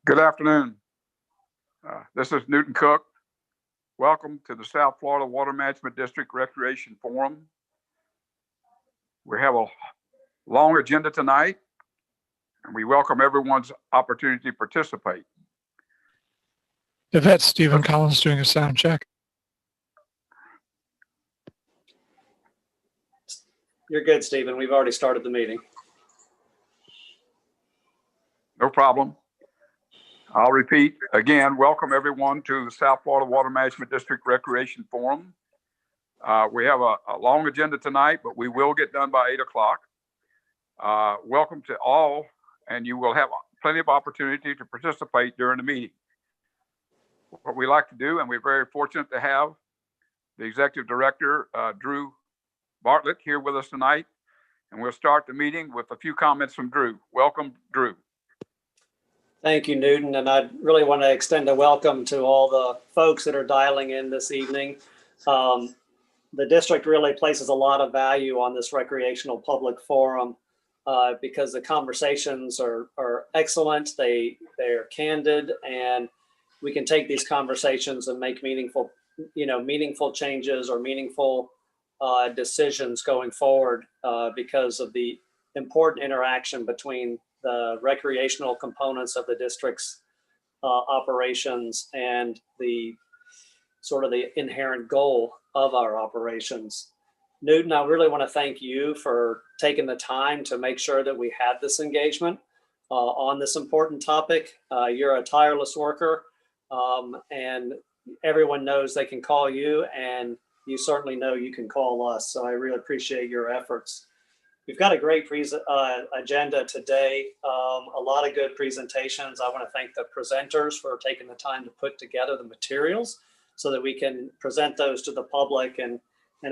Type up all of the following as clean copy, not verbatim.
Good afternoon. This is Newton Cook. Welcome to the South Florida Water Management District Recreation Forum. We have a long agenda tonight, and we welcome everyone's opportunity to participate. Yvette, Stephen Collins doing a sound check. You're good, Stephen. We've already started the meeting. No problem. I'll repeat again, welcome everyone to the South Florida Water Management District Recreation Forum. We have a long agenda tonight, but we will get done by 8 o'clock. Welcome to all, and you will have plenty of opportunity to participate during the meeting. What we like to do, and we're very fortunate to have the Executive Director, Drew Bartlett, here with us tonight, and we'll start the meeting with a few comments from Drew. Welcome, Drew. Thank you, Newton. And I really want to extend a welcome to all the folks that are dialing in this evening. The district really places a lot of value on this recreational public forum because the conversations are excellent. They're candid, and we can take these conversations and make meaningful changes or meaningful decisions going forward because of the important interaction between the recreational components of the district's operations and the sort of the inherent goal of our operations. Newton, I really want to thank you for taking the time to make sure that we had this engagement on this important topic. You're a tireless worker, and everyone knows they can call you, and you certainly know you can call us. So I really appreciate your efforts. We've got a great agenda today, a lot of good presentations. I want to thank the presenters for taking the time to put together the materials so that we can present those to the public and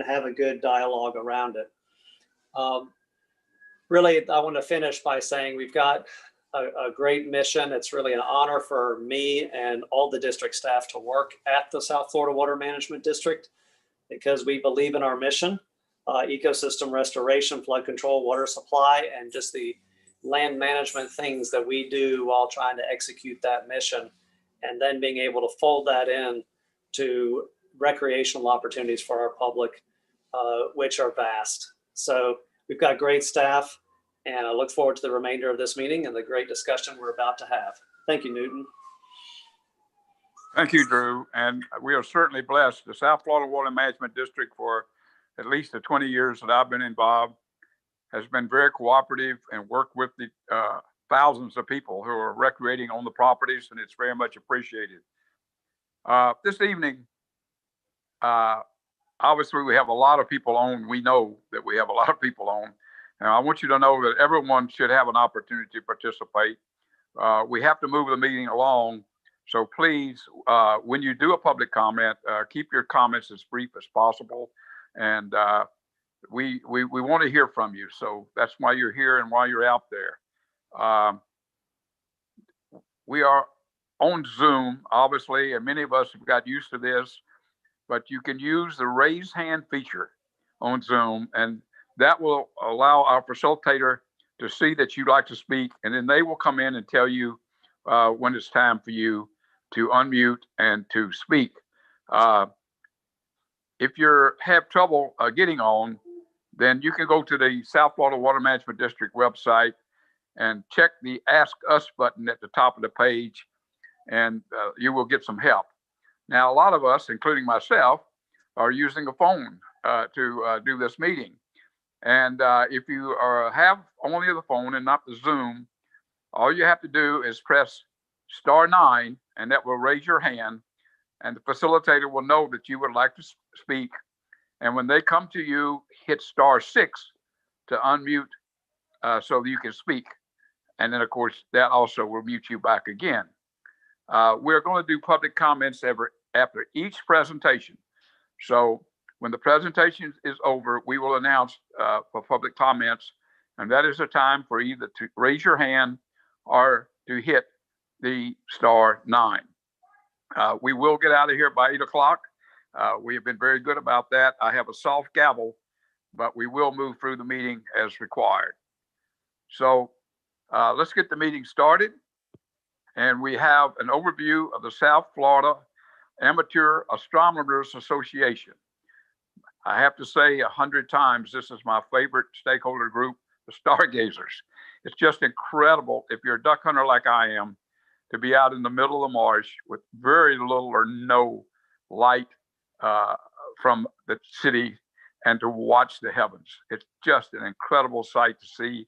have a good dialogue around it. Really, I want to finish by saying we've got a great mission. It's really an honor for me and all the district staff to work at the South Florida Water Management District because we believe in our mission. Ecosystem restoration, flood control, water supply, and just the land management things that we do while trying to execute that mission, and then being able to fold that in to recreational opportunities for our public, which are vast. So we've got great staff, and I look forward to the remainder of this meeting and the great discussion we're about to have. Thank you, Newton. Thank you, Drew. And we are certainly blessed. The South Florida Water Management District, for at least the 20 years that I've been involved, has been very cooperative and worked with the thousands of people who are recreating on the properties, and it's very much appreciated. This evening, obviously we have a lot of people on. We know that we have a lot of people on. And I want you to know that everyone should have an opportunity to participate. We have to move the meeting along. So please, when you do a public comment, keep your comments as brief as possible. And we want to hear from you. So that's why you're here and why you're out there. We are on Zoom, obviously, and many of us have got used to this, but you can use the raise hand feature on Zoom, and that will allow our facilitator to see that you'd like to speak, and then they will come in and tell you when it's time for you to unmute and to speak. If you have trouble getting on, then you can go to the South Florida Water Management District website and check the Ask Us button at the top of the page, and you will get some help. Now, a lot of us, including myself, are using a phone to do this meeting. And if you have only the phone and not the Zoom, all you have to do is press *9, and that will raise your hand. And the facilitator will know that you would like to speak. And when they come to you, hit *6 to unmute so that you can speak. And then, of course, that also will mute you back again. We're going to do public comments after each presentation. So when the presentation is over, we will announce for public comments. And that is a time for either to raise your hand or to hit the *9. We will get out of here by 8 o'clock. We have been very good about that. I have a soft gavel, but we will move through the meeting as required. So let's get the meeting started. and we have an overview of the South Florida Amateur Astronomers Association. I have to say 100 times, this is my favorite stakeholder group, the stargazers. It's just incredible if you're a duck hunter like I am to be out in the middle of the marsh with very little or no light from the city and to watch the heavens. It's just an incredible sight to see,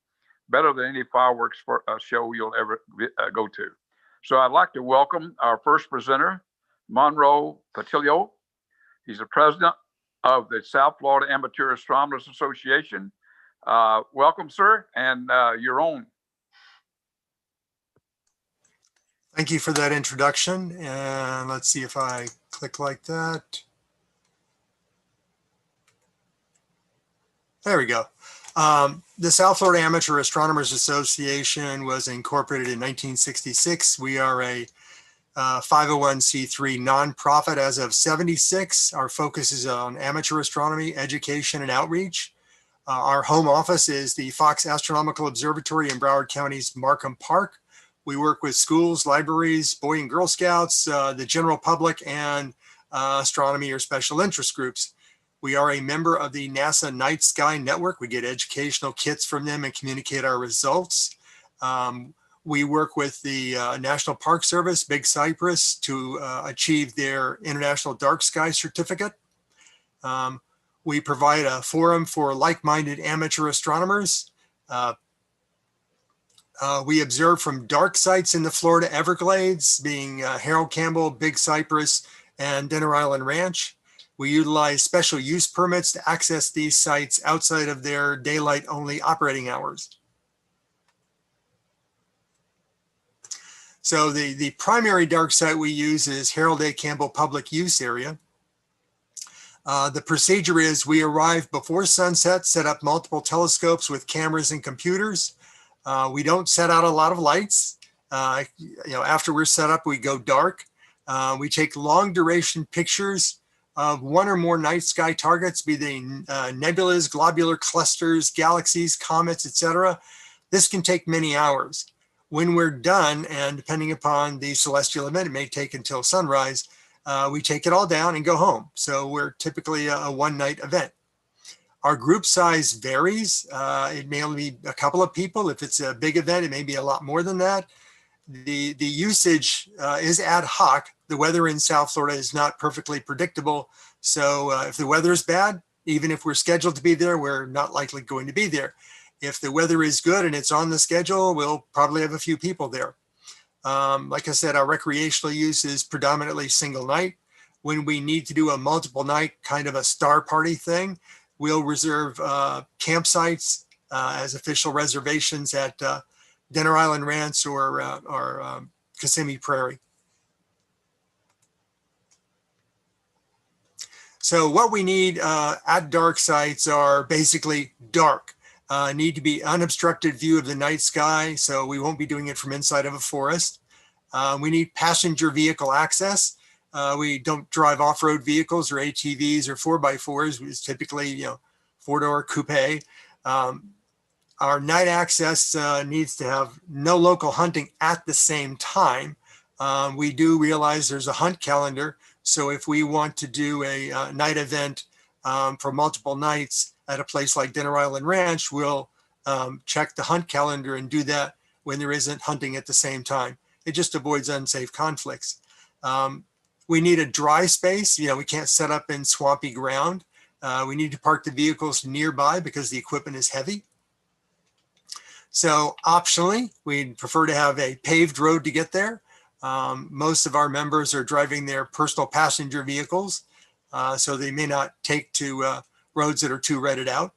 better than any fireworks show you'll ever go to. So I'd like to welcome our first presenter, Monroe Patillo. He's the president of the South Florida Amateur Astronomers Association. Welcome, sir, and you're on. Thank you for that introduction. And let's see if I click like that. There we go. The South Florida Amateur Astronomers Association was incorporated in 1966. We are a 501c3 nonprofit as of 76. Our focus is on amateur astronomy, education, and outreach. Our home office is the Fox Astronomical Observatory in Broward County's Markham Park. We work with schools, libraries, Boy and Girl Scouts, the general public, and astronomy or special interest groups. We are a member of the NASA Night Sky Network. We get educational kits from them and communicate our results. We work with the National Park Service, Big Cypress, to achieve their International Dark Sky Certificate. We provide a forum for like-minded amateur astronomers. We observe from dark sites in the Florida Everglades, being Harold Campbell, Big Cypress, and Dinner Island Ranch. We utilize special use permits to access these sites outside of their daylight-only operating hours. So the primary dark site we use is Harold A. Campbell Public Use Area. The procedure is we arrive before sunset, set up multiple telescopes with cameras and computers. We don't set out a lot of lights. After we're set up, we go dark. We take long duration pictures of one or more night sky targets, be they nebulas, globular clusters, galaxies, comets, etc. This can take many hours. When we're done, and depending upon the celestial event, it may take until sunrise, we take it all down and go home. So we're typically a one-night event. Our group size varies. It may only be a couple of people. If it's a big event, it may be a lot more than that. The usage is ad hoc. The weather in South Florida is not perfectly predictable. So if the weather is bad, even if we're scheduled to be there, we're not likely going to be there. If the weather is good and it's on the schedule, we'll probably have a few people there. Like I said, our recreational use is predominantly single night. When we need to do a multiple night kind of a star party thing, we'll reserve campsites as official reservations at Dinner Island Ranch or Kissimmee Prairie. So what we need at dark sites are basically dark. Need to be unobstructed view of the night sky, so we won't be doing it from inside of a forest. We need passenger vehicle access. We don't drive off-road vehicles or ATVs or 4x4s. It's typically, four-door coupe. Our night access needs to have no local hunting at the same time. We do realize there's a hunt calendar. So if we want to do a night event for multiple nights at a place like Dinner Island Ranch, we'll check the hunt calendar and do that when there isn't hunting at the same time. It just avoids unsafe conflicts. We need a dry space. We can't set up in swampy ground. We need to park the vehicles nearby because the equipment is heavy. So optionally, we'd prefer to have a paved road to get there. Most of our members are driving their personal passenger vehicles, so they may not take to roads that are too rutted out.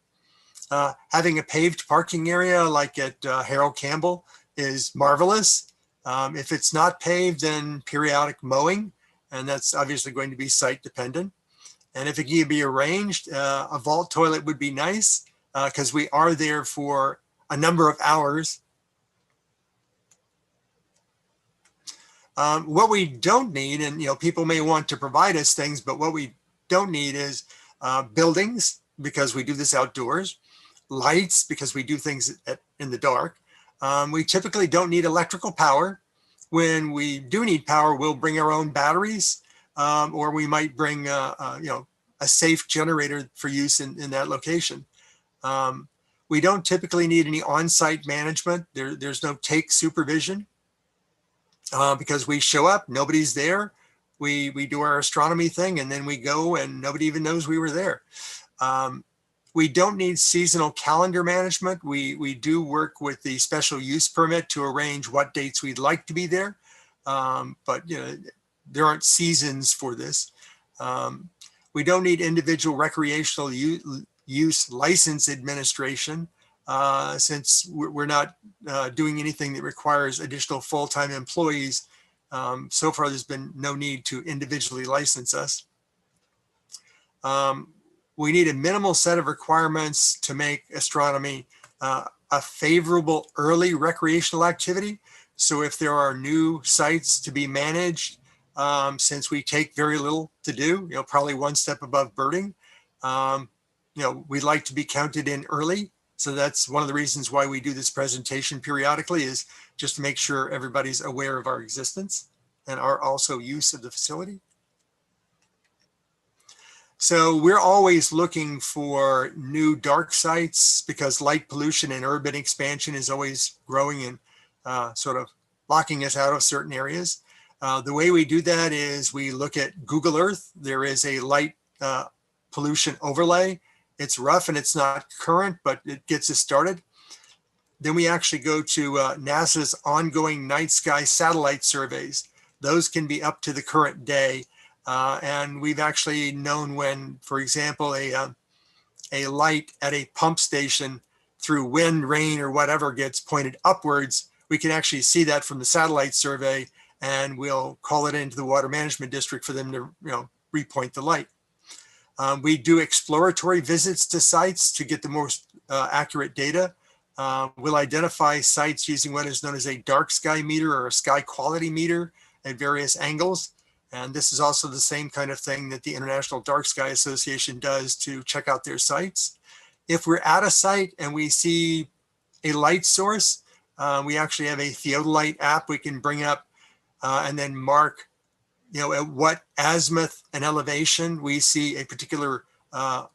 Having a paved parking area like at Harold Campbell is marvelous. If it's not paved, then periodic mowing, and that's obviously going to be site dependent. And if it can be arranged, a vault toilet would be nice because we are there for a number of hours. What we don't need, and people may want to provide us things, but what we don't need is buildings, because we do this outdoors, lights, because we do things in the dark. We typically don't need electrical power. When we do need power, we'll bring our own batteries, or we might bring a safe generator for use in that location. We don't typically need any on-site management. There's no take supervision because we show up, nobody's there. We do our astronomy thing and then we go and nobody even knows we were there. We don't need seasonal calendar management. We do work with the special use permit to arrange what dates we'd like to be there. But there aren't seasons for this. We don't need individual recreational use license administration since we're not doing anything that requires additional full-time employees. So far, there's been no need to individually license us. We need a minimal set of requirements to make astronomy a favorable early recreational activity. So if there are new sites to be managed, since we take very little to do, probably one step above birding, we'd like to be counted in early. So that's one of the reasons why we do this presentation periodically, is just to make sure everybody's aware of our existence and our also use of the facility. So we're always looking for new dark sites because light pollution and urban expansion is always growing and sort of locking us out of certain areas. The way we do that is we look at Google Earth. There is a light pollution overlay. It's rough and it's not current, but it gets us started. Then we actually go to NASA's ongoing night sky satellite surveys. Those can be up to the current day. And we've actually known when, for example, a light at a pump station through wind, rain, or whatever gets pointed upwards, we can actually see that from the satellite survey, and we'll call it into the water management district for them to repoint the light. We do exploratory visits to sites to get the most accurate data. We'll identify sites using what is known as a dark sky meter or a sky quality meter at various angles. And this is also the same kind of thing that the International Dark Sky Association does to check out their sites. If we're at a site and we see a light source, we actually have a theodolite app we can bring up and then mark, at what azimuth and elevation we see a particular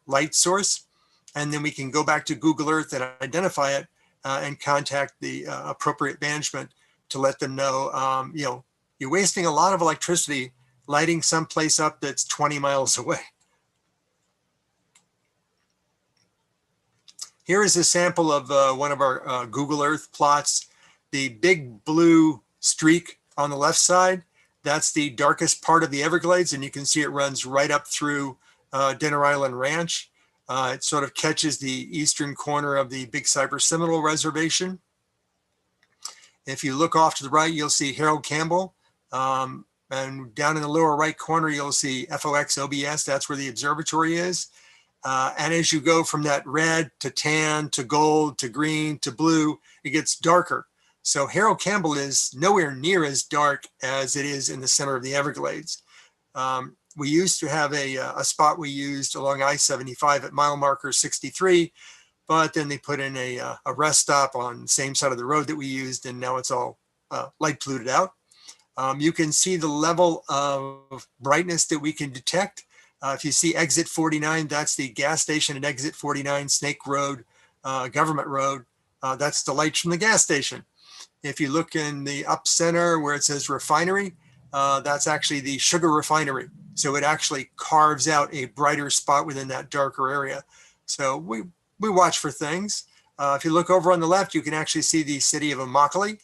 light source. And then we can go back to Google Earth and identify it and contact the appropriate management to let them know, you're wasting a lot of electricity lighting someplace up that's 20 miles away. Here is a sample of one of our Google Earth plots. The big blue streak on the left side, that's the darkest part of the Everglades, and you can see it runs right up through Dinner Island Ranch. It sort of catches the eastern corner of the Big Cypress Seminole Reservation. If you look off to the right, you'll see Harold Campbell. And down in the lower right corner, you'll see FOX OBS. That's where the observatory is. And as you go from that red to tan to gold to green to blue, it gets darker. So Harold Campbell is nowhere near as dark as it is in the center of the Everglades. We used to have a spot we used along I-75 at mile marker 63, but then they put in a rest stop on the same side of the road that we used, and now it's all light polluted out. You can see the level of brightness that we can detect. If you see exit 49, that's the gas station at exit 49, Snake Road, Government Road. That's the lights from the gas station. If you look in the up center where it says refinery, that's actually the sugar refinery. So it actually carves out a brighter spot within that darker area. So we watch for things. If you look over on the left, you can actually see the city of Immokalee.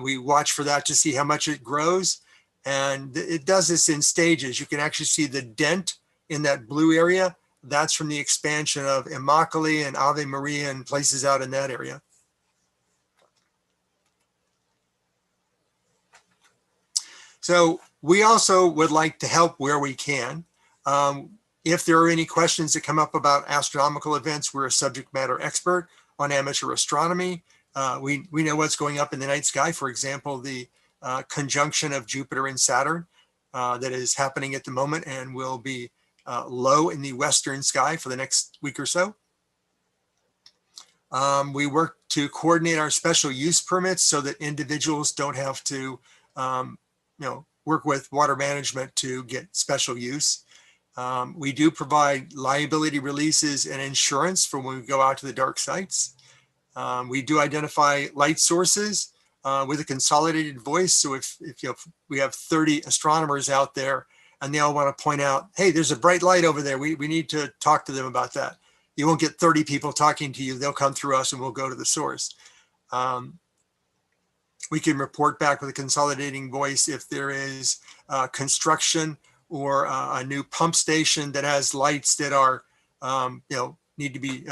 We watch for that to see how much it grows. And it does this in stages. You can actually see the dent in that blue area. That's from the expansion of Immokalee and Ave Maria and places out in that area. So we also would like to help where we can. If there are any questions that come up about astronomical events, we're a subject matter expert on amateur astronomy. We know what's going up in the night sky. For example, the conjunction of Jupiter and Saturn that is happening at the moment and will be low in the western sky for the next week or so. We work to coordinate our special use permits so that individuals don't have to work with water management to get special use. We do provide liability releases and insurance for when we go out to the dark sites. We do identify light sources with a consolidated voice. So if we have 30 astronomers out there and they all want to point out, hey, there's a bright light over there, we need to talk to them about that. You won't get 30 people talking to you. They'll come through us and we'll go to the source. We can report back with a consolidating voice if there is construction or a new pump station that has lights that are, need to be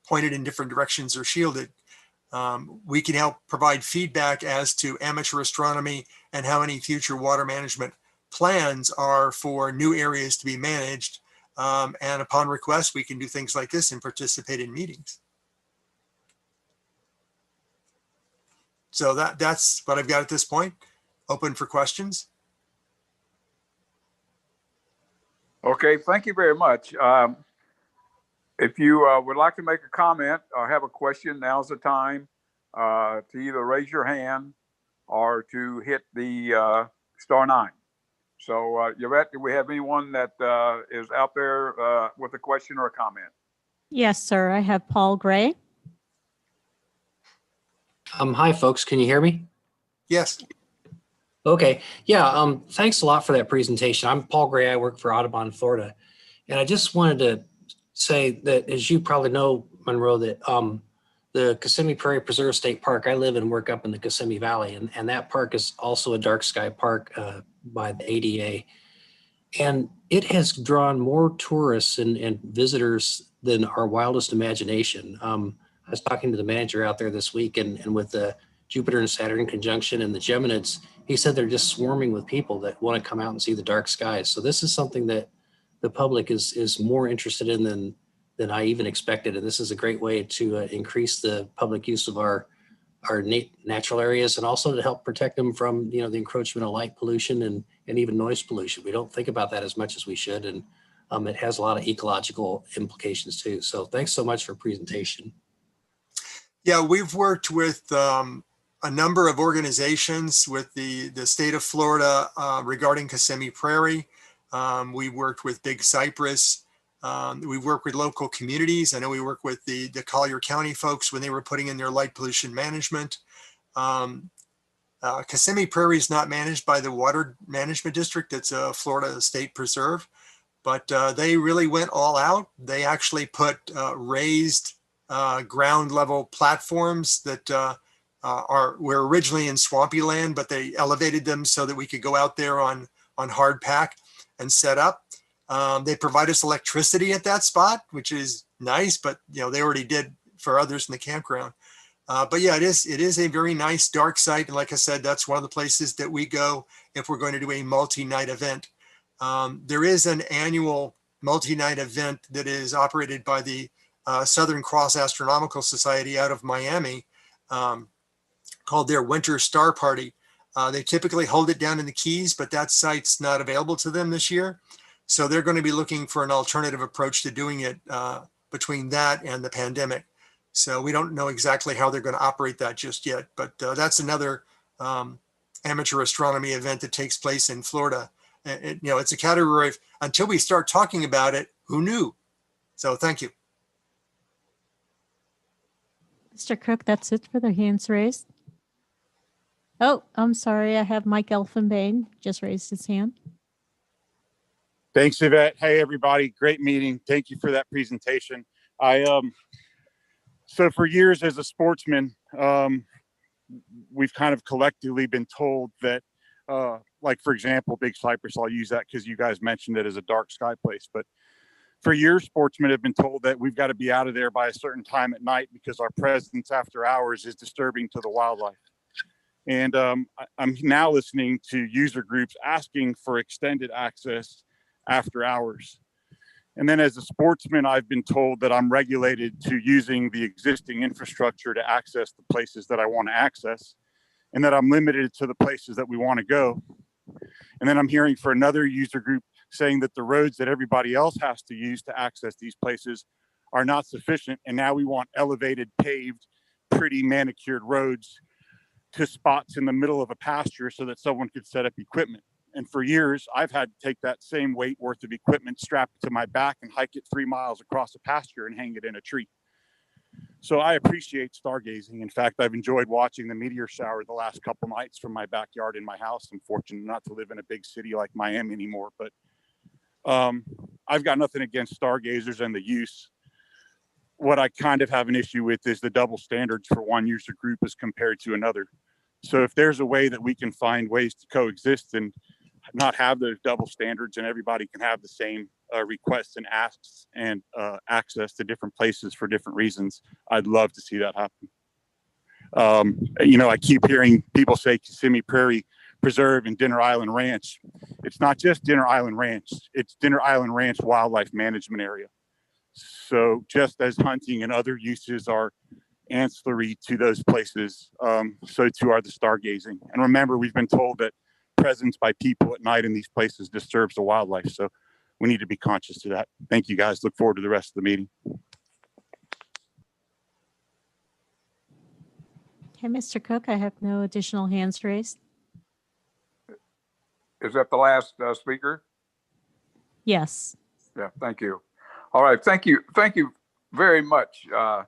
pointed in different directions or shielded. We can help provide feedback as to amateur astronomy and how any future water management plans are for new areas to be managed. And upon request, we can do things like this and participate in meetings. So that's what I've got at this point. Open for questions. Okay, thank you very much. If you would like to make a comment or have a question, now's the time to either raise your hand or to hit the *9. So, Yvette, do we have anyone that is out there with a question or a comment? Yes, sir. I have Paul Gray. Hi, folks. Can you hear me? Yes. Okay. Yeah. Thanks a lot for that presentation. I'm Paul Gray. I work for Audubon, Florida. And I just wanted to say that, as you probably know, Monroe, that the Kissimmee Prairie Preserve State Park, I live and work up in the Kissimmee Valley, and that park is also a dark sky park by the ADA. And it has drawn more tourists and visitors than our wildest imagination. I was talking to the manager out there this week, and with the Jupiter and Saturn conjunction and the Geminids, he said they're just swarming with people that want to come out and see the dark skies. So this is something that the public is more interested in than I even expected. And this is a great way to increase the public use of our natural areas, and also to help protect them from, the encroachment of light pollution and even noise pollution. We don't think about that as much as we should. And it has a lot of ecological implications too. So thanks so much for the presentation. Yeah, we've worked with a number of organizations with the state of Florida regarding Kissimmee Prairie. We worked with Big Cypress. We work with local communities. I know we work with the Collier County folks when they were putting in their light pollution management. Kissimmee Prairie is not managed by the Water Management District. It's a Florida State Preserve, but they really went all out. They actually put raised ground level platforms that were originally in swampy land, but they elevated them so that we could go out there on hard pack and set up. They provide us electricity at that spot, which is nice, but they already did for others in the campground. But yeah, it is a very nice dark site. And like I said, that's one of the places that we go if we're going to do a multi-night event. There is an annual multi-night event that is operated by the Southern Cross Astronomical Society out of Miami, called their Winter Star Party. They typically hold it down in the Keys, but that site's not available to them this year. So they're going to be looking for an alternative approach to doing it between that and the pandemic. So we don't know exactly how they're going to operate that just yet, but that's another amateur astronomy event that takes place in Florida. It's a category of, until we start talking about it, who knew? So thank you. Mr. Cook, that's it for the hands raised. Oh, I'm sorry. I have Mike Elfenbein just raised his hand. Thanks, Yvette. Hey, everybody. Great meeting. Thank you for that presentation. So for years as a sportsman, we've kind of collectively been told that, like, for example, Big Cypress, I'll use that because you guys mentioned it as a dark sky place. But for years, sportsmen have been told that we've got to be out of there by a certain time at night because our presence after hours is disturbing to the wildlife. And I'm now listening to user groups asking for extended access after hours. And then as a sportsman, I've been told that I'm regulated to using the existing infrastructure to access the places that I want to access, and that I'm limited to the places that we want to go. And then I'm hearing for another user group saying that the roads that everybody else has to use to access these places are not sufficient. And now we want elevated, paved, pretty manicured roads to spots in the middle of a pasture so that someone could set up equipment. And for years, I've had to take that same weight worth of equipment, strap it to my back, and hike it 3 miles across a pasture and hang it in a tree. So I appreciate stargazing. In fact, I've enjoyed watching the meteor shower the last couple nights from my backyard in my house. I'm fortunate not to live in a big city like Miami anymore, but I've got nothing against stargazers and the use. What I kind of have an issue with is the double standards for one user group as compared to another. So if there's a way that we can find ways to coexist and not have those double standards and everybody can have the same requests and asks and access to different places for different reasons, I'd love to see that happen. You know, I keep hearing people say Kissimmee Prairie Preserve and Dinner Island Ranch. It's not just Dinner Island Ranch, it's Dinner Island Ranch Wildlife Management Area. So just as hunting and other uses are ancillary to those places, so too are the stargazing. And remember, we've been told that presence by people at night in these places disturbs the wildlife. So we need to be conscious of that. Thank you, guys. Look forward to the rest of the meeting. Okay, Mr. Cook, I have no additional hands raised. Is that the last speaker? Yes. Yeah, thank you. All right, thank you very much, Mr.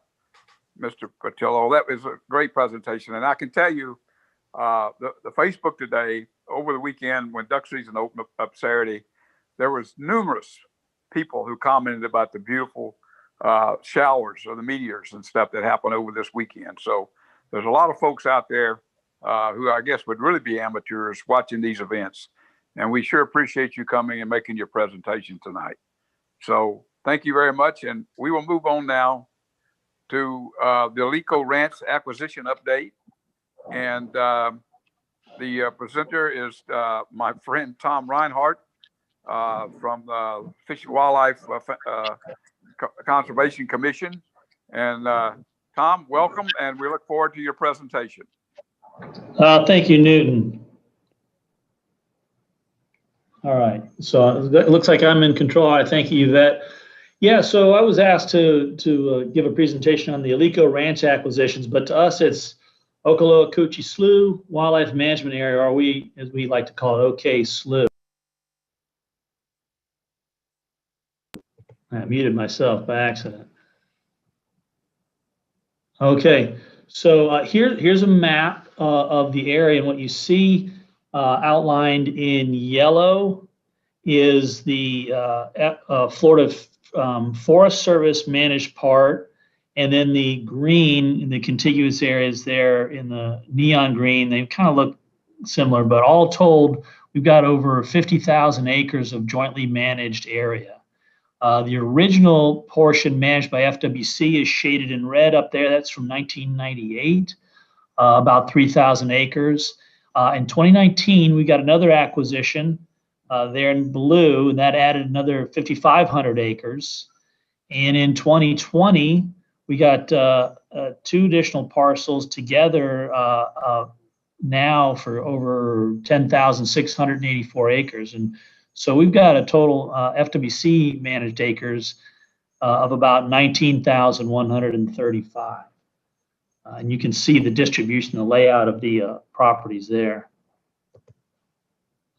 Patillo. That was a great presentation, and I can tell you, the Facebook today, over the weekend when duck season opened up Saturday, there was numerous people who commented about the beautiful showers or the meteors and stuff that happened over this weekend. So there's a lot of folks out there who I guess would really be amateurs watching these events, and we sure appreciate you coming and making your presentation tonight. So thank you very much, and we will move on now to the Alico Ranch acquisition update. And the presenter is my friend Tom Reinhardt from the Fish and Wildlife Conservation Commission. And Tom, welcome, and we look forward to your presentation. Thank you, Newton. All right, so it looks like I'm in control. I thank you, Yvette. Yeah, so I was asked to give a presentation on the Alico Ranch acquisitions, but to us it's Okaloa Coochie Slough Wildlife Management Area, or we, as we like to call it, OK Slough. I muted myself by accident. Okay, so here's a map of the area, and what you see outlined in yellow is the Florida Forest Service managed part, and then the green in the contiguous areas there in the neon green, they kind of look similar, but all told, we've got over 50,000 acres of jointly managed area. The original portion managed by FWC is shaded in red up there. That's from 1998, about 3,000 acres. In 2019, we got another acquisition there in blue, and that added another 5,500 acres. And in 2020, we got 2 additional parcels together now for over 10,684 acres. And so we've got a total FWC managed acres of about 19,135. And you can see the distribution, the layout of the properties there.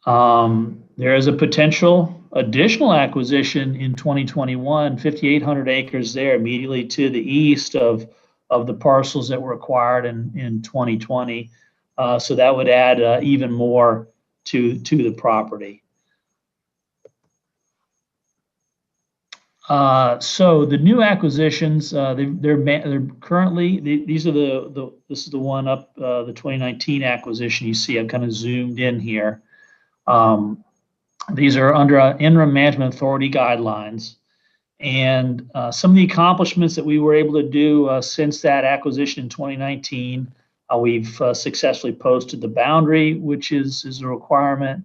There is a potential additional acquisition in 2021, 5,800 acres there immediately to the east of the parcels that were acquired in 2020. So that would add even more to the property. So the new acquisitions, they're currently, these are this is the one up, the 2019 acquisition you see. I've kind of zoomed in here. These are under Interim Management Authority guidelines. And some of the accomplishments that we were able to do since that acquisition in 2019, we've successfully posted the boundary, which is a requirement.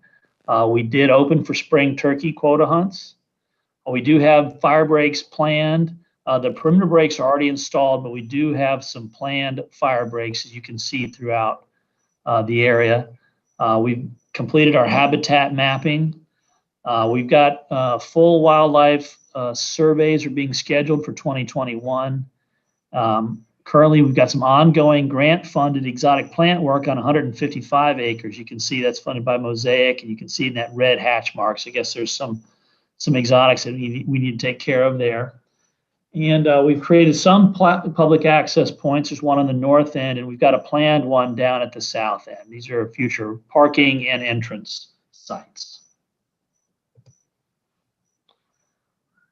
We did open for spring turkey quota hunts. We do have fire breaks planned. The perimeter breaks are already installed, but we do have some planned fire breaks, as you can see throughout the area. We've completed our habitat mapping. We've got full wildlife surveys are being scheduled for 2021. Currently, we've got some ongoing grant-funded exotic plant work on 155 acres. You can see that's funded by Mosaic, and you can see in that red hatch marks. I guess there's some exotics that we need to take care of there. And we've created some public access points. There's one on the north end, and we've got a planned one down at the south end. These are future parking and entrance sites.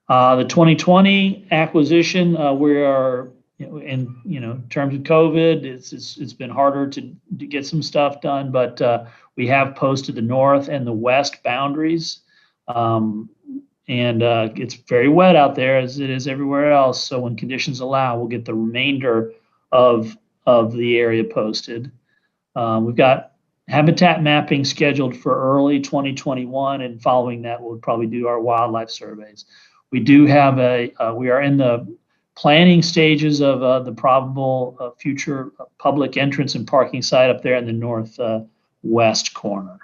The 2020 acquisition, we are, in terms of COVID, it's been harder to get some stuff done, but we have posted the north and the west boundaries. And it's very wet out there, as it is everywhere else. So when conditions allow, we'll get the remainder of the area posted. We've got habitat mapping scheduled for early 2021, and following that, we'll probably do our wildlife surveys. We do have we are in the planning stages of the probable future public entrance and parking site up there in the northwest corner.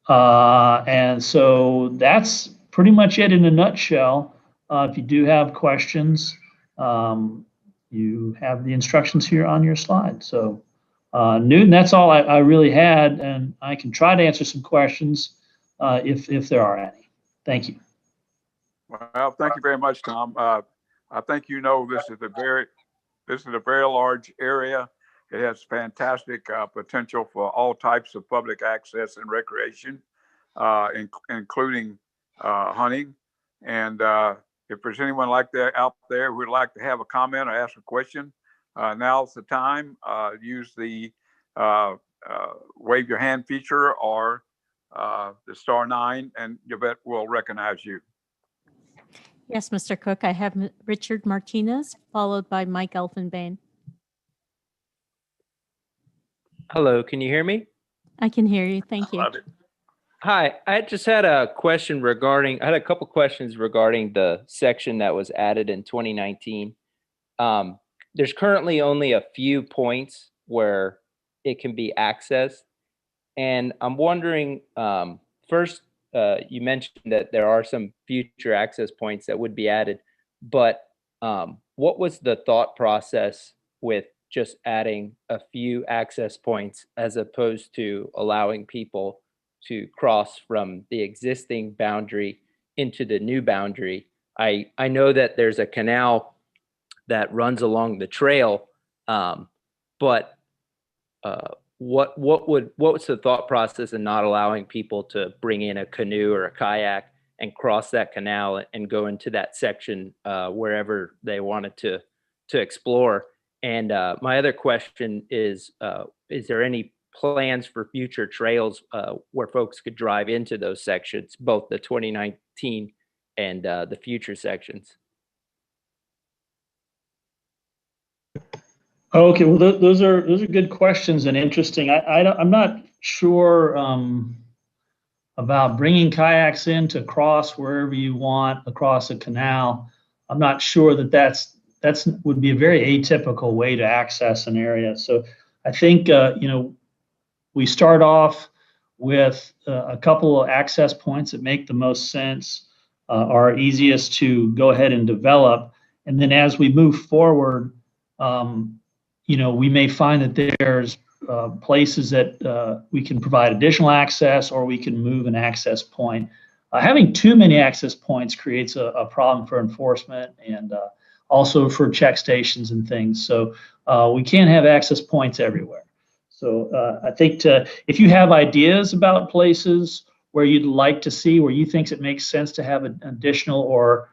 And so that's pretty much it in a nutshell. If you do have questions, you have the instructions here on your slide. So Newton, that's all I really had, and I can try to answer some questions if there are any. Thank you. Well, thank you very much, Tom. I think this is a very large area. It has fantastic potential for all types of public access and recreation, including hunting. And if there's anyone like that out there who would like to have a comment or ask a question, now's the time. Use the wave your hand feature or the *9, and Yvette will recognize you. Yes, Mr. Cook, I have Richard Martinez, followed by Mike Elfenbein. Hello, can you hear me? I can hear you. Thank you. Love it. Hi, I just had a question I had a couple questions regarding the section that was added in 2019. There's currently only a few points where it can be accessed. And I'm wondering, first, you mentioned that there are some future access points that would be added, but what was the thought process with just adding a few access points as opposed to allowing people to cross from the existing boundary into the new boundary? I know that there's a canal that runs along the trail, but what's the thought process in not allowing people to bring in a canoe or a kayak and cross that canal and go into that section wherever they wanted to explore? And my other question is there any plans for future trails where folks could drive into those sections, both the 2019 and the future sections? Okay, well, those are good questions and interesting. I'm not sure about bringing kayaks in to cross wherever you want across a canal. I'm not sure that would be a very atypical way to access an area. So I think we start off with a couple of access points that make the most sense, are easiest to go ahead and develop, and then as we move forward, we may find that there's places that we can provide additional access, or we can move an access point. Having too many access points creates a problem for enforcement and also for check stations and things. So we can't have access points everywhere. So I think if you have ideas about places where you'd like to see, where you think it makes sense to have an additional or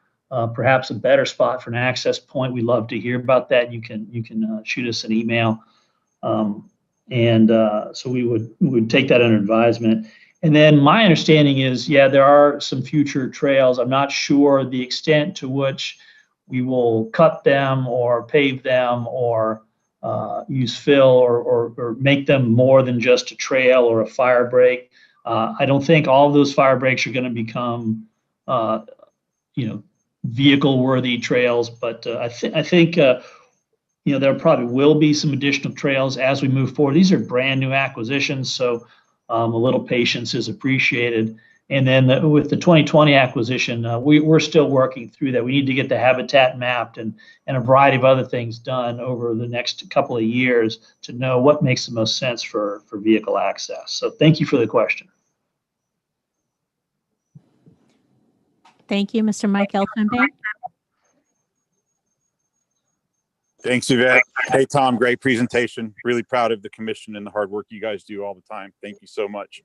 perhaps a better spot for an access point, we'd love to hear about that. You can shoot us an email, so we would take that under advisement. And then my understanding is, yeah, there are some future trails. I'm not sure the extent to which we will cut them or pave them or use fill or make them more than just a trail or a fire break. I don't think all of those fire breaks are going to become, vehicle-worthy trails, but I think there probably will be some additional trails as we move forward. These are brand new acquisitions, so a little patience is appreciated. And then with the 2020 acquisition, we're still working through that. We need to get the habitat mapped and a variety of other things done over the next couple of years to know what makes the most sense for vehicle access. So thank you for the question. Thank you, Mr. Mike Elfenbein. Thanks, Yvette. Hey, Tom, great presentation. Really proud of the commission and the hard work you guys do all the time. Thank you so much.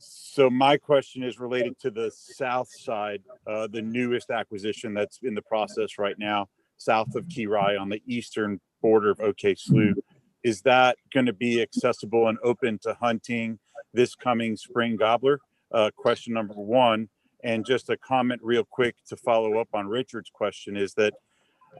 So my question is related to the south side, the newest acquisition that's in the process right now, south of Key Rye on the eastern border of OK Slough. Is that going to be accessible and open to hunting this coming spring gobbler? Question number one. And just a comment real quick to follow up on Richard's question is that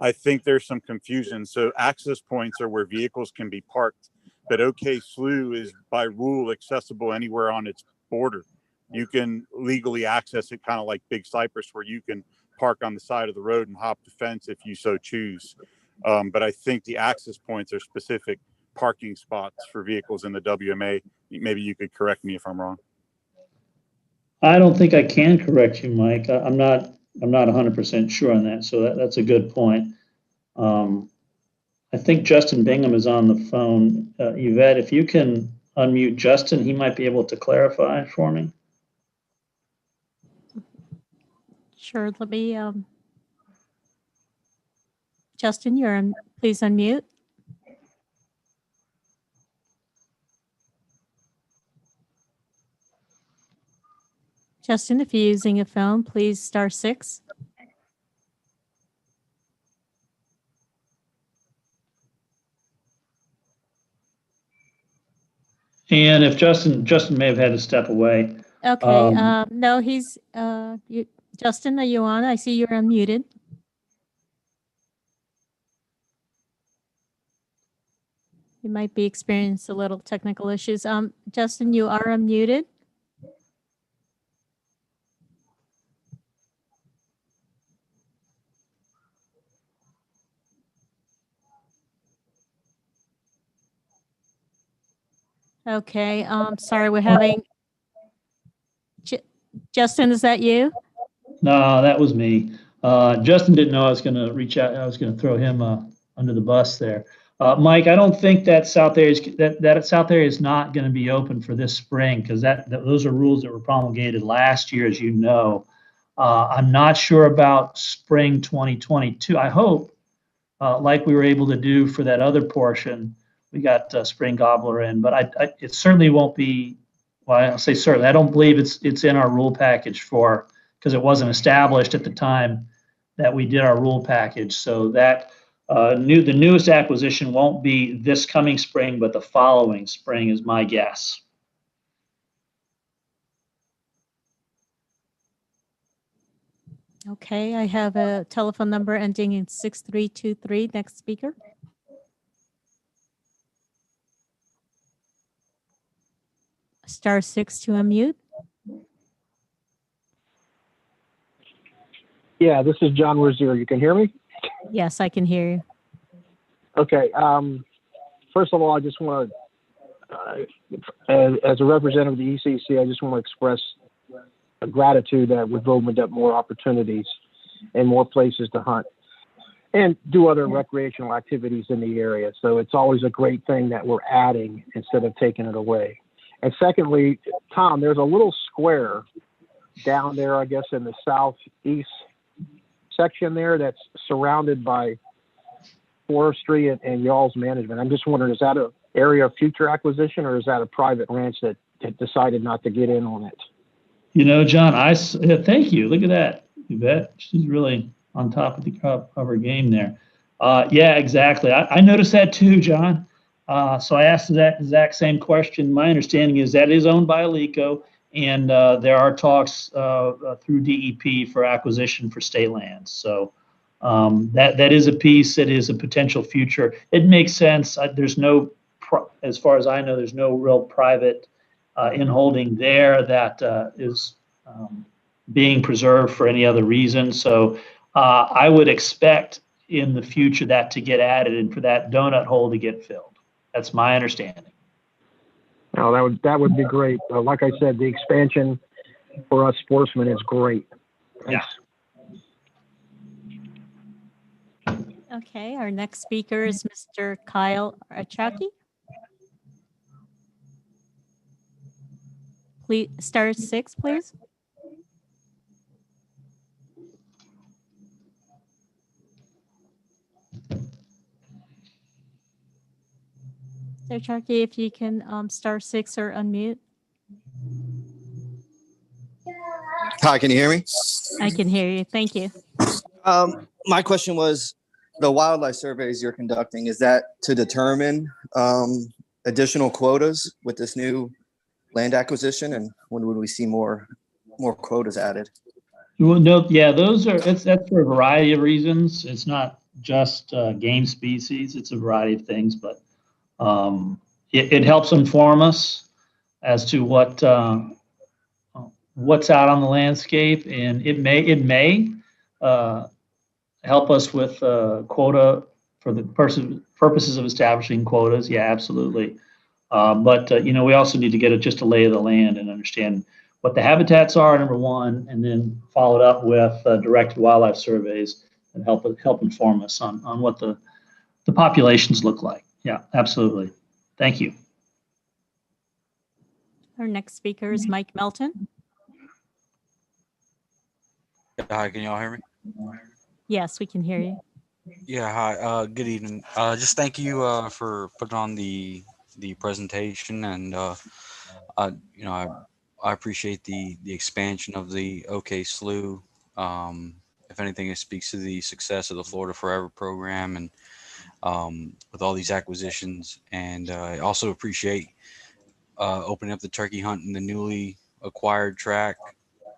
I think there's some confusion. So access points are where vehicles can be parked, but OK Slough is by rule accessible anywhere on its border. You can legally access it kind of like Big Cypress, where you can park on the side of the road and hop the fence if you so choose. But I think the access points are specific parking spots for vehicles in the WMA. Maybe you could correct me if I'm wrong. I don't think I can correct you, Mike. I'm not 100% sure on that. So that's a good point. I think Justin Bingham is on the phone. Yvette, if you can unmute Justin, he might be able to clarify for me. Sure, let me, Justin, you're on, please unmute. Justin, if you're using a phone, please *6. And if Justin may have had to step away. Okay, no, he's, Justin, are you on? I see you're unmuted. You might be experiencing a little technical issues. Justin, you are unmuted. Okay, sorry, we're having, Justin, is that you? No, that was me. Justin didn't know I was going to reach out. I was going to throw him under the bus there. Mike, I don't think that South area is not going to be open for this spring, because those are rules that were promulgated last year, as you know. I'm not sure about spring 2022. I hope, like we were able to do for that other portion, we got spring gobbler in, but it certainly won't be. Well, I'll say certainly. I don't believe it's in our rule package because it wasn't established at the time that we did our rule package. So that the newest acquisition won't be this coming spring, but the following spring is my guess. Okay, I have a telephone number ending in 6323. Next speaker. *6 to unmute. Yeah, this is John Rozier. You can hear me? Yes, I can hear you. Okay. First of all, I just want to, as a representative of the ECC, I just want to express a gratitude that we've opened up more opportunities and more places to hunt and do other recreational activities in the area. So it's always a great thing that we're adding instead of taking it away. And secondly, Tom, there's a little square down there, I guess, in the southeast section there that's surrounded by forestry and y'all's management. I'm just wondering, is that an area of future acquisition, or is that a private ranch that decided not to get in on it? You know, John, thank you. Look at that. You bet. She's really on top of her game there. Yeah, exactly. I noticed that too, John. So I asked that exact same question. My understanding is that is owned by Alico, and there are talks through DEP for acquisition for state lands. So that is a piece that is a potential future. It makes sense. There's no, as far as I know, there's no real private in holding there that is being preserved for any other reason. So I would expect in the future that to get added and for that donut hole to get filled. That's my understanding. No, that would be great. Like I said, the expansion for us sportsmen is great. Thanks. Okay, our next speaker is Mr. Kyle Achaki. Please, star 6, please. Mr. Achaki, if you can star 6 or unmute. Hi, can you hear me? I can hear you. Thank you. My question was, the wildlife surveys you're conducting, is that to determine additional quotas with this new land acquisition? And when would we see more quotas added? Well, no, yeah, that's for a variety of reasons. It's not just game species. It's a variety of things, but it helps inform us as to what's out on the landscape, and it may help us with quota for the purposes of establishing quotas. Yeah, absolutely. But we also need to get just a lay of the land and understand what the habitats are, number one, and then followed up with directed wildlife surveys and help inform us on what the populations look like. Yeah, absolutely. Thank you. Our next speaker is Mike Melton. Hi, can y'all hear me? Yes, we can hear you. Yeah, hi. Good evening. Just thank you for putting on the presentation, and I appreciate the expansion of the OK Slough. If anything, it speaks to the success of the Florida Forever program, and with all these acquisitions. And I also appreciate opening up the turkey hunt in the newly acquired track.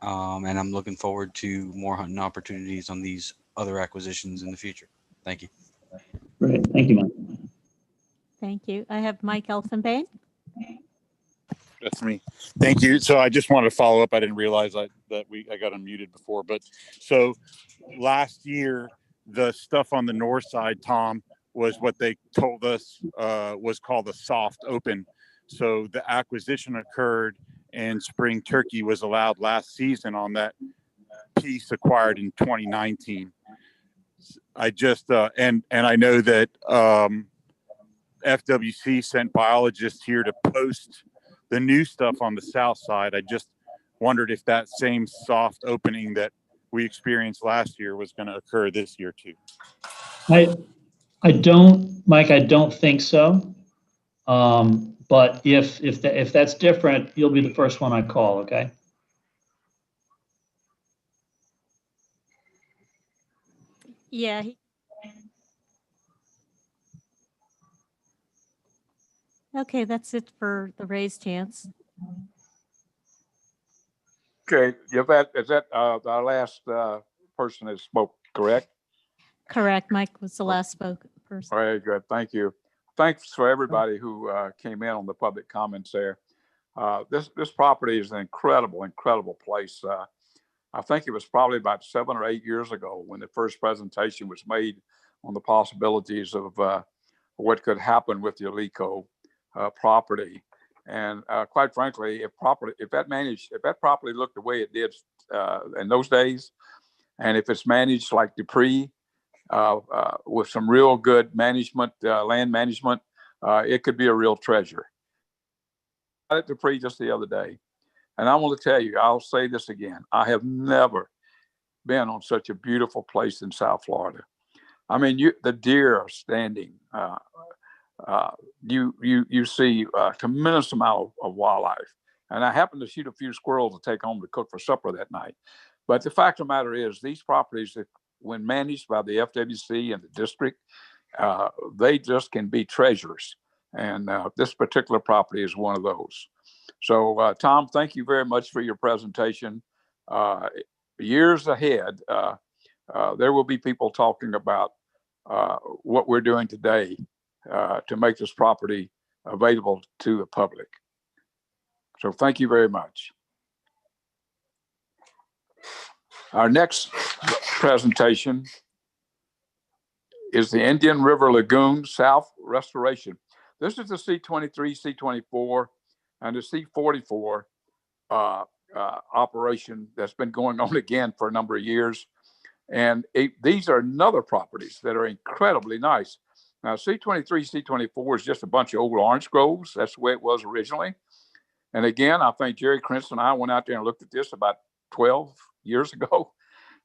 And I'm looking forward to more hunting opportunities on these other acquisitions in the future. Thank you. Great. Thank you, Mike. Thank you. I have Mike Elfenbein. That's me. Thank you. So I just wanted to follow up. I didn't realize I got unmuted before, but so last year, the stuff on the north side, Tom, was what they told us was called a soft open. So the acquisition occurred and spring turkey was allowed last season on that piece acquired in 2019. I just and I know that FWC sent biologists here to post the new stuff on the south side. I just wondered if that same soft opening that we experienced last year was going to occur this year too. I don't, Mike. I don't think so. But if that's different, you'll be the first one I call. Okay. Yeah. Okay, that's it for the raised hands. Okay, is that our last person that spoke, correct? Correct. Mike was the last person. Very good. Thank you. Thanks for everybody who came in on the public comments there. This property is an incredible place. I think it was probably about 7 or 8 years ago when the first presentation was made on the possibilities of what could happen with the Alico property. And quite frankly, if that property looked the way it did in those days, and if it's managed like Dupree, with some real good management, land management, it could be a real treasure. I had Dupree just the other day, and I want to tell you, I'll say this again, I have never been on such a beautiful place in South Florida. I mean, the deer are standing. You see a tremendous amount of wildlife, and I happened to shoot a few squirrels to take home to cook for supper that night. But the fact of the matter is, these properties, when managed by the FWC and the district, they just can be treasures. And this particular property is one of those. So, Tom, thank you very much for your presentation. Years ahead, there will be people talking about what we're doing today to make this property available to the public. So thank you very much. Our next presentation is the Indian River Lagoon South Restoration. This is the C23, C24. and the C-44 operation that's been going on again for a number of years. And these are another properties that are incredibly nice. Now, C-23, C-24 is just a bunch of old orange groves. That's the way it was originally. And again, I think Jerry Crimson and I went out there and looked at this about 12 years ago,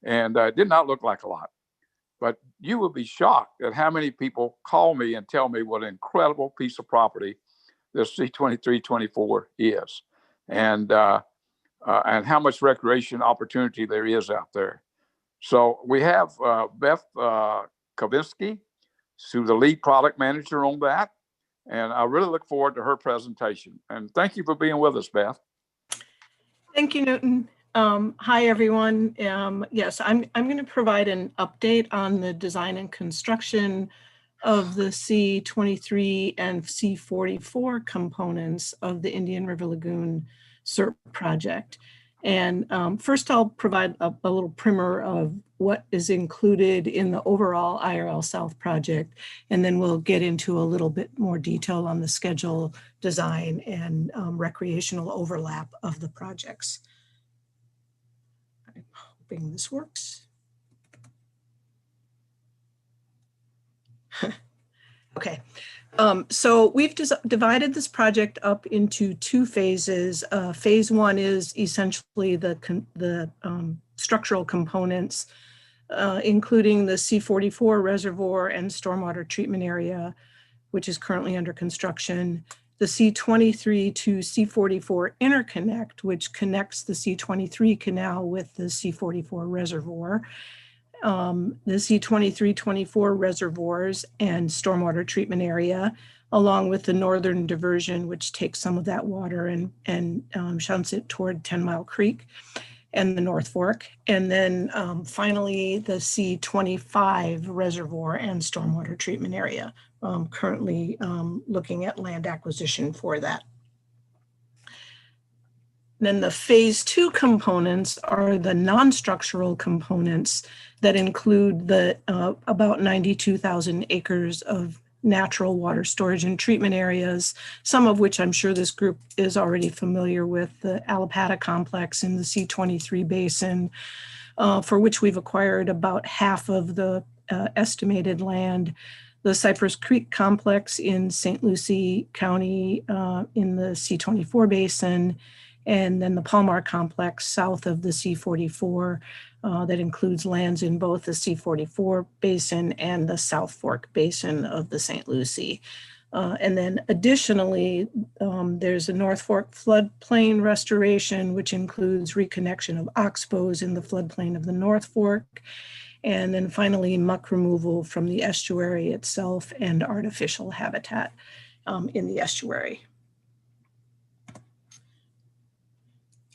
and it did not look like a lot. But you would be shocked at how many people call me and tell me what an incredible piece of property this C-23, 24 is, and how much recreation opportunity there is out there. So we have Beth Kavinsky, who's the lead product manager on that. And I really look forward to her presentation. And thank you for being with us, Beth. Thank you, Newton. Hi, everyone. Yes, I'm going to provide an update on the design and construction of the C-23 and C-44 components of the Indian River Lagoon SERP project. And first, I'll provide a little primer of what is included in the overall IRL South project, and then we'll get into a little bit more detail on the schedule, design, and recreational overlap of the projects. I'm hoping this works. Okay. So we've divided this project up into two phases. Phase one is essentially the structural components, including the C-44 reservoir and stormwater treatment area, which is currently under construction. The C-23 to C-44 interconnect, which connects the C-23 canal with the C-44 reservoir. The C-23-24 reservoirs and stormwater treatment area, along with the northern diversion, which takes some of that water and shunts it toward 10 Mile Creek and the North Fork. And then finally, the C-25 reservoir and stormwater treatment area, currently looking at land acquisition for that. Then the phase two components are the non-structural components that include the about 92,000 acres of natural water storage and treatment areas, some of which I'm sure this group is already familiar with, the Alapata complex in the C-23 basin, for which we've acquired about half of the estimated land, the Cypress Creek complex in St. Lucie County in the C-24 basin, and then the Palmar complex south of the C-44 that includes lands in both the C-44 basin and the South Fork basin of the St. Lucie. And then additionally, there's a North Fork floodplain restoration, which includes reconnection of oxbows in the floodplain of the North Fork. And then finally, muck removal from the estuary itself and artificial habitat in the estuary.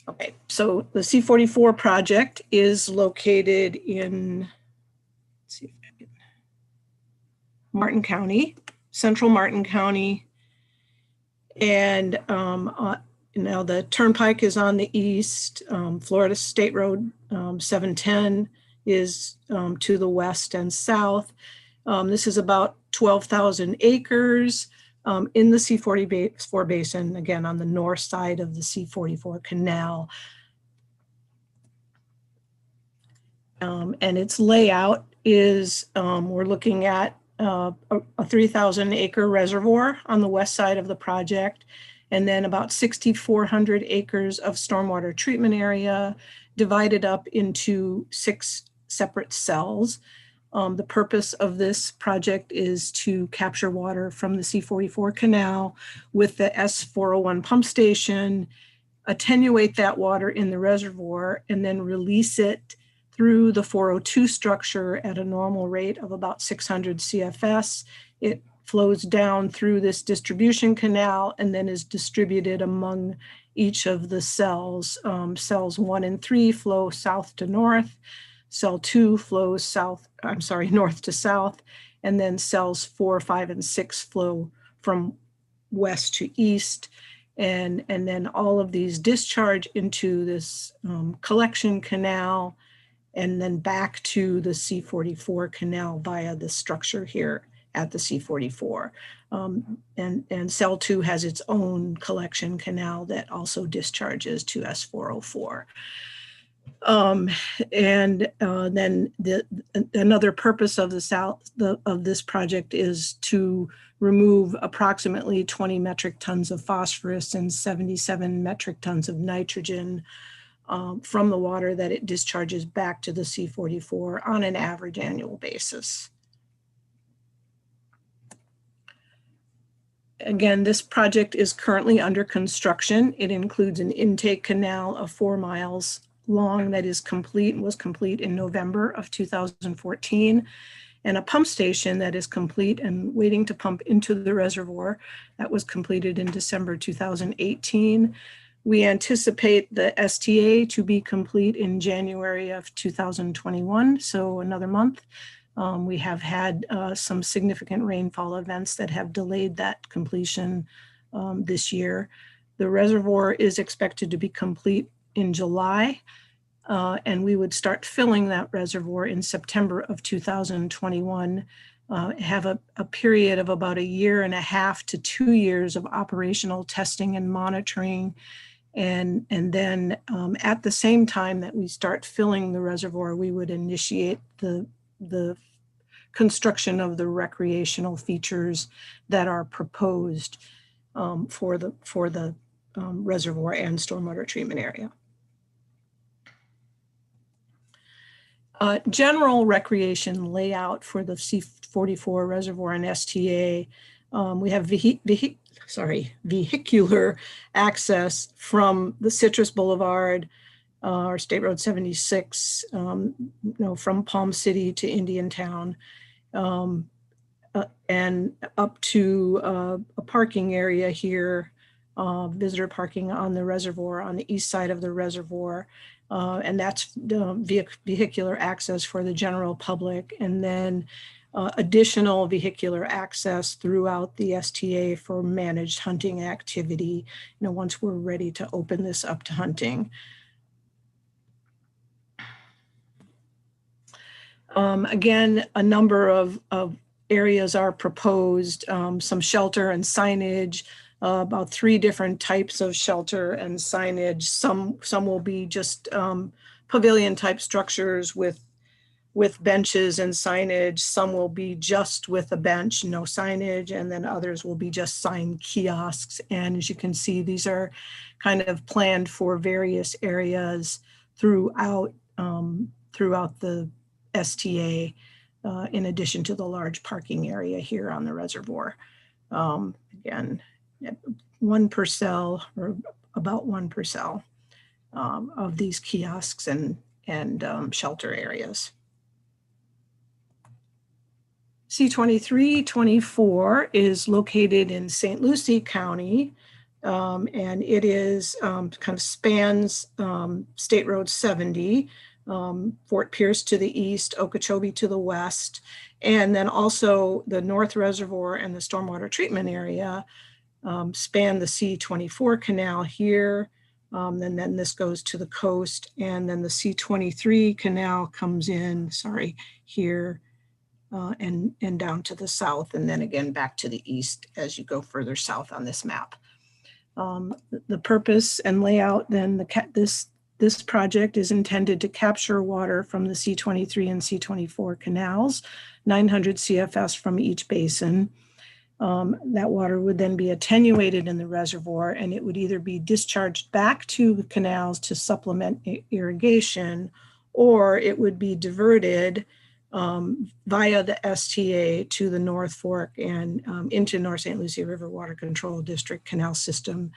Okay, so the C-44 project is located in, let's see if I can, Martin County, central Martin County. And now the turnpike is on the east. Florida State Road 710 is to the west and south. This is about 12,000 acres. In the C-44 basin, again, on the north side of the C-44 canal. And its layout is, we're looking at a 3,000 acre reservoir on the west side of the project, and then about 6,400 acres of stormwater treatment area divided up into 6 separate cells. The purpose of this project is to capture water from the C-44 canal with the S401 pump station, attenuate that water in the reservoir, and then release it through the 402 structure at a normal rate of about 600 CFS. It flows down through this distribution canal and then is distributed among each of the cells. Cells 1 and 3 flow south to north. Cell 2 flows north to south, and then cells 4, 5, and 6 flow from west to east. And then all of these discharge into this collection canal and then back to the C-44 canal via the structure here at the C44. And Cell 2 has its own collection canal that also discharges to S404. Then another purpose of this project is to remove approximately 20 metric tons of phosphorus and 77 metric tons of nitrogen from the water that it discharges back to the C44 on an average annual basis. Again, this project is currently under construction. It includes an intake canal of 4 miles long that was complete in November of 2014, and a pump station that is complete and waiting to pump into the reservoir that was completed in December 2018. We anticipate the STA to be complete in January of 2021, so another month. We have had some significant rainfall events that have delayed that completion this year. The reservoir is expected to be complete in July, and we would start filling that reservoir in September of 2021, have a period of about 1.5 to 2 years of operational testing and monitoring. And then at the same time that we start filling the reservoir, we would initiate the construction of the recreational features that are proposed for the reservoir and stormwater treatment area. General recreation layout for the C44 reservoir and STA. We have vehicular access from the Citrus Boulevard, or State Road 76, from Palm City to Indiantown, and up to a parking area here, visitor parking on the reservoir, on the east side of the reservoir. And that's vehicular access for the general public. And then additional vehicular access throughout the STA for managed hunting activity, once we're ready to open this up to hunting. Again, a number of areas are proposed, some shelter and signage, about 3 different types of shelter and signage. Some will be just pavilion type structures with benches and signage. Some will be just with a bench, no signage, and then others will be just sign kiosks. And as you can see, these are kind of planned for various areas throughout the STA, in addition to the large parking area here on the reservoir. Again, 1 per cell, or about 1 per cell, of these kiosks and shelter areas. C2324 is located in St. Lucie County, and it is kind of spans State Road 70, Fort Pierce to the east, Okeechobee to the west, and then also the North Reservoir and the stormwater treatment area span the C24 canal here, and then this goes to the coast, and then the C23 canal comes in, here, and down to the south, and then again back to the east as you go further south on this map. The purpose and layout, then this project is intended to capture water from the C23 and C24 canals, 900 CFS from each basin. That water would then be attenuated in the reservoir, and it would either be discharged back to the canals to supplement irrigation, or it would be diverted via the STA to the North Fork and into North St. Lucie River Water Control District canal system,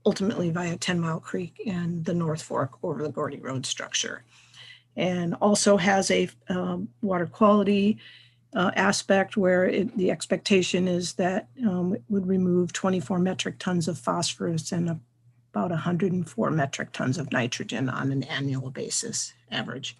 ultimately via 10 Mile Creek and the North Fork over the Gordy Road structure. And also has a water quality aspect where the expectation is that it would remove 24 metric tons of phosphorus and about 104 metric tons of nitrogen on an annual basis, average.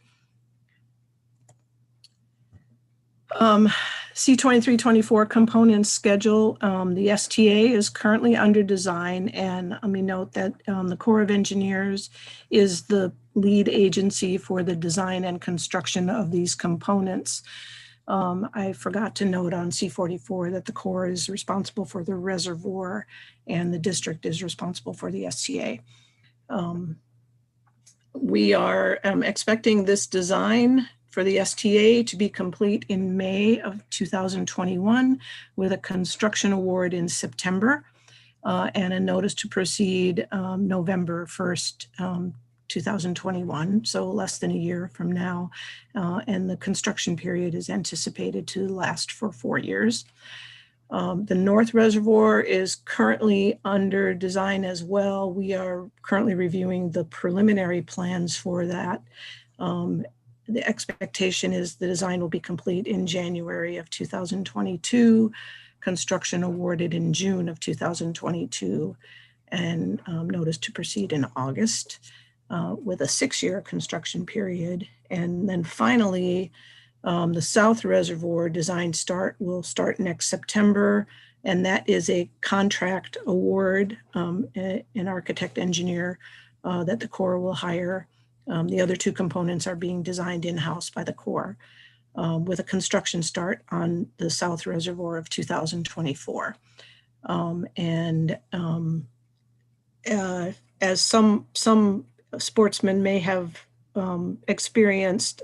C2324 component schedule. The STA is currently under design, and let me note that the Corps of Engineers is the lead agency for the design and construction of these components. I forgot to note on C44 that the Corps is responsible for the reservoir and the district is responsible for the STA. We are expecting this design for the STA to be complete in May of 2021 with a construction award in September and a notice to proceed November 1st, 2021, so less than a year from now. And the construction period is anticipated to last for 4 years. The North Reservoir is currently under design as well. We are currently reviewing the preliminary plans for that. The expectation is the design will be complete in January of 2022, construction awarded in June of 2022, and notice to proceed in August with a 6-year construction period. And then finally, the South Reservoir design will start next September, and that is a contract award, an architect engineer that the Corps will hire. The other 2 components are being designed in-house by the Corps with a construction start on the South Reservoir of 2024. As some sportsmen may have experienced,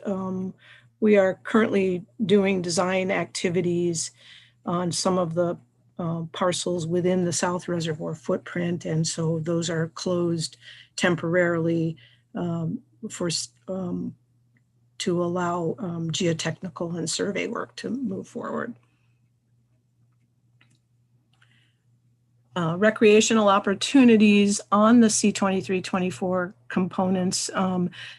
we are currently doing design activities on some of the parcels within the South Reservoir footprint. And so those are closed temporarily to allow geotechnical and survey work to move forward. Recreational opportunities on the C2324 components.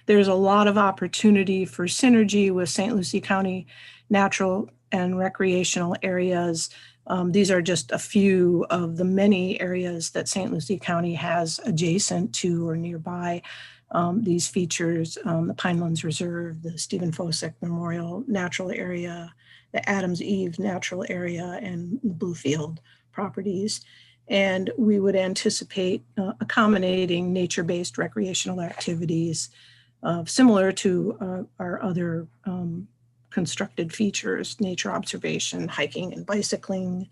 There's a lot of opportunity for synergy with St. Lucie County natural and recreational areas. These are just a few of the many areas that St. Lucie County has adjacent to or nearby these features, the Pinelands Reserve, the Stephen Fosek Memorial Natural Area, the Adams Eve Natural Area, and the Bluefield properties. And we would anticipate accommodating nature-based recreational activities similar to our other constructed features, nature observation, hiking and bicycling,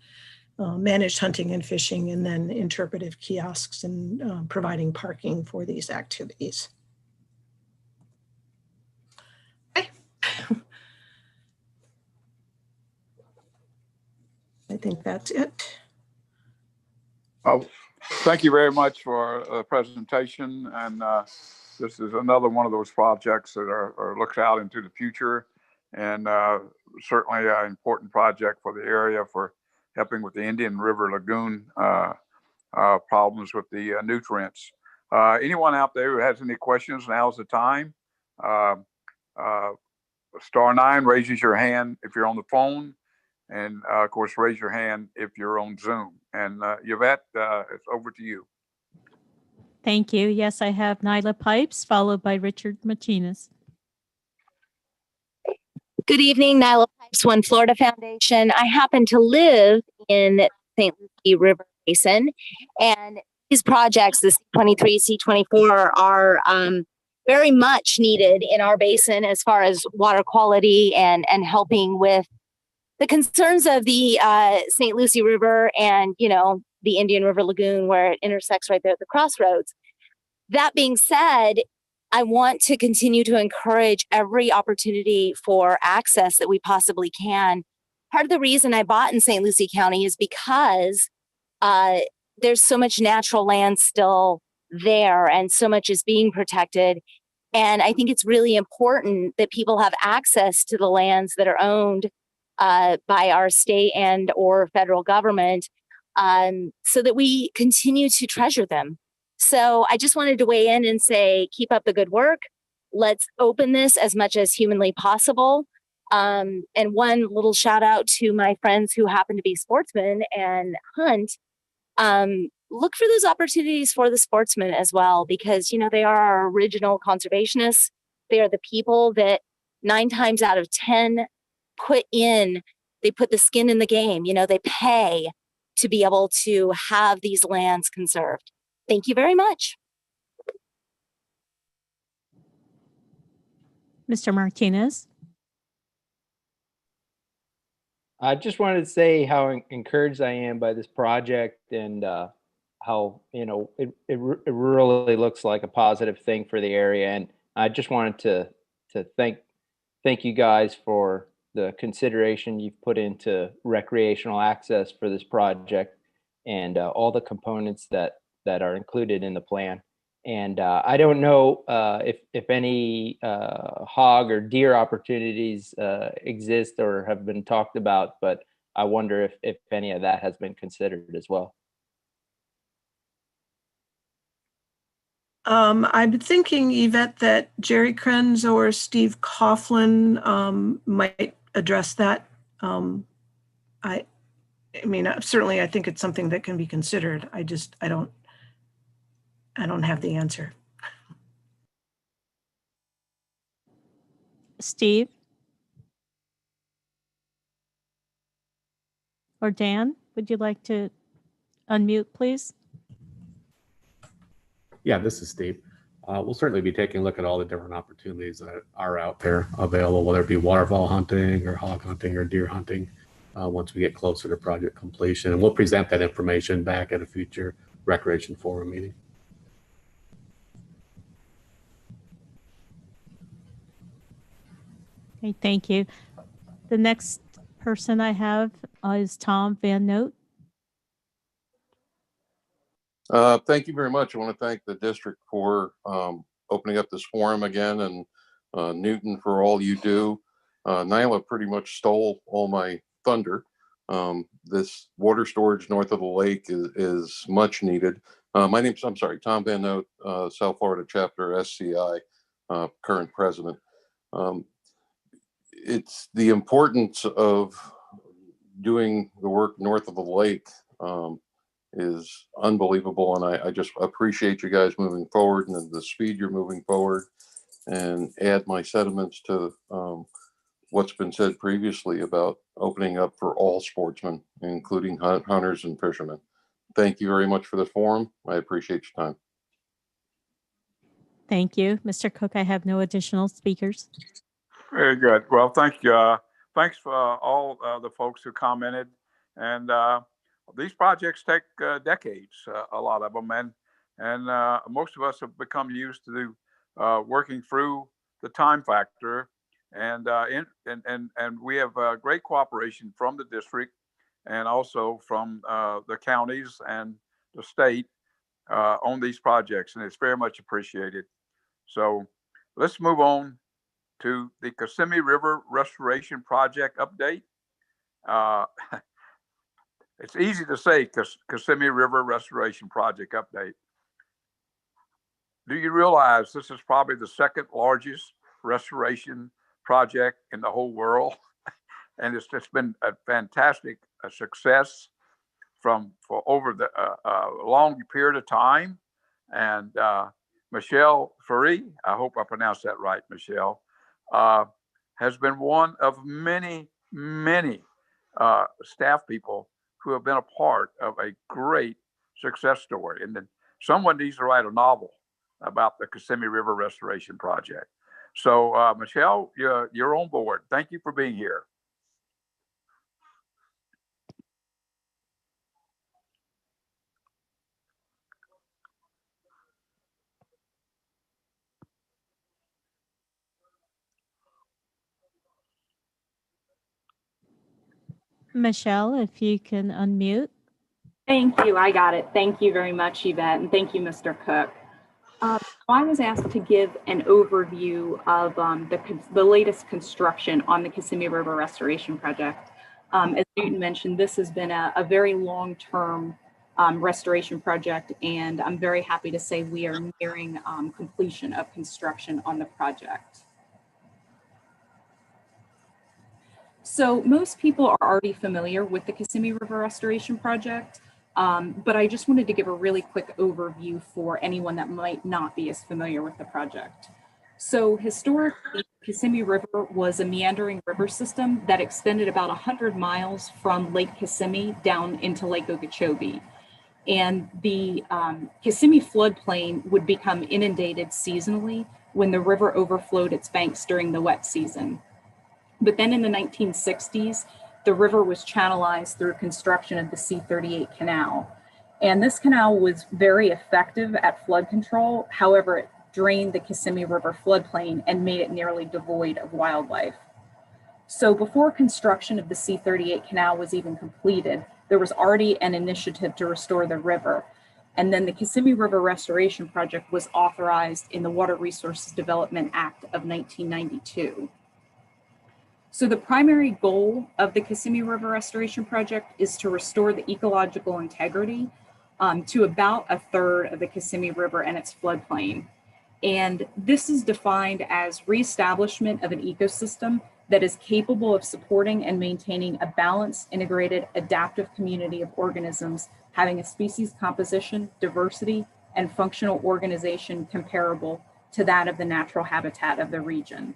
managed hunting and fishing, and then interpretive kiosks and providing parking for these activities. Okay. I think that's it. Oh, thank you very much for the presentation. And this is another one of those projects that are looks out into the future, and certainly an important project for the area for helping with the Indian River Lagoon problems with the nutrients. Anyone out there who has any questions, now's the time. *9 raises your hand if you're on the phone. And of course, raise your hand if you're on Zoom. And Yvette, it's over to you. Thank you. Yes, I have Nyla Pipes, followed by Richard Martinez. Good evening, Nyla Pipes, One Florida Foundation. I happen to live in St. Lucie River Basin, and these projects, the C23, C24, are very much needed in our basin as far as water quality and helping with the concerns of the St. Lucie River and, the Indian River Lagoon where it intersects right there at the crossroads. That being said, I want to continue to encourage every opportunity for access that we possibly can. Part of the reason I bought in St. Lucie County is because there's so much natural land still there and so much is being protected. And I think it's really important that people have access to the lands that are owned by our state and or federal government so that we continue to treasure them. So I just wanted to weigh in and say, keep up the good work. Let's open this as much as humanly possible. And one little shout out to my friends who happen to be sportsmen and hunt. Look for those opportunities for the sportsmen as well, because, they are our original conservationists. They are the people that 9 times out of 10 they put the skin in the game. They pay to be able to have these lands conserved. Thank you very much. Mr. Martinez. I just wanted to say how encouraged I am by this project and how, you know, it really looks like a positive thing for the area. And I just wanted to thank you guys for the consideration you've put into recreational access for this project and all the components that are included in the plan. And I don't know if any hog or deer opportunities exist or have been talked about, but I wonder if any of that has been considered as well. I'm thinking, Yvette, that Jerry Krenz or Steve Coughlin might address that. I mean, certainly I think it's something that can be considered. I don't have the answer. Steve? Or Dan, would you like to unmute, please? Yeah, this is Steve. We'll certainly be taking a look at all the different opportunities that are out there available, whether it be waterfowl hunting or hog hunting or deer hunting, once we get closer to project completion. And we'll present that information back at a future Recreation Forum meeting. Okay, thank you. The next person I have is Tom Van Note. Thank you very much. I want to thank the district for opening up this forum again, and Newton for all you do. Nyla pretty much stole all my thunder. This water storage north of the lake is much needed. I'm sorry, Tom Van Note, South Florida Chapter SCI, current president. It's the importance of doing the work north of the lake is unbelievable, and I just appreciate you guys moving forward and the speed you're moving forward, and add my sentiments to what's been said previously about opening up for all sportsmen, including hunters and fishermen. Thank you very much for the forum. I appreciate your time. Thank you. Mr. Cook, I have no additional speakers. Very good. Well, thank you. Thanks for all the folks who commented. And these projects take decades, a lot of them, and most of us have become used to working through the time factor, and we have great cooperation from the district and also from the counties and the state on these projects, and it's very much appreciated. So let's move on to the Kissimmee River Restoration Project update. It's easy to say Kissimmee River Restoration Project update. Do you realize this is probably the second largest restoration project in the whole world? And it's just been a fantastic success for over the long period of time. And Michelle Ferry, I hope I pronounced that right, Michelle, has been one of many staff people who have been a part of a great success story. And then someone needs to write a novel about the Kissimmee River Restoration Project. So Michelle, you're on board. Thank you for being here. Michelle, if you can unmute. Thank you. I got it. Thank you very much, Yvette. And thank you, Mr. Cook. I was asked to give an overview of the latest construction on the Kissimmee River Restoration Project. As Newton mentioned, this has been a very long-term restoration project, and I'm very happy to say we are nearing completion of construction on the project. So most people are already familiar with the Kissimmee River Restoration Project, but I just wanted to give a really quick overview for anyone that might not be as familiar with the project. So historically, Kissimmee River was a meandering river system that extended about 100 miles from Lake Kissimmee down into Lake Okeechobee. And the Kissimmee floodplain would become inundated seasonally when the river overflowed its banks during the wet season. But then in the 1960s, the river was channelized through construction of the C-38 canal. And this canal was very effective at flood control. However, it drained the Kissimmee River floodplain and made it nearly devoid of wildlife. So before construction of the C-38 canal was even completed, there was already an initiative to restore the river. And then the Kissimmee River Restoration Project was authorized in the Water Resources Development Act of 1992. So the primary goal of the Kissimmee River Restoration Project is to restore the ecological integrity to about a third of the Kissimmee River and its floodplain. And this is defined as reestablishment of an ecosystem that is capable of supporting and maintaining a balanced, integrated, adaptive community of organisms having a species composition, diversity, and functional organization comparable to that of the natural habitat of the region.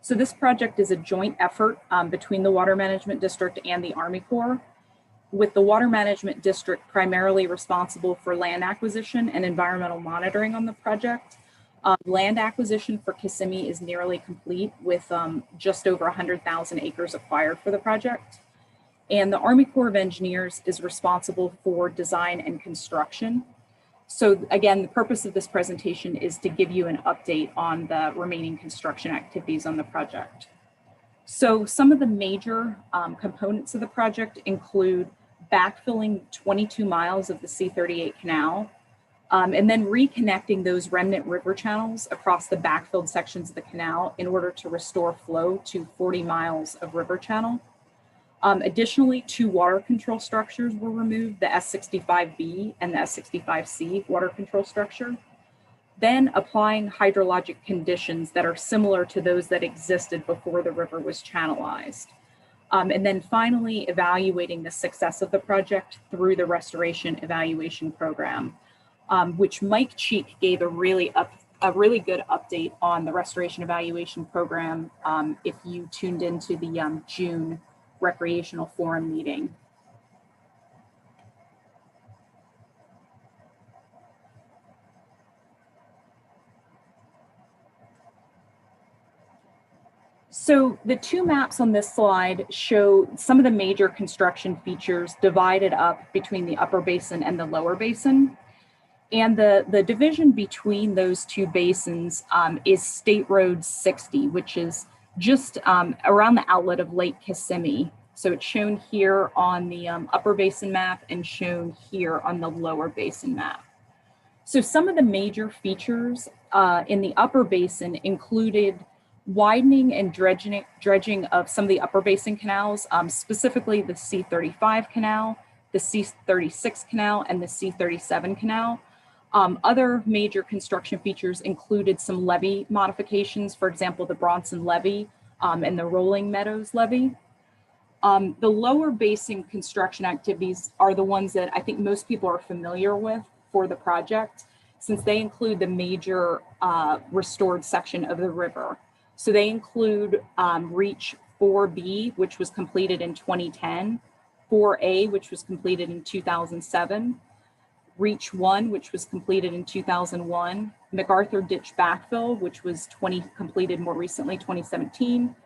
So this project is a joint effort between the Water Management District and the Army Corps, with the Water Management District primarily responsible for land acquisition and environmental monitoring on the project. Land acquisition for Kissimmee is nearly complete with just over 100,000 acres acquired for the project. And the Army Corps of Engineers is responsible for design and construction. So again, the purpose of this presentation is to give you an update on the remaining construction activities on the project. So some of the major components of the project include backfilling 22 miles of the C-38 canal, and then reconnecting those remnant river channels across the backfilled sections of the canal in order to restore flow to 40 miles of river channel. Additionally, 2 water control structures were removed, the S65B and the S65C water control structure. Then applying hydrologic conditions that are similar to those that existed before the river was channelized. And then finally, evaluating the success of the project through the restoration evaluation program, which Mike Cheek gave a really good update on the restoration evaluation program if you tuned into the June Recreational Forum meeting. So the 2 maps on this slide show some of the major construction features divided up between the upper basin and the lower basin. And the division between those 2 basins is State Road 60, which is just around the outlet of Lake Kissimmee. So it's shown here on the upper basin map and shown here on the lower basin map. So some of the major features in the upper basin included widening and dredging of some of the upper basin canals, specifically the C-35 canal, the C-36 canal, and the C-37 canal. Other major construction features included some levee modifications, for example, the Bronson levee and the Rolling Meadows levee. The lower basin construction activities are the ones that I think most people are familiar with for the project, since they include the major restored section of the river. So they include Reach 4B, which was completed in 2010, 4A, which was completed in 2007, Reach 1, which was completed in 2001, MacArthur Ditch Backfill, which was completed more recently, 2017,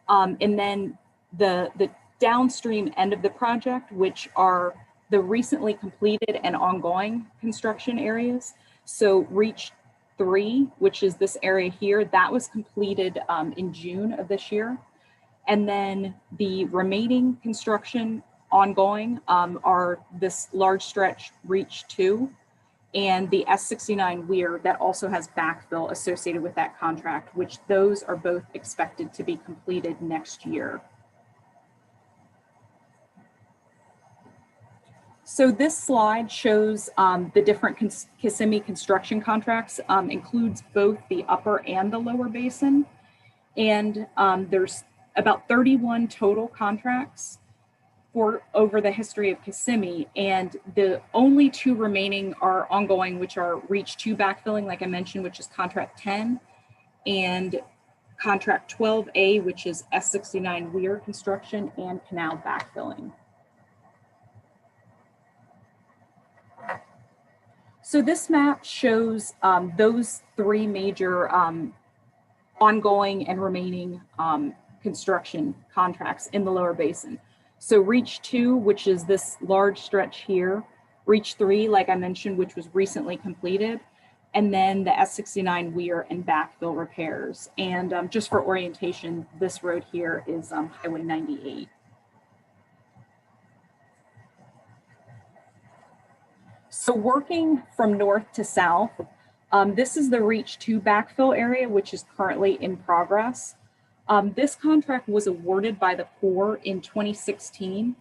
and then the downstream end of the project, which are the recently completed and ongoing construction areas. So Reach 3, which is this area here, that was completed in June of this year. And then the remaining construction ongoing are this large stretch Reach 2 and the S69 Weir that also has backfill associated with that contract, which those are both expected to be completed next year. So this slide shows the different Kissimmee construction contracts, includes both the upper and the lower basin. And there's about 31 total contracts over the history of Kissimmee. And the only 2 remaining are ongoing, which are Reach 2 backfilling, like I mentioned, which is contract 10, and contract 12A, which is S69 Weir construction and canal backfilling. So this map shows those 3 major ongoing and remaining construction contracts in the lower basin. So Reach 2, which is this large stretch here, Reach 3, like I mentioned, which was recently completed, and then the S69 weir and backfill repairs. And just for orientation, this road here is Highway 98. So working from north to south, this is the Reach 2 backfill area, which is currently in progress. This contract was awarded by the Corps in 2016,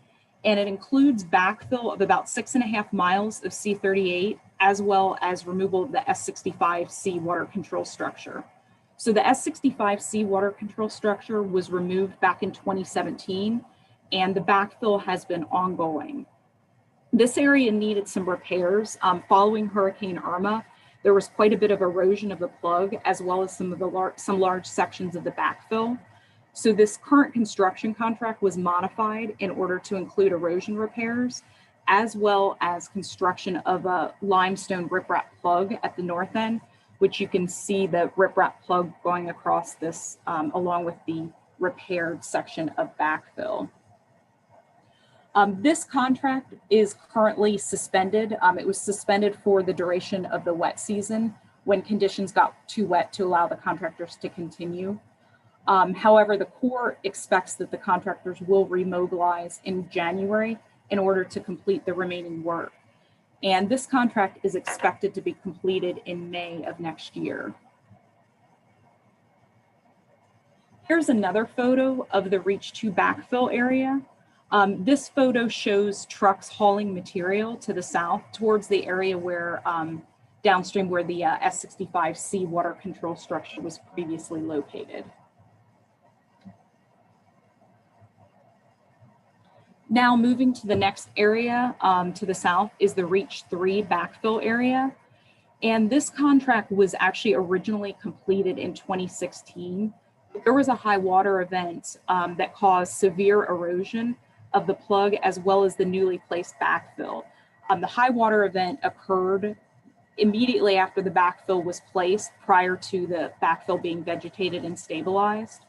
and it includes backfill of about 6.5 miles of C38, as well as removal of the S65C water control structure. So the S65C water control structure was removed back in 2017, and the backfill has been ongoing. This area needed some repairs. Following Hurricane Irma, there was quite a bit of erosion of the plug, as well as some large sections of the backfill. So this current construction contract was modified in order to include erosion repairs, as well as construction of a limestone riprap plug at the north end, which you can see the riprap plug going across this along with the repaired section of backfill. This contract is currently suspended. It was suspended for the duration of the wet season when conditions got too wet to allow the contractors to continue. However, the Corps expects that the contractors will remobilize in January in order to complete the remaining work. And this contract is expected to be completed in May of next year. Here's another photo of the Reach 2 backfill area. This photo shows trucks hauling material to the south towards the area where downstream where the S65C water control structure was previously located. Now moving to the next area to the south is the Reach 3 backfill area. And this contract was actually originally completed in 2016. There was a high water event that caused severe erosion of the plug as well as the newly placed backfill. The high water event occurred immediately after the backfill was placed, prior to the backfill being vegetated and stabilized.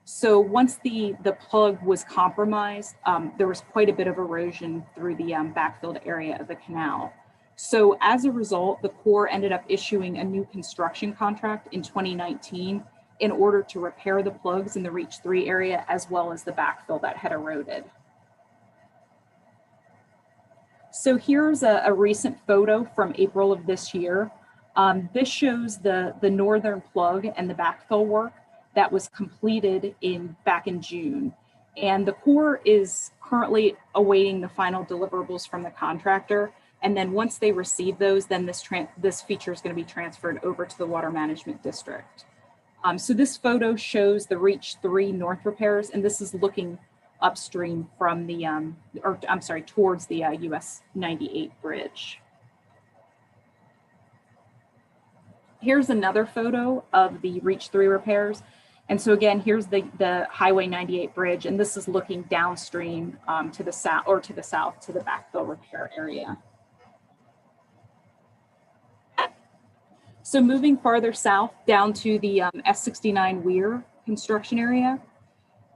So once the plug was compromised, there was quite a bit of erosion through the backfilled area of the canal. So as a result, the Corps ended up issuing a new construction contract in 2019 in order to repair the plugs in the Reach 3 area, as well as the backfill that had eroded. So here's a recent photo from April of this year. This shows the northern plug and the backfill work that was completed back in June. And the Corps is currently awaiting the final deliverables from the contractor. And then once they receive those, then this feature is going to be transferred over to the Water Management District. So this photo shows the Reach 3 north repairs, and this is looking upstream from the, towards the US 98 bridge. Here's another photo of the Reach 3 repairs. And so again, here's the Highway 98 bridge, and this is looking downstream to the south to the backfill repair area. So moving farther south down to the S69 weir construction area.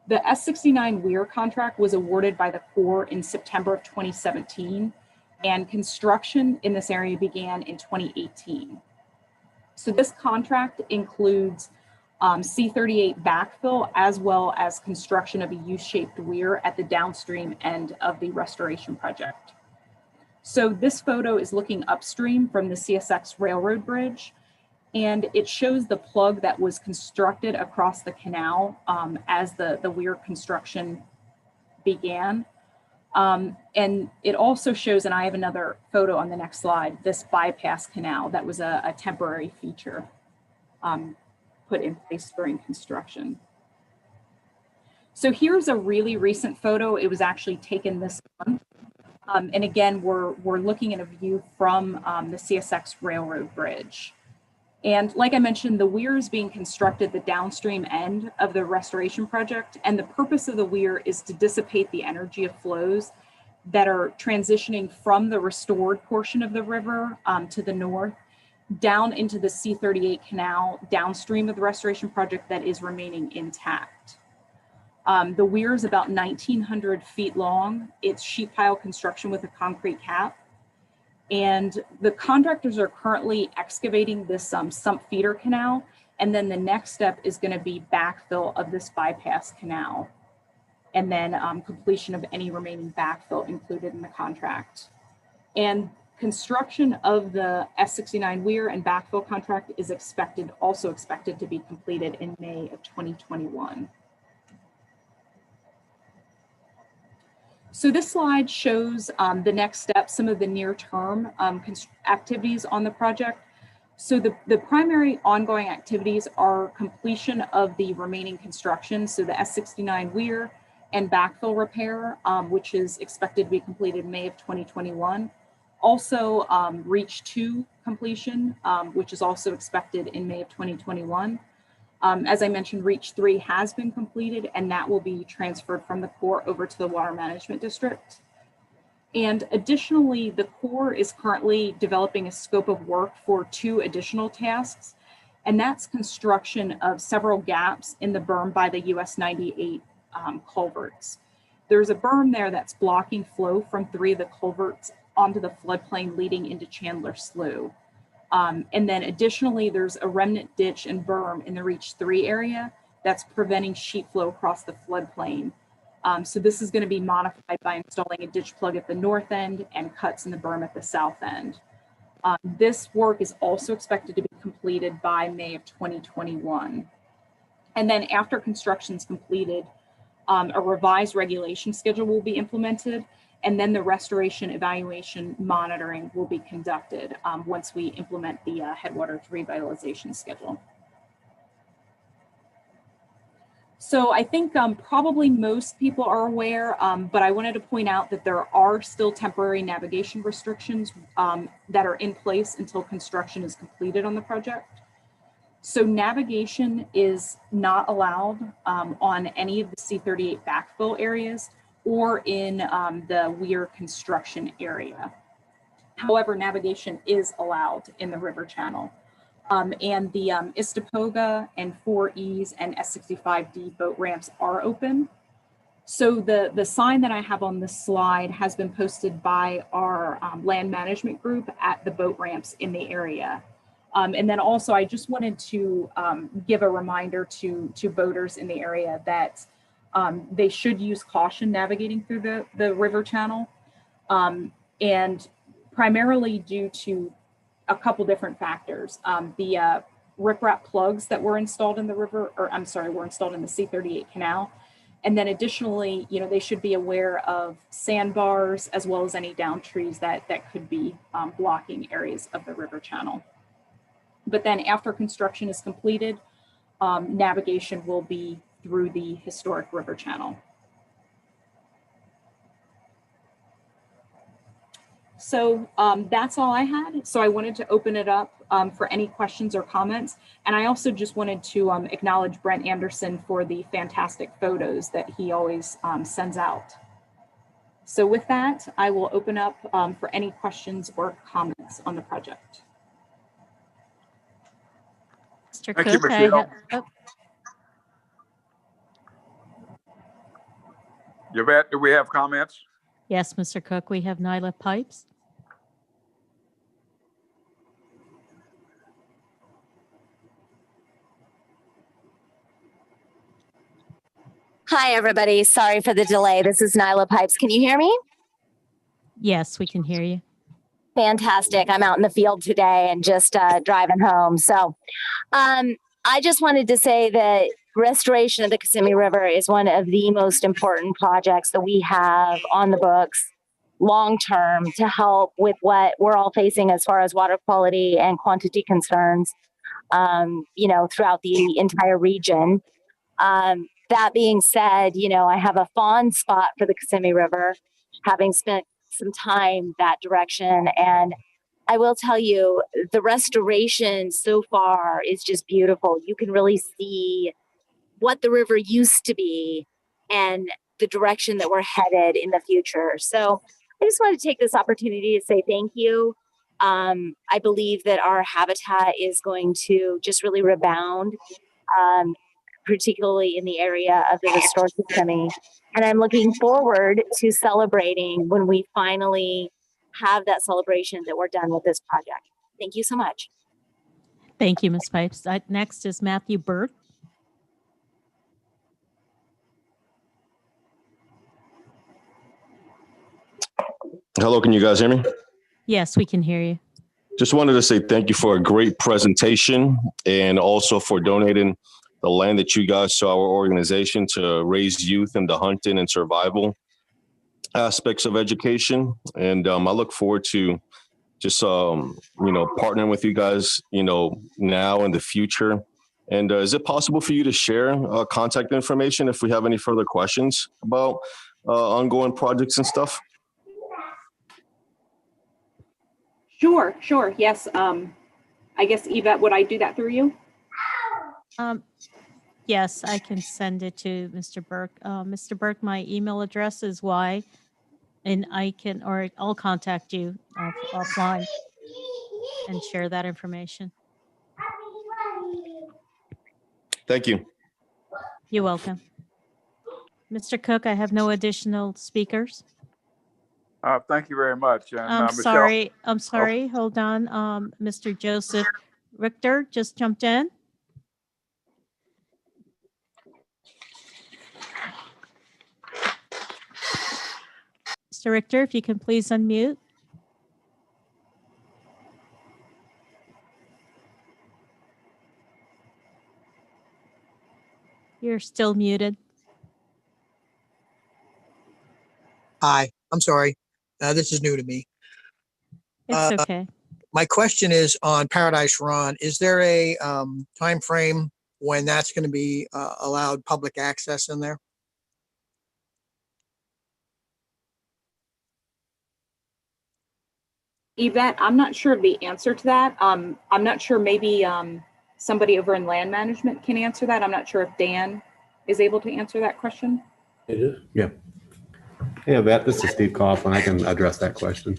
The S69 weir contract was awarded by the Corps in September of 2017, and construction in this area began in 2018. So this contract includes C38 backfill, as well as construction of a U-shaped weir at the downstream end of the restoration project. So this photo is looking upstream from the CSX railroad bridge, and it shows the plug that was constructed across the canal as the weir construction began. And it also shows, and I have another photo on the next slide, this bypass canal that was a temporary feature put in place during construction. So here's a really recent photo. It was actually taken this month. And again, we're looking at a view from the CSX railroad bridge. And like I mentioned, the weir is being constructed the downstream end of the restoration project. And the purpose of the weir is to dissipate the energy of flows that are transitioning from the restored portion of the river to the north, down into the C38 canal downstream of the restoration project that is remaining intact. The weir is about 1,900 feet long. It's sheet pile construction with a concrete cap. And the contractors are currently excavating this sump feeder canal. And then the next step is going to be backfill of this bypass canal. And then completion of any remaining backfill included in the contract. And construction of the S69 weir and backfill contract is also expected to be completed in May of 2021. So this slide shows the next steps, some of the near-term activities on the project. So the primary ongoing activities are completion of the remaining construction, so the S69 weir and backfill repair, which is expected to be completed May of 2021. Also Reach 2 completion, which is also expected in May of 2021. As I mentioned, Reach 3 has been completed, and that will be transferred from the Corps over to the Water Management District. And additionally, the Corps is currently developing a scope of work for 2 additional tasks, and that's construction of several gaps in the berm by the US 98 culverts. There's a berm there that's blocking flow from 3 of the culverts onto the floodplain leading into Chandler Slough. And then additionally, there's a remnant ditch and berm in the Reach 3 area that's preventing sheet flow across the floodplain. So this is going to be modified by installing a ditch plug at the north end and cuts in the berm at the south end. This work is also expected to be completed by May of 2021. And then after construction is completed, a revised regulation schedule will be implemented, and then the restoration evaluation monitoring will be conducted once we implement the headwaters revitalization schedule. So I think probably most people are aware, but I wanted to point out that there are still temporary navigation restrictions that are in place until construction is completed on the project. So navigation is not allowed on any of the C38 backfill areas or in the weir construction area. However, navigation is allowed in the river channel. And the Istapoga and 4Es and S65D boat ramps are open. So the sign that I have on this slide has been posted by our land management group at the boat ramps in the area. And then also I just wanted to give a reminder to boaters in the area that they should use caution navigating through the river channel, and primarily due to a couple different factors. The riprap plugs that were installed in the river, or I'm sorry, were installed in the C38 canal. And then additionally, you know, they should be aware of sandbars as well as any down trees that could be blocking areas of the river channel. But then after construction is completed, navigation will be through the historic river channel. So that's all I had. So I wanted to open it up for any questions or comments. And I also just wanted to acknowledge Brent Anderson for the fantastic photos that he always sends out. So with that, I will open up for any questions or comments on the project. Mr. Thank you, Cook, Michelle. oh, Yvette, do we have comments? yes, Mr. Cook, we have Nyla Pipes. Hi, everybody. Sorry for the delay. This is Nyla Pipes. Can you hear me? Yes, we can hear you. Fantastic. I'm out in the field today and just driving home. So I just wanted to say that restoration of the Kissimmee River is one of the most important projects that we have on the books long term to help with what we're all facing as far as water quality and quantity concerns, you know, throughout the entire region. That being said, you know, I have a fond spot for the Kissimmee River, having spent some time that direction. And I will tell you, the restoration so far is just beautiful. You can really see what the river used to be and the direction that we're headed in the future. So I just want to take this opportunity to say thank you. I believe that our habitat is going to just really rebound. particularly in the area of the restored Kissimmee. And I'm looking forward to celebrating when we finally have that celebration that we're done with this project. Thank you so much. Thank you, Ms. Pipes. Next is Matthew Burke. Hello, can you guys hear me? Yes, we can hear you. Just wanted to say thank you for a great presentation and also for donating the land that you guys to our organization to raise youth in the hunting and survival aspects of education. And I look forward to just, partnering with you guys, now in the future. And is it possible for you to share contact information if we have any further questions about ongoing projects and stuff? Sure. Yes. I guess, Yvette, would I do that through you? Yes, I can send it to Mr. Burke. Mr. Burke, my email address is Y, and I'll contact you offline and share that information. Thank you. You're welcome. Mr. Cook, I have no additional speakers. Thank you very much. And, I'm Michelle. sorry. Hold on. Mr. Joseph Richter just jumped in. Mr. Richter, if you can please unmute. You're still muted. Hi, I'm sorry. This is new to me. It's okay. My question is on Paradise Run. Is there a time frame when that's going to be allowed public access in there? Yvette, I'm not sure of the answer to that. I'm not sure, maybe somebody over in land management can answer that. I'm not sure if Dan is able to answer that question. It is? Yeah. Yeah, this is Steve Coughlin. I can address that question.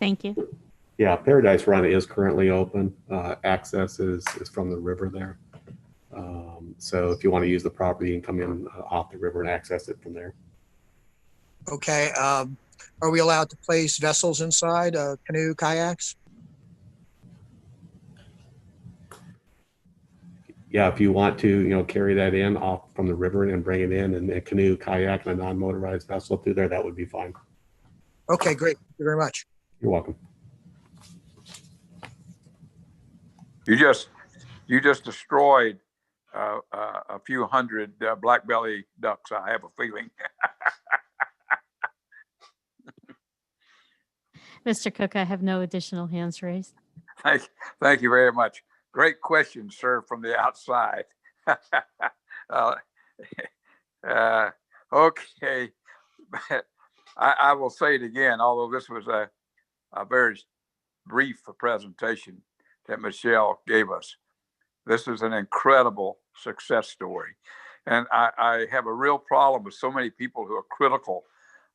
Thank you. Yeah, Paradise Run is currently open. Access is from the river there. So if you want to use the property, you can come in off the river and access it from there. Okay. Are we allowed to place vessels inside, canoe, kayaks? Yeah, if you want to, carry that in off from the river and bring it in, and a canoe, kayak, and a non-motorized vessel through there, that would be fine. Okay, great. Thank you very much. You're welcome. You just destroyed a few hundred black belly ducks, I have a feeling. Mr. Cook, I have no additional hands raised. Thank you very much. Great question, sir, from the outside. Okay. I will say it again, although this was a very brief presentation that Michelle gave us. This is an incredible success story. And I have a real problem with so many people who are critical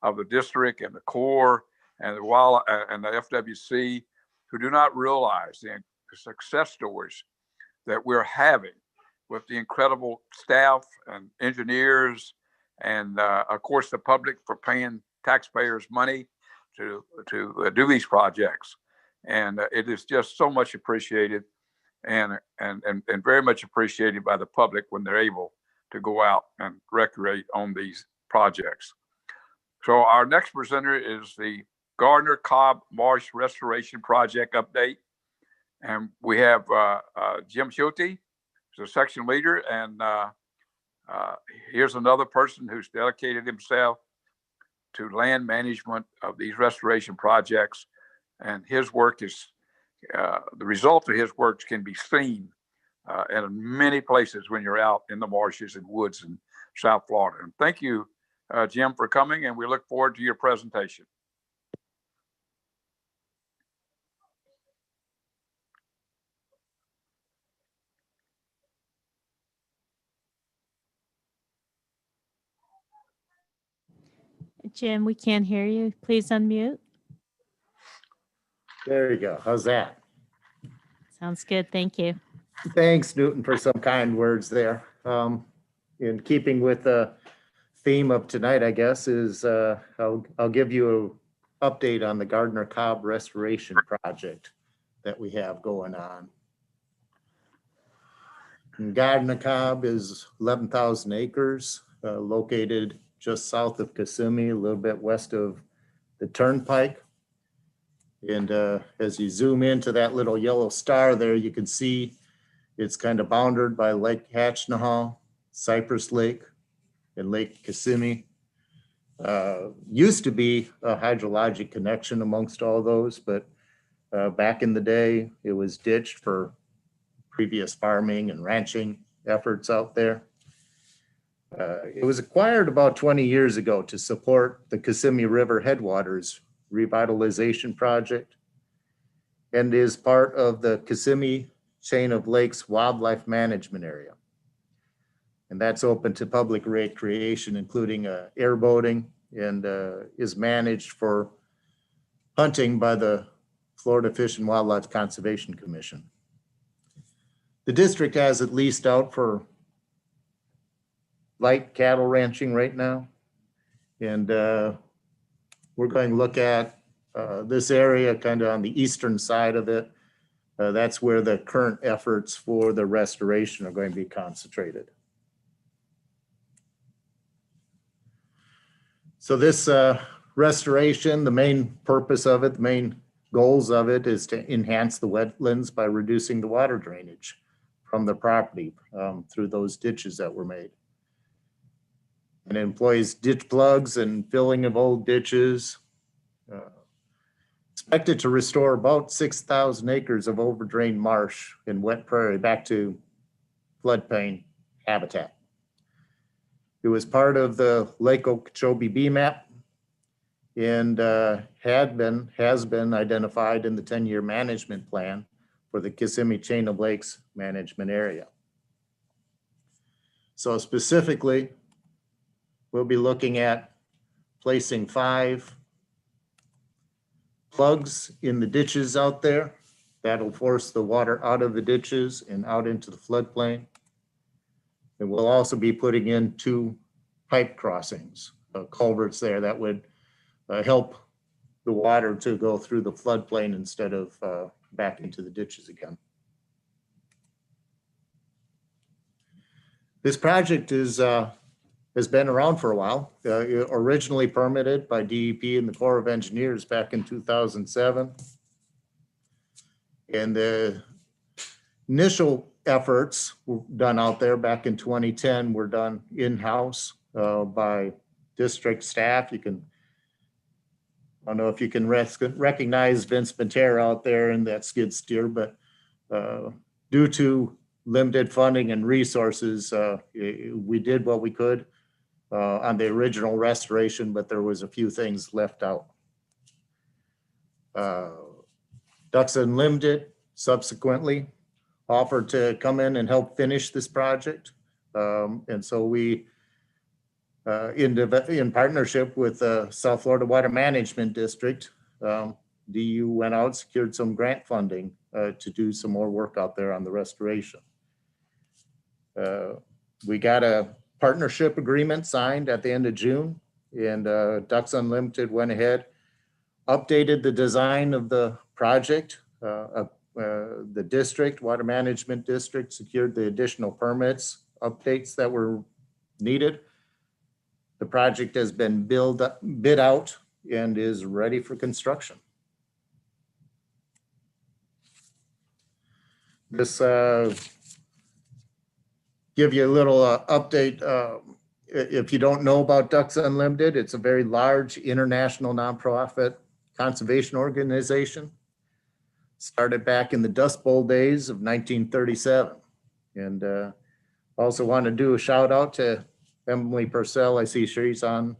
of the district and the Corps and the FWC, who do not realize the success stories that we're having with the incredible staff and engineers and of course the public for paying taxpayers money to do these projects. And it is just so much appreciated and very much appreciated by the public when they're able to go out and recreate on these projects. So our next presenter is the Gardner Cobb Marsh Restoration Project update. And we have Jim Schulte, who's a section leader. And here's another person who's dedicated himself to land management of these restoration projects. And his work is, the result of his work can be seen in many places when you're out in the marshes and woods in South Florida. And thank you, Jim, for coming, and we look forward to your presentation. Jim, we can't hear you. Please unmute. There you go. How's that? Sounds good. Thank you. Thanks, Newton, for some kind words there. in keeping with the theme of tonight, I guess, is I'll give you an update on the Gardner Cobb restoration project that we have going on. And Gardner Cobb is 11,000 acres, located just south of Kissimmee, a little bit west of the Turnpike. And as you zoom into that little yellow star there, you can see it's kind of bounded by Lake Hatchnahaw, Cypress Lake, and Lake Kissimmee. Used to be a hydrologic connection amongst all those, but back in the day, it was ditched for previous farming and ranching efforts out there. It was acquired about 20 years ago to support the Kissimmee River Headwaters Revitalization Project and is part of the Kissimmee Chain of Lakes Wildlife Management Area. And that's open to public recreation, including airboating, and is managed for hunting by the Florida Fish and Wildlife Conservation Commission. The district has it leased out for light cattle ranching right now. And we're going to look at this area kind of on the eastern side of it. That's where the current efforts for the restoration are going to be concentrated. So this restoration, the main purpose of it, the main goals of it is to enhance the wetlands by reducing the water drainage from the property through those ditches that were made. And it employs ditch plugs and filling of old ditches. Expected to restore about 6,000 acres of overdrained marsh and wet prairie back to floodplain habitat. It was part of the Lake Okeechobee BMAP and has been identified in the 10-year management plan for the Kissimmee Chain of Lakes management area. So specifically, we'll be looking at placing 5 plugs in the ditches out there. That'll force the water out of the ditches and out into the floodplain. And we'll also be putting in 2 pipe crossings, culverts there that would help the water to go through the floodplain instead of back into the ditches again. This project has been around for a while. Originally permitted by DEP and the Corps of Engineers back in 2007. And the initial efforts were done out there back in 2010 were done in-house by district staff. I don't know if you can recognize Vince Matera out there in that skid steer, but due to limited funding and resources, we did what we could on the original restoration, but there was a few things left out. Ducks Unlimited subsequently offered to come in and help finish this project. And so we, in partnership with the South Florida Water Management District, DU went out, secured some grant funding to do some more work out there on the restoration. We got a partnership agreement signed at the end of June, and Ducks Unlimited went ahead, updated the design of the project. The district, Water Management District, secured the additional permits, updates that were needed. The project has been bid out and is ready for construction. This give you a little update. If you don't know about Ducks Unlimited, it's a very large international nonprofit conservation organization. Started back in the Dust Bowl days of 1937. And also want to do a shout out to Emily Purcell. I see she's on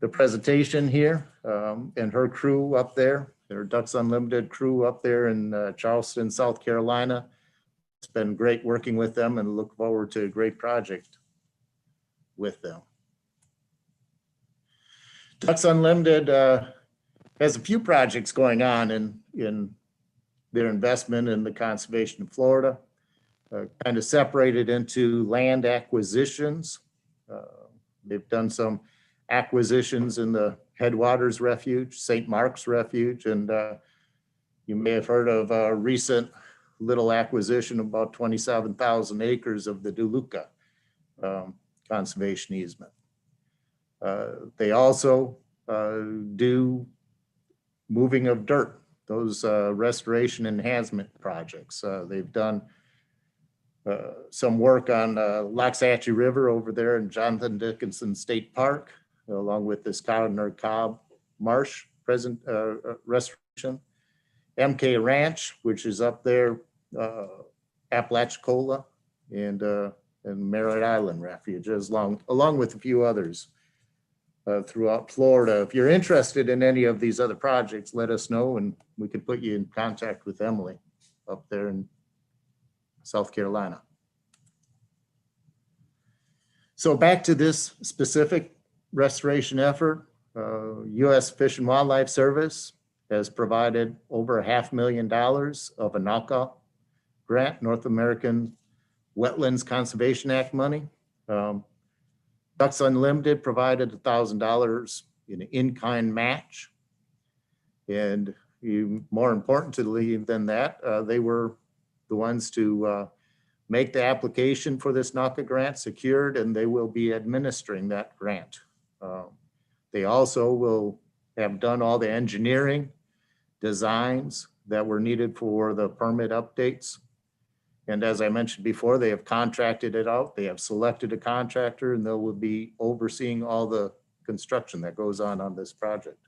the presentation here, and her crew up there, their Ducks Unlimited crew up there in Charleston, South Carolina. It's been great working with them and look forward to a great project with them. Ducks Unlimited has a few projects going on in their investment in the conservation of Florida. kind of separated into land acquisitions. They've done some acquisitions in the Headwaters Refuge, St. Mark's Refuge, and you may have heard of a recent little acquisition of about 27,000 acres of the DeLuca conservation easement. They also do moving of dirt, those restoration enhancement projects. They've done some work on Loxahatchee River over there in Jonathan Dickinson State Park, along with this Cotton Cobb Marsh restoration. MK Ranch, which is up there, Apalachicola, and Merritt Island Refuge, along with a few others throughout Florida. If you're interested in any of these other projects, let us know and we can put you in contact with Emily up there in South Carolina. So back to this specific restoration effort, U.S. Fish and Wildlife Service has provided over $500,000 of a knockout grant, North American Wetlands Conservation Act money. Ducks Unlimited provided $1,000 in-kind match. And more importantly than that, they were the ones to make the application for this NACA grant secured, and they will be administering that grant. They also will have done all the engineering designs that were needed for the permit updates. And as I mentioned before, they have contracted it out. They have selected a contractor, and they will be overseeing all the construction that goes on this project.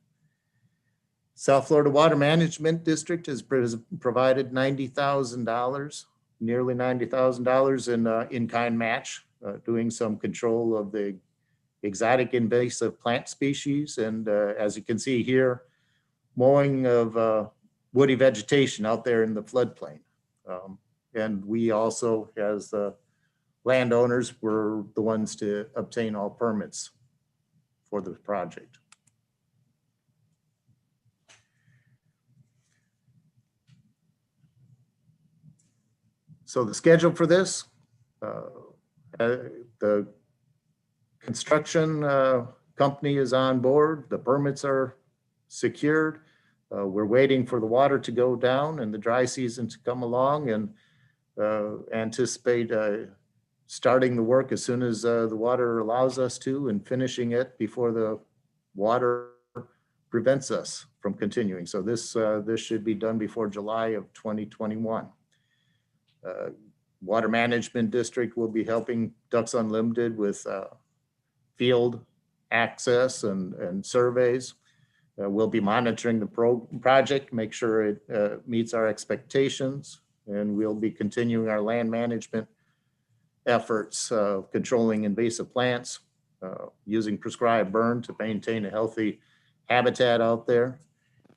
South Florida Water Management District has provided $90,000, nearly $90,000 in in-kind match, doing some control of the exotic invasive plant species. And as you can see here, mowing of woody vegetation out there in the floodplain. And we also, as the landowners, were the ones to obtain all permits for the project. So the schedule for this, the construction company is on board, the permits are secured. We're waiting for the water to go down and the dry season to come along, and anticipate starting the work as soon as the water allows us to, and finishing it before the water prevents us from continuing. So this should be done before July of 2021. Water Management District will be helping Ducks Unlimited with field access and surveys. We'll be monitoring the project, make sure it meets our expectations, and we'll be continuing our land management efforts, controlling invasive plants, using prescribed burn to maintain a healthy habitat out there,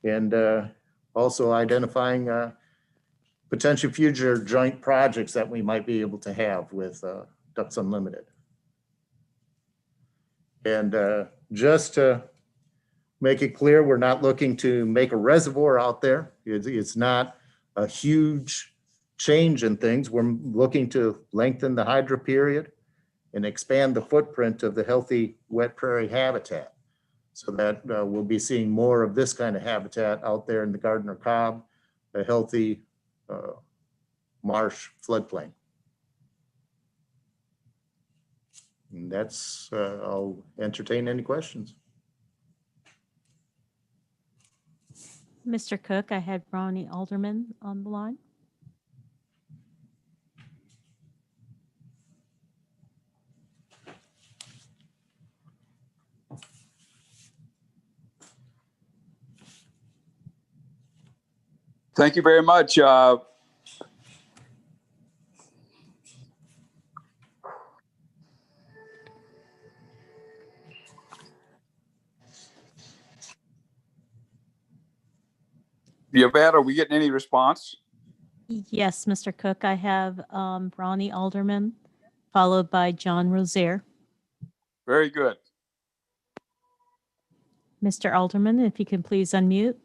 and also identifying potential future joint projects that we might be able to have with Ducks Unlimited. And just to make it clear, we're not looking to make a reservoir out there. It's not a huge change in things. We're looking to lengthen the hydro period and expand the footprint of the healthy wet prairie habitat, so that we'll be seeing more of this kind of habitat out there in the Gardner Cobb, a healthy marsh floodplain. And that's, I'll entertain any questions. Mr. Cook, I had Ronnie Alderman on the line. Thank you very much. Yvette, are we getting any response? Yes, Mr. Cook, I have Ronnie Alderman, followed by John Rozier. Very good. Mr. Alderman, if you can please unmute.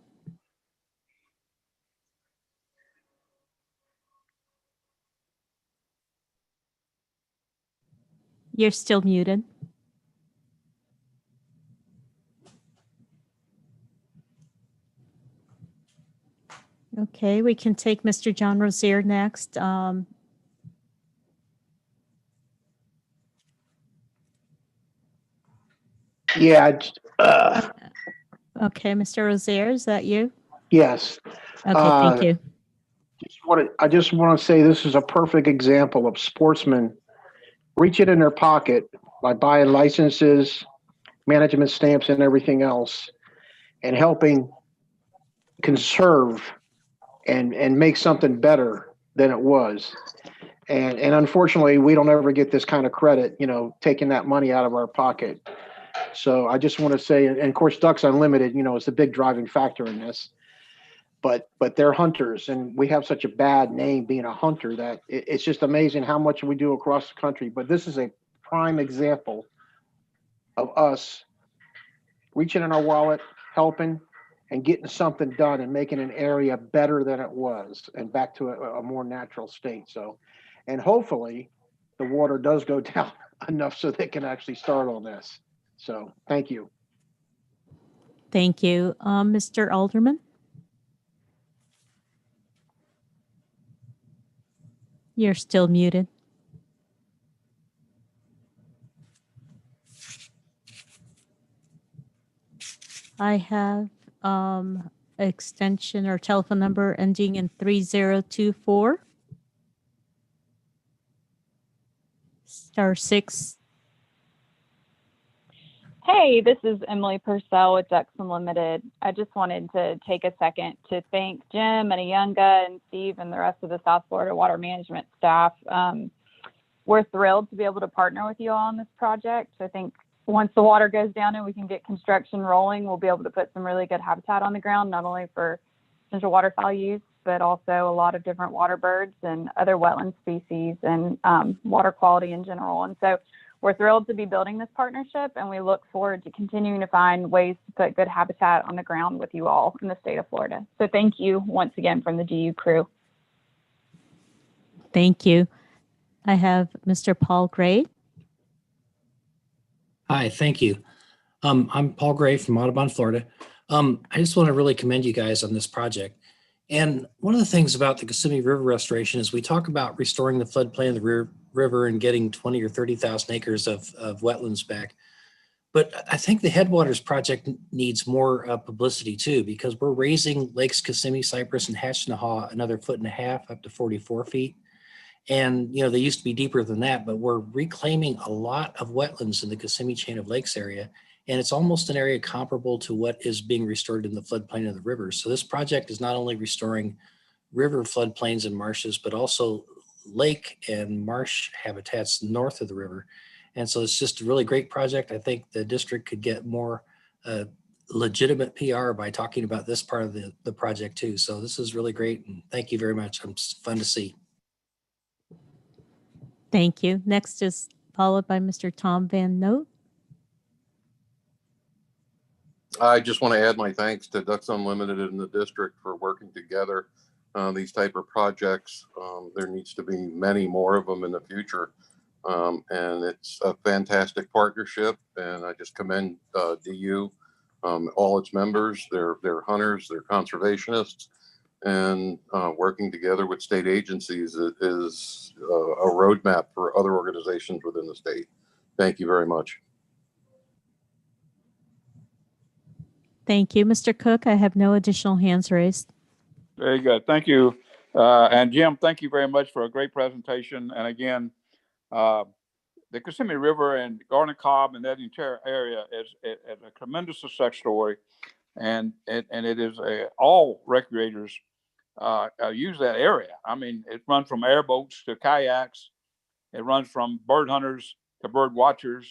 You're still muted. Okay, we can take Mr. John Rozier next. Yeah, Okay, Mr. Rozier, is that you? yes. Okay, thank you. I just want to say this is a perfect example of sportsmen reaching in their pocket by buying licenses, management stamps, and everything else, and helping conserve and make something better than it was. And unfortunately, we don't ever get this kind of credit, you know, taking that money out of our pocket. So I just want to say, and of course, Ducks Unlimited, you know, is the big driving factor in this. But they're hunters, and we have such a bad name being a hunter that it's just amazing how much we do across the country. But this is a prime example of us reaching in our wallet, helping, and getting something done and making an area better than it was and back to a more natural state. So, and hopefully the water does go down enough so they can actually start on this. So thank you. Thank you. Mr. Alderman? You're still muted. I have extension or telephone number ending in 3024. *6. Hey, this is Emily Purcell with Ducks Unlimited. I just wanted to take a second to thank Jim and Ayunga and Steve and the rest of the South Florida Water Management staff. We're thrilled to be able to partner with you all on this project. I think once the water goes down and we can get construction rolling, we'll be able to put some really good habitat on the ground, not only for central waterfowl use, but also a lot of different water birds and other wetland species and water quality in general. And so we're thrilled to be building this partnership, and we look forward to continuing to find ways to put good habitat on the ground with you all in the state of Florida. So thank you once again from the GU crew. Thank you. I have Mr. Paul Gray. Hi, thank you. I'm Paul Gray from Audubon, Florida. I just want to really commend you guys on this project. And one of the things about the Kissimmee River restoration is we talk about restoring the floodplain of the river and getting 20 or 30,000 acres of wetlands back. But I think the Headwaters project needs more publicity too, because we're raising Lakes Kissimmee, Cypress, and Hashtanahaw another 1.5 feet up to 44 feet. And, you know, they used to be deeper than that, but we're reclaiming a lot of wetlands in the Kissimmee Chain of Lakes area. And it's almost an area comparable to what is being restored in the floodplain of the river. So this project is not only restoring river floodplains and marshes, but also lake and marsh habitats north of the river. And so it's just a really great project. I think the district could get more legitimate PR by talking about this part of the project too. So this is really great. And thank you very much. It's fun to see. Thank you. Next is followed by Mr. Tom Van Note. I just want to add my thanks to Ducks Unlimited and the district for working together on these type of projects. There needs to be many more of them in the future. And it's a fantastic partnership. And I just commend DU, all its members, they're hunters, they're conservationists, and working together with state agencies is a roadmap for other organizations within the state. Thank you very much. Thank you. Mr. Cook, I have no additional hands raised. Very good. Thank you. And Jim, thank you very much for a great presentation. And again, the Kissimmee River and Garnet Cobb and that entire area is a tremendous success story. And it is all recreators use that area. I mean, it runs from airboats to kayaks. It runs from bird hunters to bird watchers,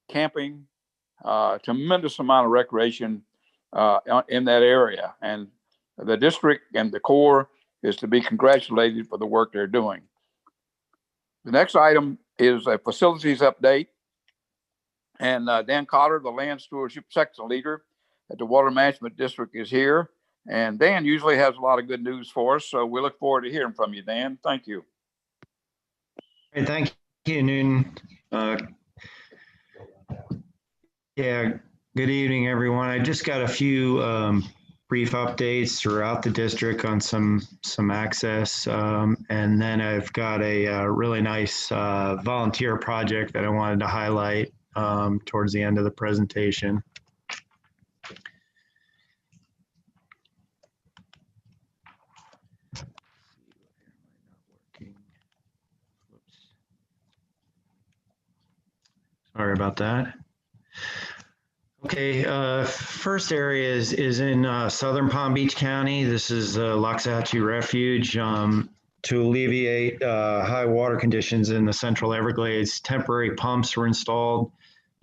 camping, tremendous amount of recreation in that area. And the district and the Corps is to be congratulated for the work they're doing. The next item is a facilities update. And Dan Cotter, the land stewardship section leader at the Water Management District, is here. And Dan usually has a lot of good news for us. So we look forward to hearing from you, Dan. Thank you. Hey, thank you, Noonan. Yeah, good evening, everyone. I just got a few brief updates throughout the district on some access, and then I've got a really nice volunteer project that I wanted to highlight towards the end of the presentation. Sorry about that. Okay, first area is in southern Palm Beach County. This is the Loxahatchee Refuge. To alleviate high water conditions in the central Everglades, temporary pumps were installed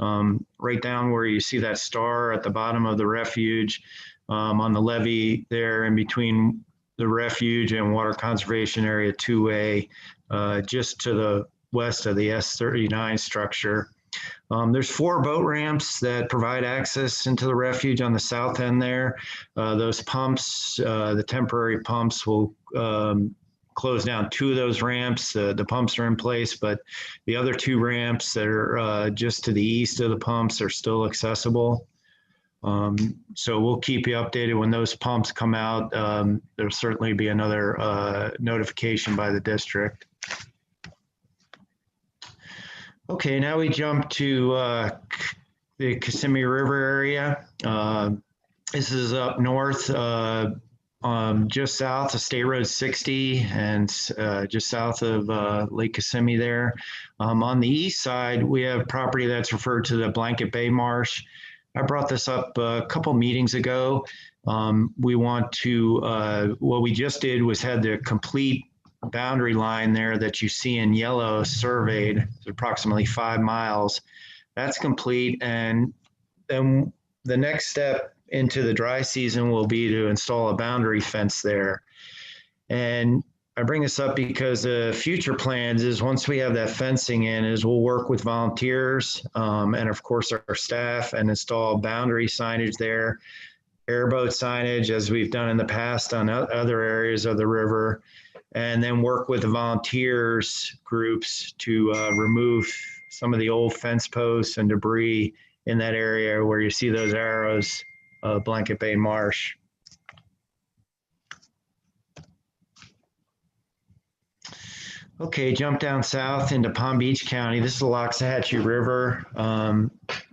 right down where you see that star at the bottom of the refuge, on the levee there in between the refuge and Water Conservation Area 2A, just to the west of the S39 structure. There's 4 boat ramps that provide access into the refuge on the south end there. Those pumps, the temporary pumps, will close down 2 of those ramps. The pumps are in place, but the other 2 ramps that are just to the east of the pumps are still accessible. So we'll keep you updated when those pumps come out. There'll certainly be another notification by the district. Okay, now we jump to the Kissimmee River area. This is up north, just south of State Road 60 and just south of Lake Kissimmee there. On the east side, we have property that's referred to the Blanket Bay Marsh. I brought this up a couple meetings ago. We want to, what we just did was had the complete boundary line there that you see in yellow surveyed. It's approximately 5 miles. That's complete. And then the next step into the dry season will be to install a boundary fence there. And I bring this up because the future plans is once we have that fencing in is we'll work with volunteers and of course our staff and install boundary signage there, airboat signage as we've done in the past on other areas of the river, and then work with the volunteers groups to remove some of the old fence posts and debris in that area where you see those arrows of Blanket Bay Marsh. Okay, jump down south into Palm Beach County. This is the Loxahatchee River,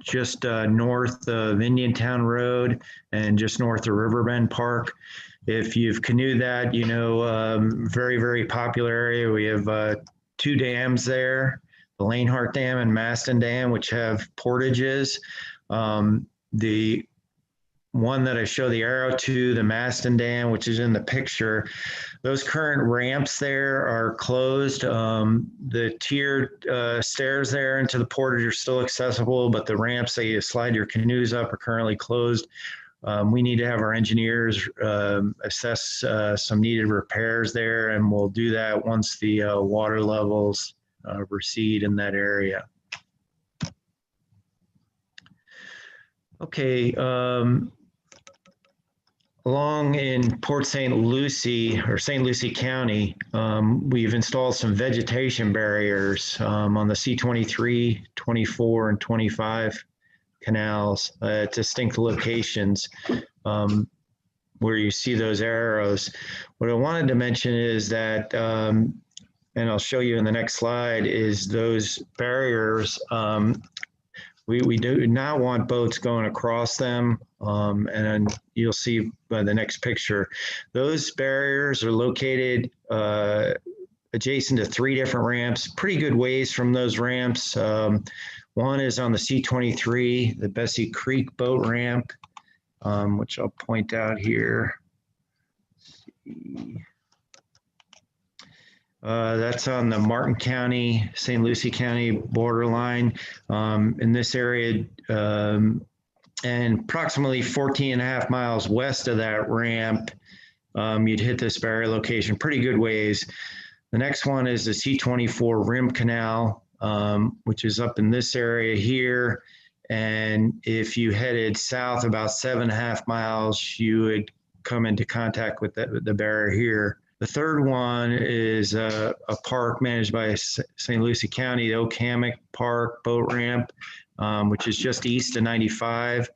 just north of Indiantown Road and just north of Riverbend Park. If you've canoed that, you know, very, very popular area. We have 2 dams there, the Lanehart Dam and Maston Dam, which have portages. The one that I show the arrow to, the Maston Dam, which is in the picture, those current ramps there are closed. The tiered stairs there into the portage are still accessible, but the ramps that you slide your canoes up are currently closed. We need to have our engineers assess some needed repairs there, and we'll do that once the water levels recede in that area. Okay, along in Port St. Lucie or St. Lucie County, we've installed some vegetation barriers on the C23, 24, and 25 canals at distinct locations where you see those arrows. What I wanted to mention is that, and I'll show you in the next slide, is those barriers, we do not want boats going across them, and you'll see by the next picture. Those barriers are located adjacent to 3 different ramps, pretty good ways from those ramps. One is on the C23, the Bessie Creek boat ramp, which I'll point out here. That's on the Martin County, St. Lucie County borderline in this area, and approximately 14.5 miles west of that ramp, you'd hit this barrier location pretty good ways. The next one is the C24 Rim Canal, which is up in this area here. And if you headed south about 7.5 miles, you would come into contact with the barrier here The third one is a park managed by St. Lucie County, the Oak Hammock Park boat ramp, which is just east of 95.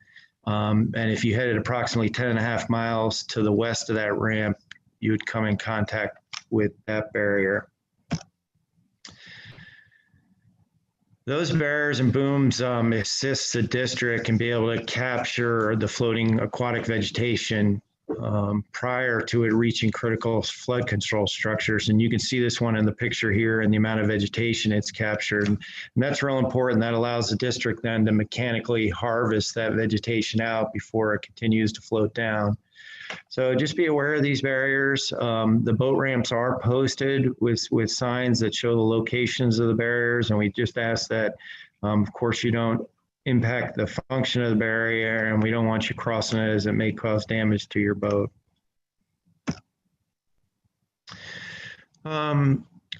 And if you headed approximately 10.5 miles to the west of that ramp, you would come in contact with that barrier. Those barriers and booms assist the district in being able to capture the floating aquatic vegetation prior to it reaching critical flood control structures. And you can see this one in the picture here and the amount of vegetation it's captured. And that's real important. That allows the district then to mechanically harvest that vegetation out before it continues to float down. So just be aware of these barriers. The boat ramps are posted with signs that show the locations of the barriers, and we just ask that, of course, you don't impact the function of the barrier, and we don't want you crossing it as it may cause damage to your boat.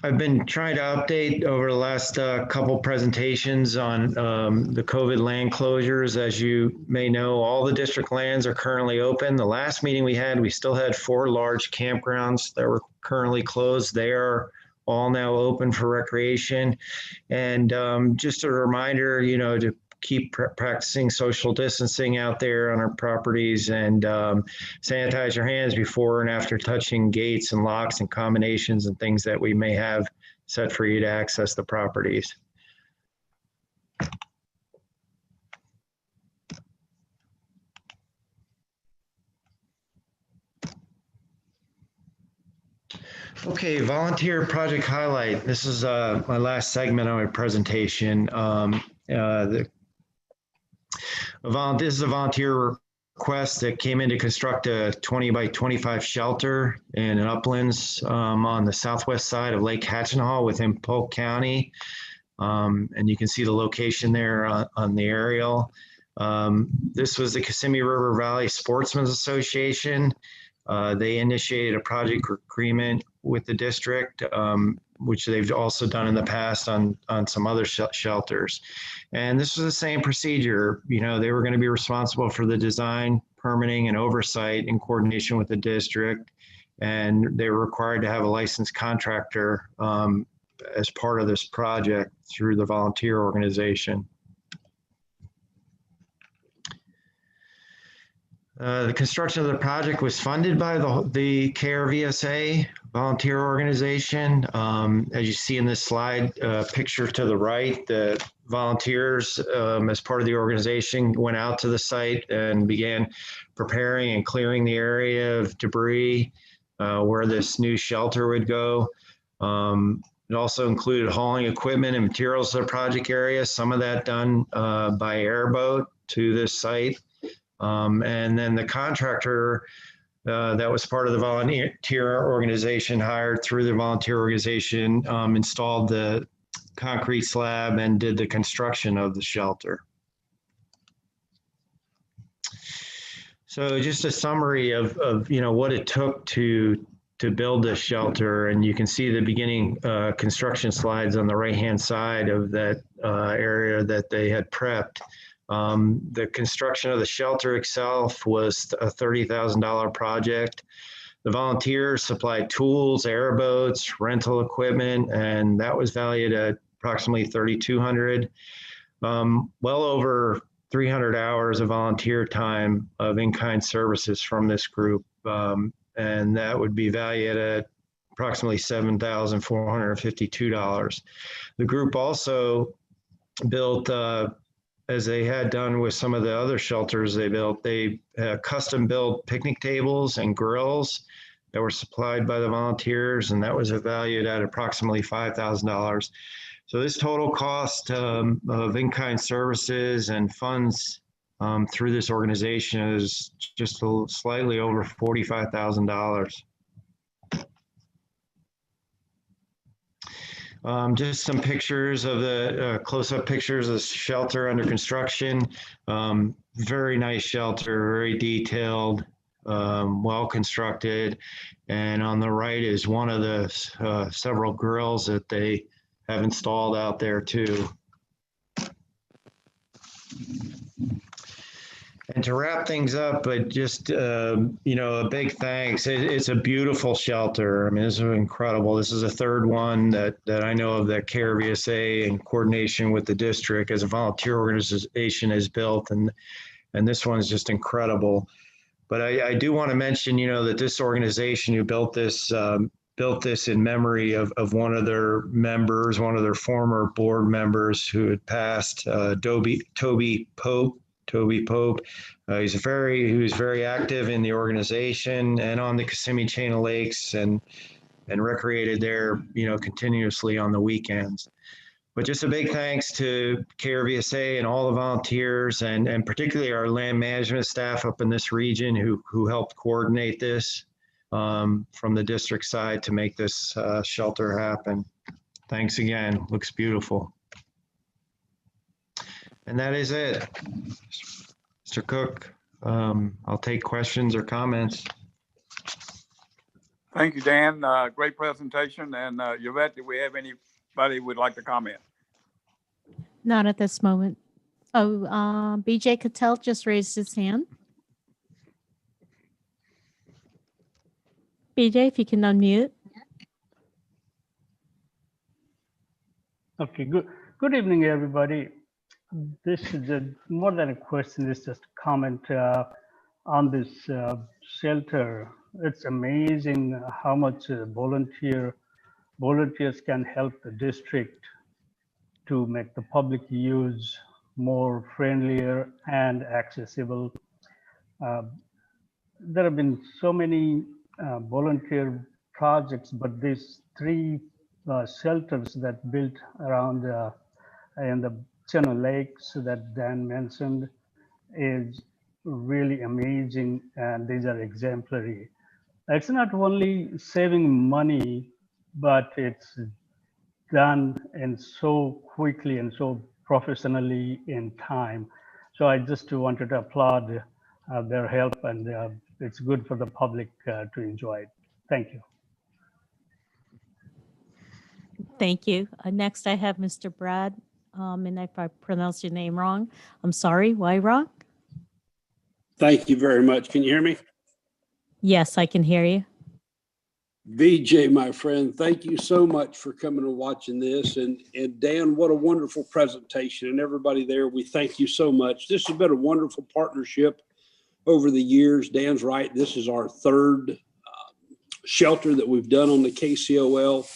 I've been trying to update over the last couple presentations on the COVID land closures. As you may know, all the district lands are currently open. The last meeting we had, we still had 4 large campgrounds that were currently closed. They are all now open for recreation. And just a reminder, you know, to keep practicing social distancing out there on our properties, and sanitize your hands before and after touching gates and locks and combinations and things that we may have set for you to access the properties. Okay, volunteer project highlight. This is my last segment on my presentation. This is a volunteer request that came in to construct a 20 by 25 shelter in an uplands on the southwest side of Lake Hatchenhall within Polk County. And you can see the location there on the aerial. This was the Kissimmee River Valley Sportsmen's Association. They initiated a project agreement with the district, which they've also done in the past on some other shelters. And this was the same procedure. You know, they were going to be responsible for the design, permitting, and oversight in coordination with the district. And they were required to have a licensed contractor as part of this project through the volunteer organization. The construction of the project was funded by the KRVSA volunteer organization. As you see in this slide picture to the right, the volunteers as part of the organization went out to the site and began preparing and clearing the area of debris where this new shelter would go. It also included hauling equipment and materials to the project area, some of that done by airboat to this site. And then the contractor that was part of the volunteer organization hired through the volunteer organization installed the concrete slab and did the construction of the shelter. So just a summary of you know what it took to build this shelter, and you can see the beginning construction slides on the right hand side of that area that they had prepped. The construction of the shelter itself was a $30,000 project. The volunteers supplied tools, airboats, rental equipment, and that was valued at approximately $3,200. Well over 300 hours of volunteer time of in-kind services from this group, and that would be valued at approximately $7,452. The group also built as they had done with some of the other shelters they custom built picnic tables and grills that were supplied by the volunteers, and that was valued at approximately $5,000. So this total cost of in-kind services and funds through this organization is just slightly over $45,000. Just some pictures of the close-up pictures of the shelter under construction. Very nice shelter, very detailed, well constructed. And on the right is one of the several grills that they have installed out there too. And to wrap things up, but just, a big thanks. It's a beautiful shelter. I mean, this is incredible. This is the third one that I know of that KRVSA in coordination with the district as a volunteer organization has built. And this one's just incredible. But I do want to mention, that this organization who built this in memory of one of their members, one of their former board members who had passed, Toby Pope. He was very active in the organization and on the Kissimmee Chain of Lakes and recreated there, continuously on the weekends. But just a big thanks to KRVSA and all the volunteers and particularly our land management staff up in this region who helped coordinate this from the district side to make this shelter happen. Thanks again. Looks beautiful. And that is it. Mr. Cook, I'll take questions or comments. Thank you, Dan. Great presentation. And Yvette, do we have anybody who would like to comment? Not at this moment. Oh, BJ Cattell just raised his hand. BJ, if you can unmute. Okay, good evening, everybody. This is more than a question, it's just a comment on this shelter. It's amazing how much volunteers can help the district to make the public use more friendlier and accessible. There have been so many volunteer projects, but these three shelters that built around in the Channel Lakes that Dan mentioned is really amazing, and these are exemplary. It's not only saving money, but it's done and so quickly and so professionally in time. So I just wanted to applaud their help, and it's good for the public to enjoy it. Thank you. Thank you. Next, I have Mr. Brad. And if I pronounce your name wrong, I'm sorry. Why wrong? Thank you very much. Can you hear me? Yes, I can hear you. VJ, my friend, thank you so much for coming and watching this. And Dan, what a wonderful presentation. And everybody there, we thank you so much. This has been a wonderful partnership over the years. Dan's right. This is our third shelter that we've done on the KCOL.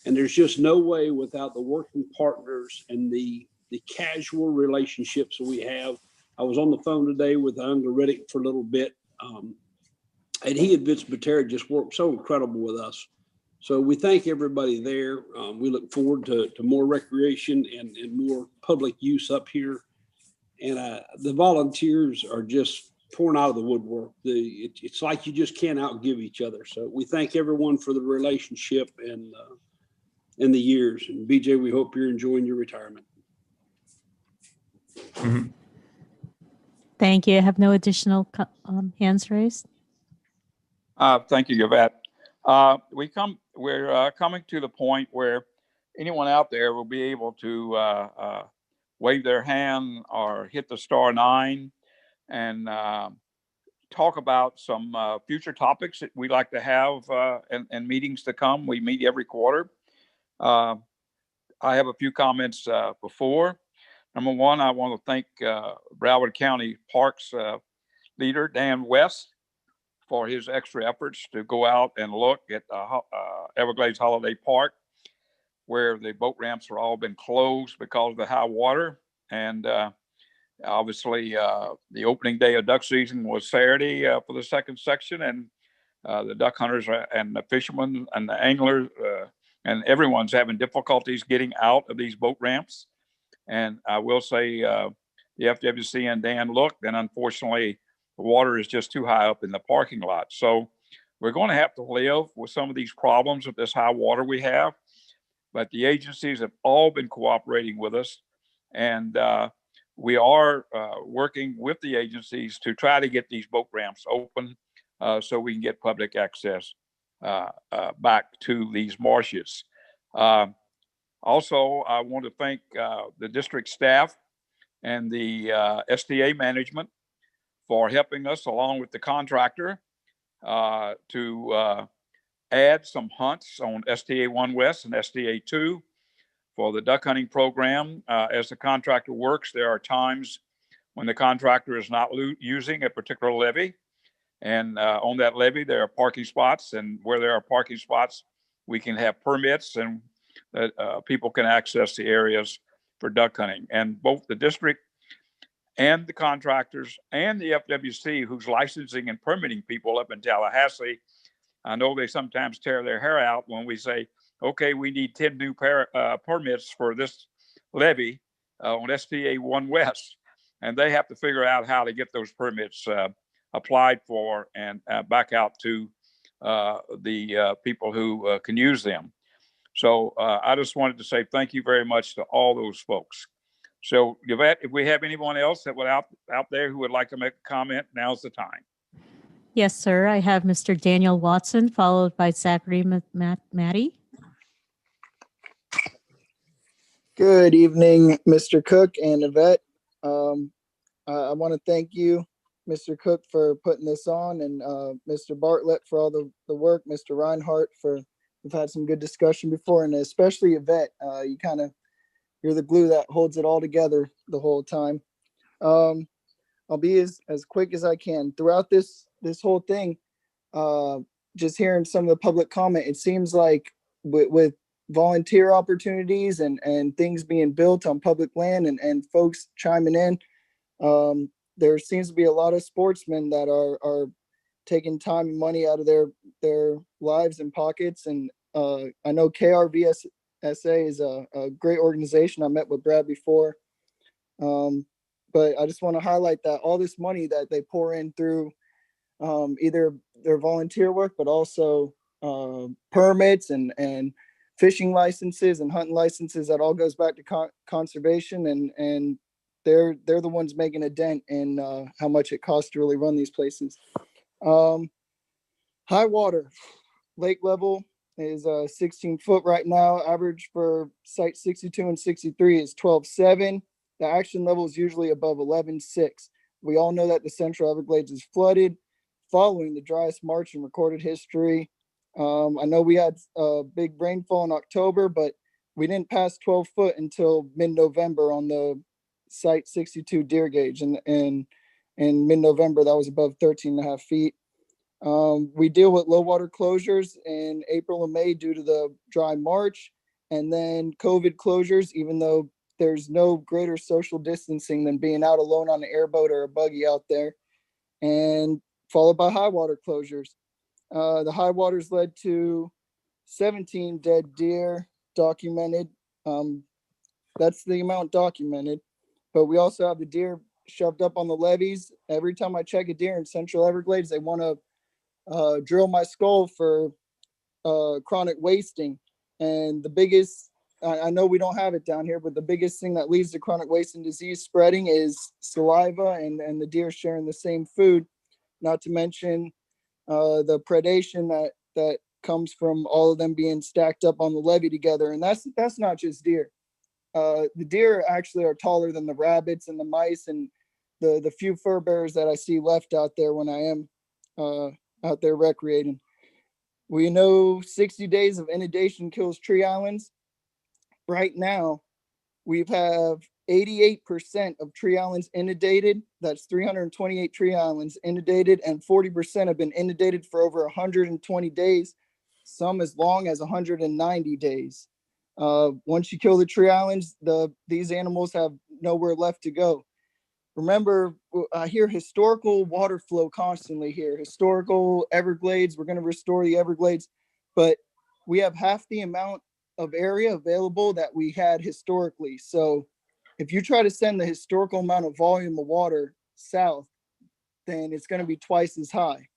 And there's just no way without the working partners and the casual relationships that we have. I was on the phone today with Unger Riddick for a little bit. And he and Vince Butera just worked so incredible with us. So we thank everybody there. We look forward to more recreation and more public use up here. And the volunteers are just pouring out of the woodwork. It's like you just can't outgive each other. So we thank everyone for the relationship and the years. And BJ, we hope you're enjoying your retirement. Mm-hmm. Thank you. I have no additional hands raised. Thank you, Yvette. We're coming to the point where anyone out there will be able to wave their hand or hit the *9 and talk about some future topics that we'd like to have and meetings to come. We meet every quarter. I have a few comments before. Number one, I want to thank Broward County Parks leader Dan West for his extra efforts to go out and look at Everglades Holiday Park, where the boat ramps are all been closed because of the high water. And obviously, the opening day of duck season was Saturday for the second section, and the duck hunters and the fishermen and the anglers and everyone's having difficulties getting out of these boat ramps. And I will say, the FWC and Dan looked, and unfortunately, the water is just too high up in the parking lot. So we're going to have to live with some of these problems with this high water we have. But the agencies have all been cooperating with us. And we are working with the agencies to try to get these boat ramps open so we can get public access back to these marshes. Also, I want to thank the district staff and the STA management for helping us along with the contractor to add some hunts on STA 1 West and STA 2 for the duck hunting program. As the contractor works, there are times when the contractor is not using a particular levee. And on that levee, there are parking spots. And where there are parking spots, we can have permits and people can access the areas for duck hunting. And both the district and the contractors and the FWC, who's licensing and permitting people up in Tallahassee, I know they sometimes tear their hair out when we say, okay, we need 10 new permits for this levee on STA 1 West. And they have to figure out how to get those permits applied for and back out to the people who can use them. So I just wanted to say thank you very much to all those folks. So Yvette, if we have anyone else that would out there who would like to make a comment, now's the time. Yes, sir. I have Mr. Daniel Watson, followed by Zachary Matty. Good evening, Mr. Cook and Yvette. I want to thank you, Mr. Cook, for putting this on, and Mr. Bartlett for all the work, Mr. Reinhardt for, we've had some good discussion before, and especially Yvette, you're the glue that holds it all together the whole time. I'll be as quick as I can. Throughout this whole thing, just hearing some of the public comment, it seems like with volunteer opportunities and things being built on public land and folks chiming in, there seems to be a lot of sportsmen that are taking time and money out of their lives and pockets. And I know KRVSA is a great organization. I met with Brad before. But I just want to highlight that all this money that they pour in through either their volunteer work, but also permits and fishing licenses and hunting licenses, that all goes back to conservation, and they're the ones making a dent in how much it costs to really run these places. High water, lake level is 16 foot right now. Average for site 62 and 63 is 12.7. The action level is usually above 11.6. We all know that the Central Everglades is flooded following the driest March in recorded history. I know we had a big rainfall in October, but we didn't pass 12 foot until mid-November on the site 62 deer gauge. And in mid-November, that was above 13.5 feet. We deal with low water closures in April and May due to the dry March, and then COVID closures, even though there's no greater social distancing than being out alone on an airboat or a buggy out there, and followed by high water closures. The high waters led to 17 dead deer documented. That's the amount documented, but we also have the deer shoved up on the levees. Every time I check a deer in Central Everglades, they want to drill my skull for chronic wasting. And the biggest, I know we don't have it down here, but the biggest thing that leads to chronic wasting disease spreading is saliva and the deer sharing the same food, not to mention the predation that comes from all of them being stacked up on the levee together. And that's not just deer. The deer actually are taller than the rabbits and the mice and the few fur bearers that I see left out there when I am out there recreating. We know 60 days of inundation kills tree islands. Right now, we have 88% of tree islands inundated. That's 328 tree islands inundated, and 40% have been inundated for over 120 days, some as long as 190 days. Once you kill the tree islands, these animals have nowhere left to go. Remember, I hear historical water flow constantly here. Historical Everglades, we're going to restore the Everglades, but we have half the amount of area available that we had historically. So if you try to send the historical amount of volume of water south, then it's going to be twice as high.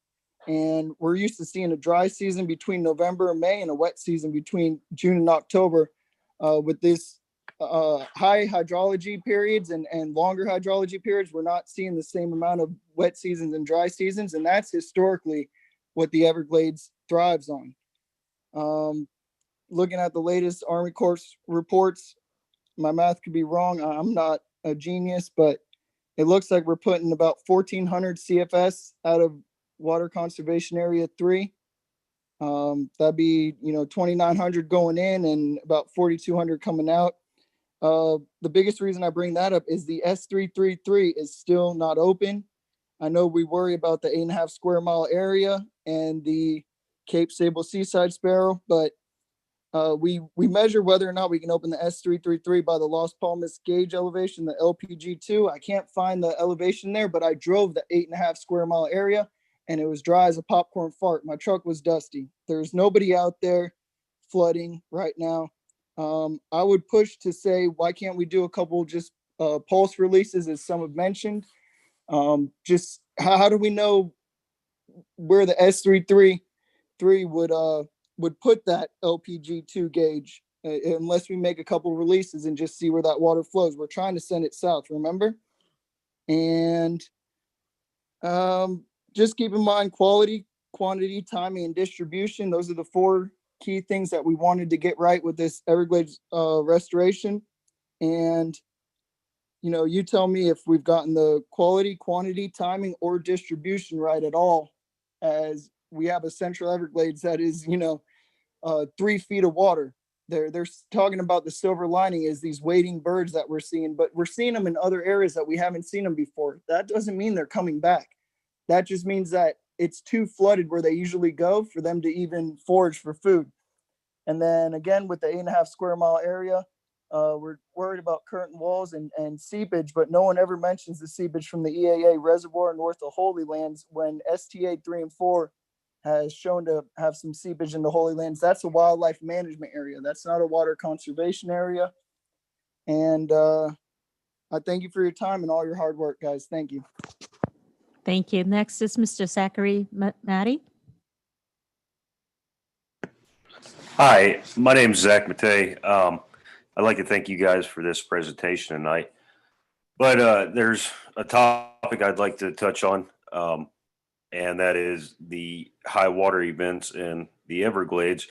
And we're used to seeing a dry season between November and May and a wet season between June and October. With this high hydrology periods and longer hydrology periods, we're not seeing the same amount of wet seasons and dry seasons. And that's historically what the Everglades thrives on. Looking at the latest Army Corps reports, my math could be wrong. I'm not a genius, but It looks like we're putting about 1,400 CFS out of Water Conservation Area 3. That'd be, 2,900 going in and about 4,200 coming out. The biggest reason I bring that up is the S333 is still not open. I know we worry about the 8.5 square mile area and the Cape Sable Seaside Sparrow, but we measure whether or not we can open the S333 by the Las Palmas gauge elevation, the LPG2. I can't find the elevation there, but I drove the 8.5 square mile area and it was dry as a popcorn fart. My truck was dusty. There's nobody out there flooding right now. I would push to say, why can't we do a couple just pulse releases, as some have mentioned? Just how do we know where the S333 would put that LPG2 gauge unless we make a couple releases and just see where that water flows? We're trying to send it south, remember? And just keep in mind quality, quantity, timing, and distribution. Those are the 4 key things that we wanted to get right with this Everglades restoration. And you tell me if we've gotten the quality, quantity, timing, or distribution right at all, as we have a Central Everglades that is 3 feet of water. They're talking about the silver lining is these wading birds that we're seeing, but we're seeing them in other areas that we haven't seen them before. That doesn't mean they're coming back. That just means that it's too flooded where they usually go for them to even forage for food. And then again, with the 8.5 square mile area, we're worried about current walls and seepage, but no one ever mentions the seepage from the EAA reservoir north of Holy Lands when STA 3 and 4 has shown to have some seepage in the Holy Lands. That's a wildlife management area. That's not a water conservation area. And I thank you for your time and all your hard work, guys. Thank you. Thank you. Next is Mr. Zachary Matty. Hi, my name is Zach Matei. I'd like to thank you guys for this presentation tonight. But there's a topic I'd like to touch on, and that is the high water events in the Everglades.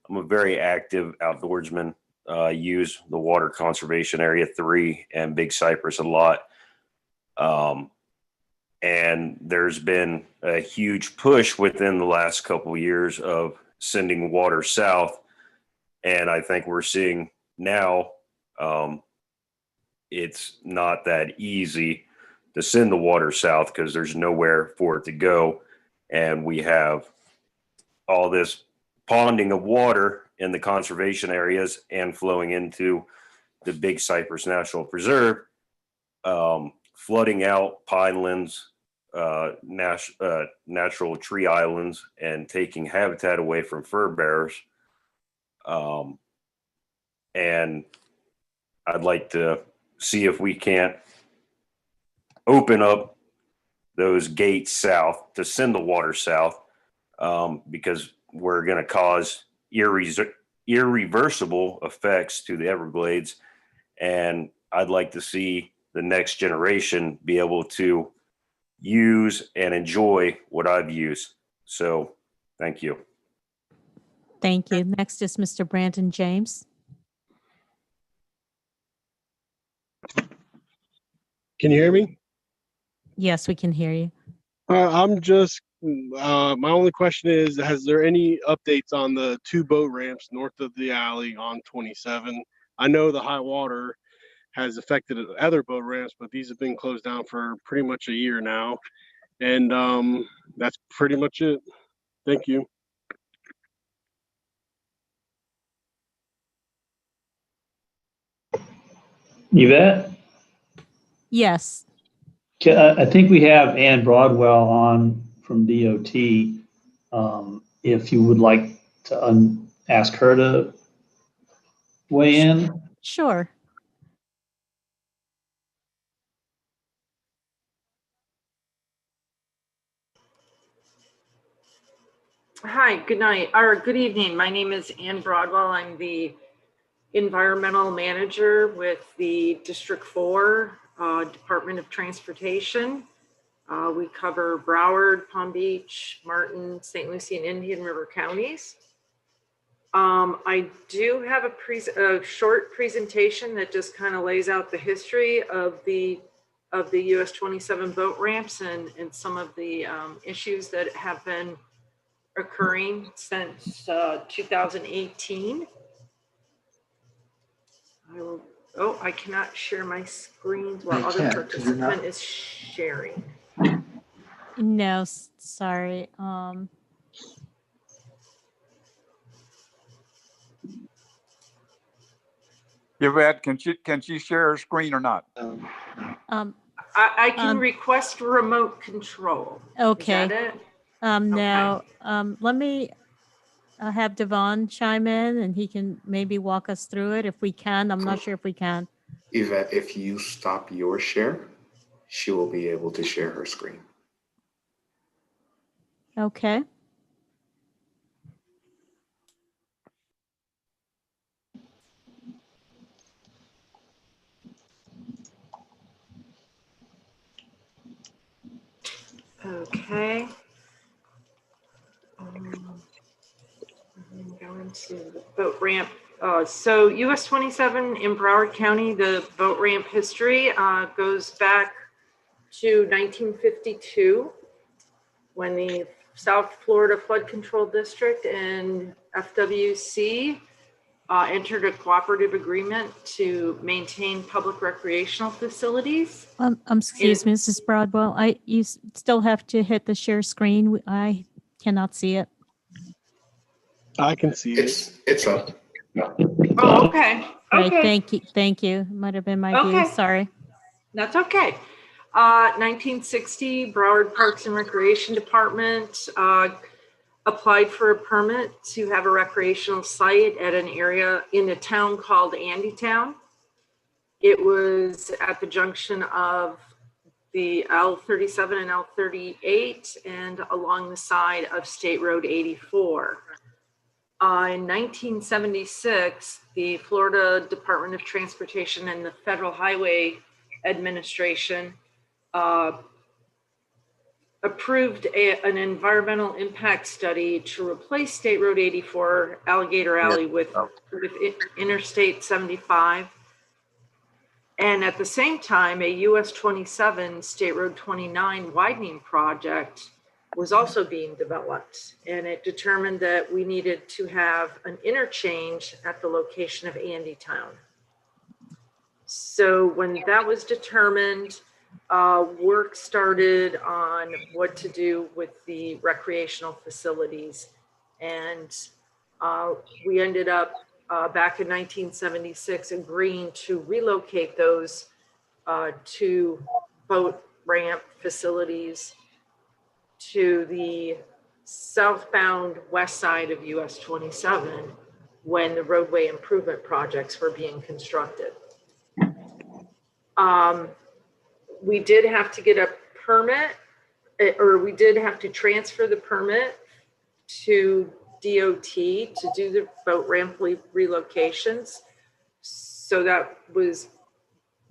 I'm a very active outdoorsman, use the Water Conservation Area 3 and Big Cypress a lot. And there's been a huge push within the last couple of years of sending water south. And I think we're seeing now it's not that easy to send the water south because there's nowhere for it to go. And we have all this ponding of water in the conservation areas and flowing into the Big Cypress National Preserve, flooding out pinelands, natural tree islands, and taking habitat away from fur bearers. And I'd like to see if we can't open up those gates south to send the water south, because we're going to cause irreversible effects to the Everglades. And I'd like to see the next generation be able to use and enjoy what I've used. So thank you. Thank you. Next is Mr. Brandon James. Can you hear me? Yes, we can hear you. I'm just, my only question is, has there any updates on the 2 boat ramps north of the alley on 27? I know the high water has affected other boat ramps, but these have been closed down for pretty much a year now. And that's pretty much it. Thank you. Yvette? Yes. I think we have Ann Broadwell on from DOT. If you would like to ask her to weigh in. Sure. Hi, good night, or good evening. My name is Ann Broadwell. I'm the environmental manager with the District 4 Department of Transportation. We cover Broward, Palm Beach, Martin, St. Lucie, and Indian River counties. I do have a short presentation that just kind of lays out the history of the of the US 27 boat ramps and some of the issues that have been occurring since 2018. I cannot share my screen while other participant is sharing. No, sorry. Yvette, can she share her screen or not? I can request remote control. Okay. Is that it? Now, let me have Devon chime in and he can maybe walk us through it if we can. I'm not sure if we can. Yvette, if you stop your share, she will be able to share her screen. Okay. Okay. I'm going to the boat ramp. So US 27 in Broward County, the boat ramp history goes back to 1952 when the South Florida Flood Control District and FWC entered a cooperative agreement to maintain public recreational facilities. Excuse me, Mrs. Broadwell. You still have to hit the share screen. I cannot see it. I can see it. It's up. Oh, okay. Right, Okay. thank you. Thank you. Might have been my view. Okay. Sorry. That's okay. 1960, Broward Parks and Recreation Department applied for a permit to have a recreational site at an area in a town called Andytown. It was at the junction of the L37 and L38 and along the side of State Road 84. In 1976, the Florida Department of Transportation and the Federal Highway Administration approved an environmental impact study to replace State Road 84 Alligator Alley with Interstate 75. And at the same time, a US 27 State Road 29 widening project was also being developed. And it determined that we needed to have an interchange at the location of Andytown. So when that was determined, work started on what to do with the recreational facilities. And we ended up back in 1976 agreeing to relocate those two boat ramp facilities to the southbound west side of US 27 when the roadway improvement projects were being constructed. We did have to get a permit, or we did have to transfer the permit to DOT to do the boat ramp relocations. So that was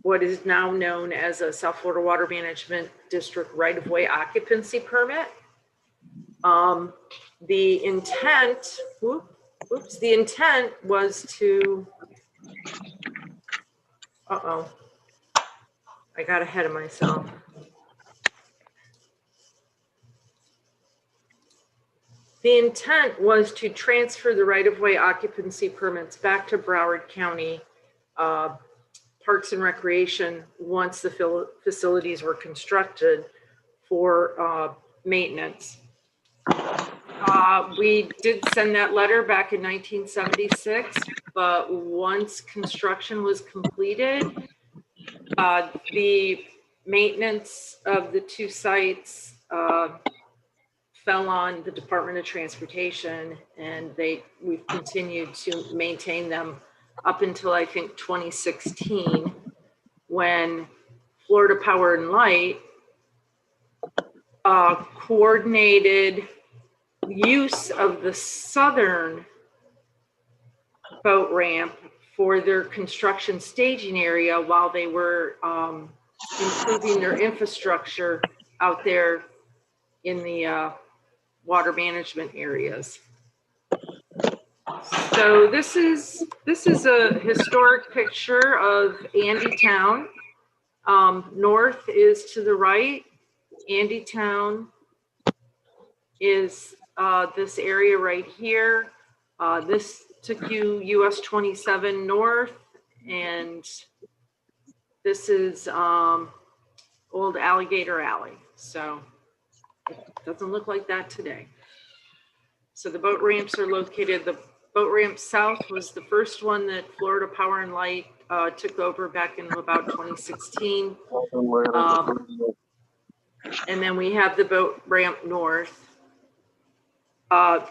what is now known as a South Florida Water Management District right-of-way occupancy permit. The intent, the intent was to, I got ahead of myself. The intent was to transfer the right-of-way occupancy permits back to Broward County Parks and Recreation once the facilities were constructed for maintenance. We did send that letter back in 1976, but once construction was completed, the maintenance of the two sites fell on the Department of Transportation, and we've continued to maintain them up until I think 2016, when Florida Power and Light coordinated use of the southern boat ramp for their construction staging area while they were improving their infrastructure out there in the water management areas. So this is a historic picture of Andytown. North is to the right. Andytown is this area right here. This took you US 27 north, and this is old Alligator Alley. So it doesn't look like that today. So the boat ramps are located. The boat ramp south was the first one that Florida Power and Light took over back in about 2016. And then we have the boat ramp north. Back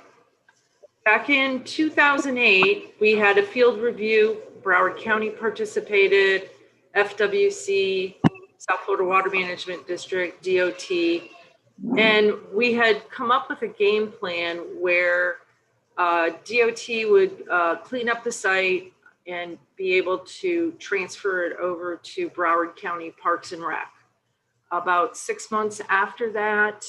in 2008, we had a field review. Broward County participated, FWC, South Florida Water Management District, DOT. And we had come up with a game plan where DOT would clean up the site and be able to transfer it over to Broward County Parks and Rec. About 6 months after that,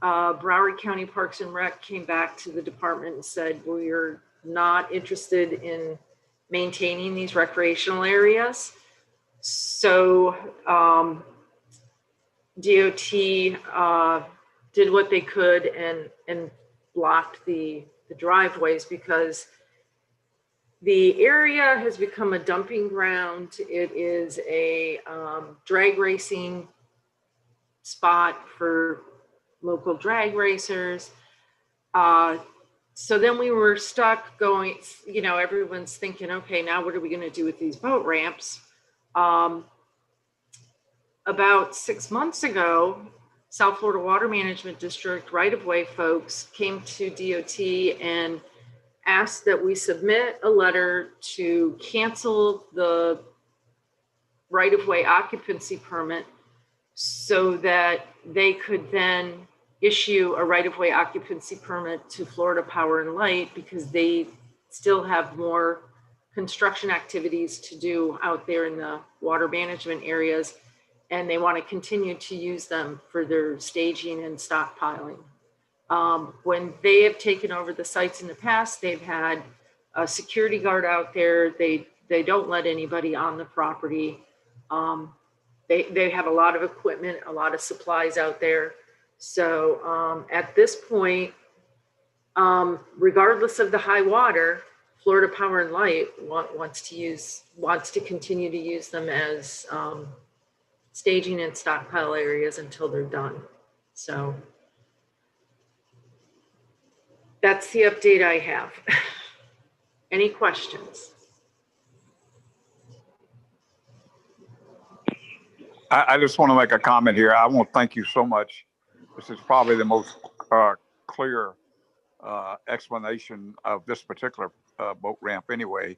Broward County Parks and Rec came back to the department and said, we're not interested in maintaining these recreational areas. So DOT did what they could and blocked the driveways, because the area has become a dumping ground. It is a drag racing spot for local drag racers. So then we were stuck going, you know, everyone's thinking, okay, now what are we going to do with these boat ramps? About 6 months ago, South Florida Water Management District right-of-way folks came to DOT and asked that we submit a letter to cancel the right-of-way occupancy permit so that they could then issue a right-of-way occupancy permit to Florida Power and Light, because they still have more construction activities to do out there in the water management areas, and they want to continue to use them for their staging and stockpiling. When they have taken over the sites in the past, they've had a security guard out there. They don't let anybody on the property. They have a lot of equipment, a lot of supplies out there. So at this point, regardless of the high water, Florida Power and Light wants to continue to use them as staging and stockpile areas until they're done. So that's the update I have. Any questions? I just want to make a comment here. I want to thank you so much. This is probably the most clear explanation of this particular boat ramp anyway,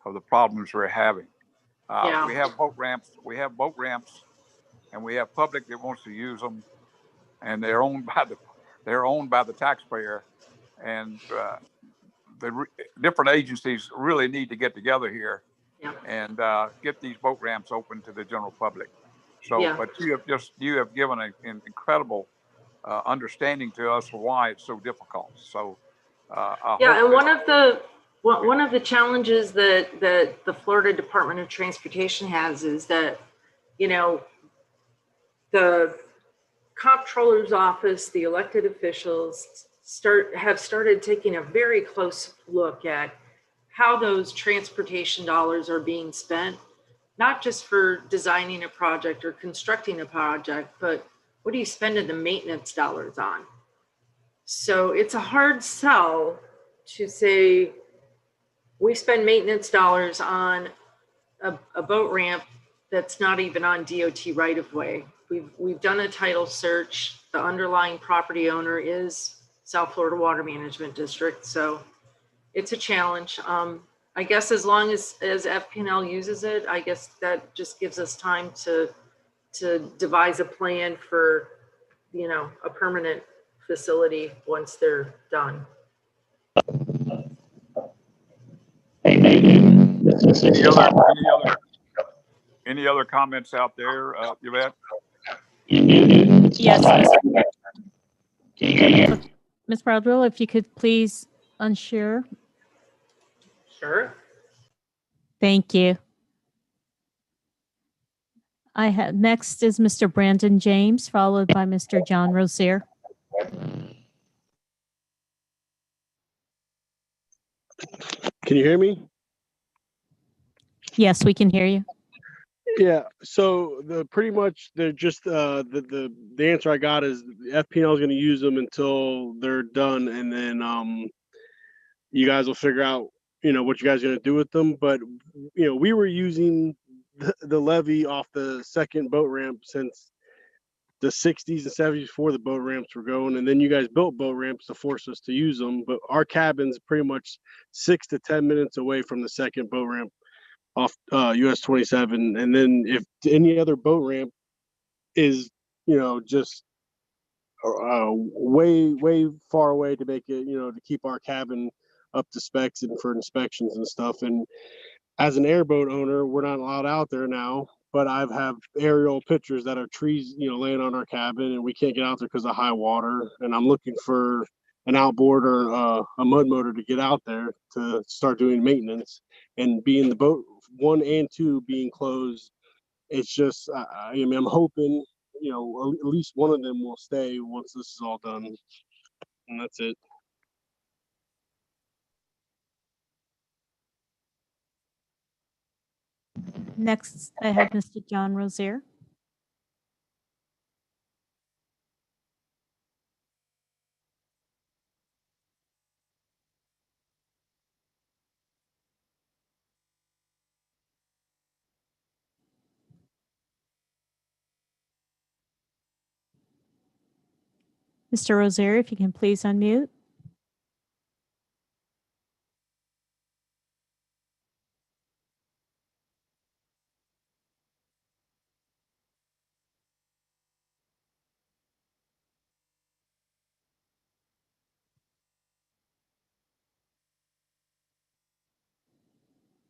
of the problems we're having. Yeah. We have boat ramps, and we have public that wants to use them, and they're owned by the taxpayer. And the different agencies really need to get together here and get these boat ramps open to the general public. So, but you have given an incredible understanding to us for why it's so difficult. So, and one of the challenges that the Florida Department of Transportation has is that, you know, the comptroller's office, the elected officials have started taking a very close look at how those transportation dollars are being spent, not just for designing a project or constructing a project, but what are you spending the maintenance dollars on? So it's a hard sell to say, we spend maintenance dollars on a boat ramp that's not even on DOT right of way. We've done a title search. The underlying property owner is South Florida Water Management District. So it's a challenge. I guess as long as FPNL uses it, I guess that just gives us time to devise a plan for, you know, a permanent facility once they're done. Any other comments out there, Yvette? Yes. Ms. Broadwell, if you could please unshare. Sure. Thank you. I have, next is Mr. Brandon James, followed by Mr. John Rozier. Can you hear me? Yes, we can hear you. Yeah. So pretty much they're just the answer I got is FPL is going to use them until they're done, and then you guys will figure out what you guys are going to do with them. But we were using the levee off the second boat ramp since the 60s and 70s before the boat ramps were going, and then you guys built boat ramps to force us to use them. But our cabin's pretty much 6 to 10 minutes away from the second boat ramp off US 27, and then if any other boat ramp is just way far away to make it to keep our cabin up to specs and for inspections and stuff. And as an airboat owner, we're not allowed out there now, but I have aerial pictures that are trees laying on our cabin, and we can't get out there because of high water. And I'm looking for an outboard or a mud motor to get out there to start doing maintenance. And being the boat 1 and 2 being closed, it's just I mean, I'm hoping at least one of them will stay once this is all done, and that's it. Next, I have Mr. John Rozier. Mr. Rozier, if you can please unmute.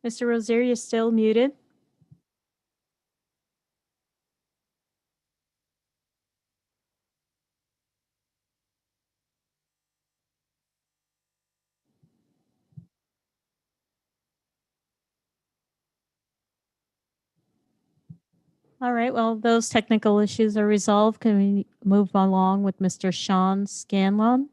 Mr. Rozier, you're still muted. All right, well, those technical issues are resolved. Can we move along with Mr. Sean Scanlon?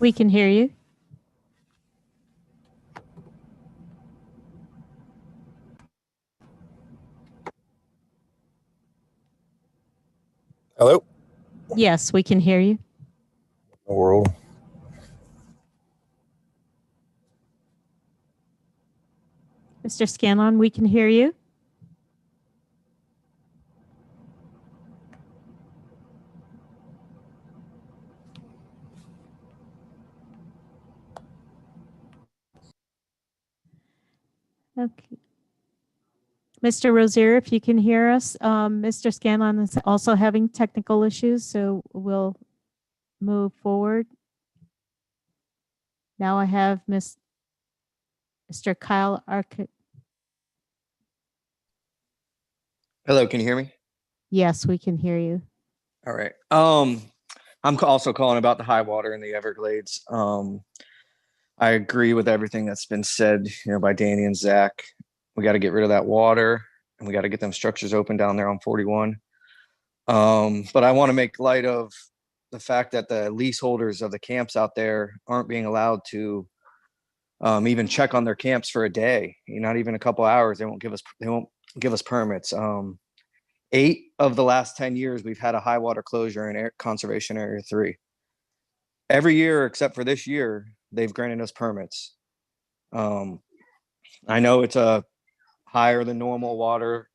We can hear you. Hello? Yes, we can hear you. The world. Mr. Scanlon, we can hear you. Okay. Mr. Rozier, if you can hear us, Mr. Scanlon is also having technical issues, so we'll move forward. Now I have Mr. Kyle Ark. Hello, can you hear me? Yes, we can hear you. All right. I'm also calling about the high water in the Everglades. I agree with everything that's been said, by Danny and Zach. We got to get rid of that water, and we got to get them structures open down there on 41. But I want to make light of the fact that the leaseholders of the camps out there aren't being allowed to even check on their camps for a day. Not even a couple hours. They won't give us permits. 8 of the last 10 years, we've had a high water closure in Conservation Area 3. Every year except for this year, they've granted us permits. I know it's a higher than normal water,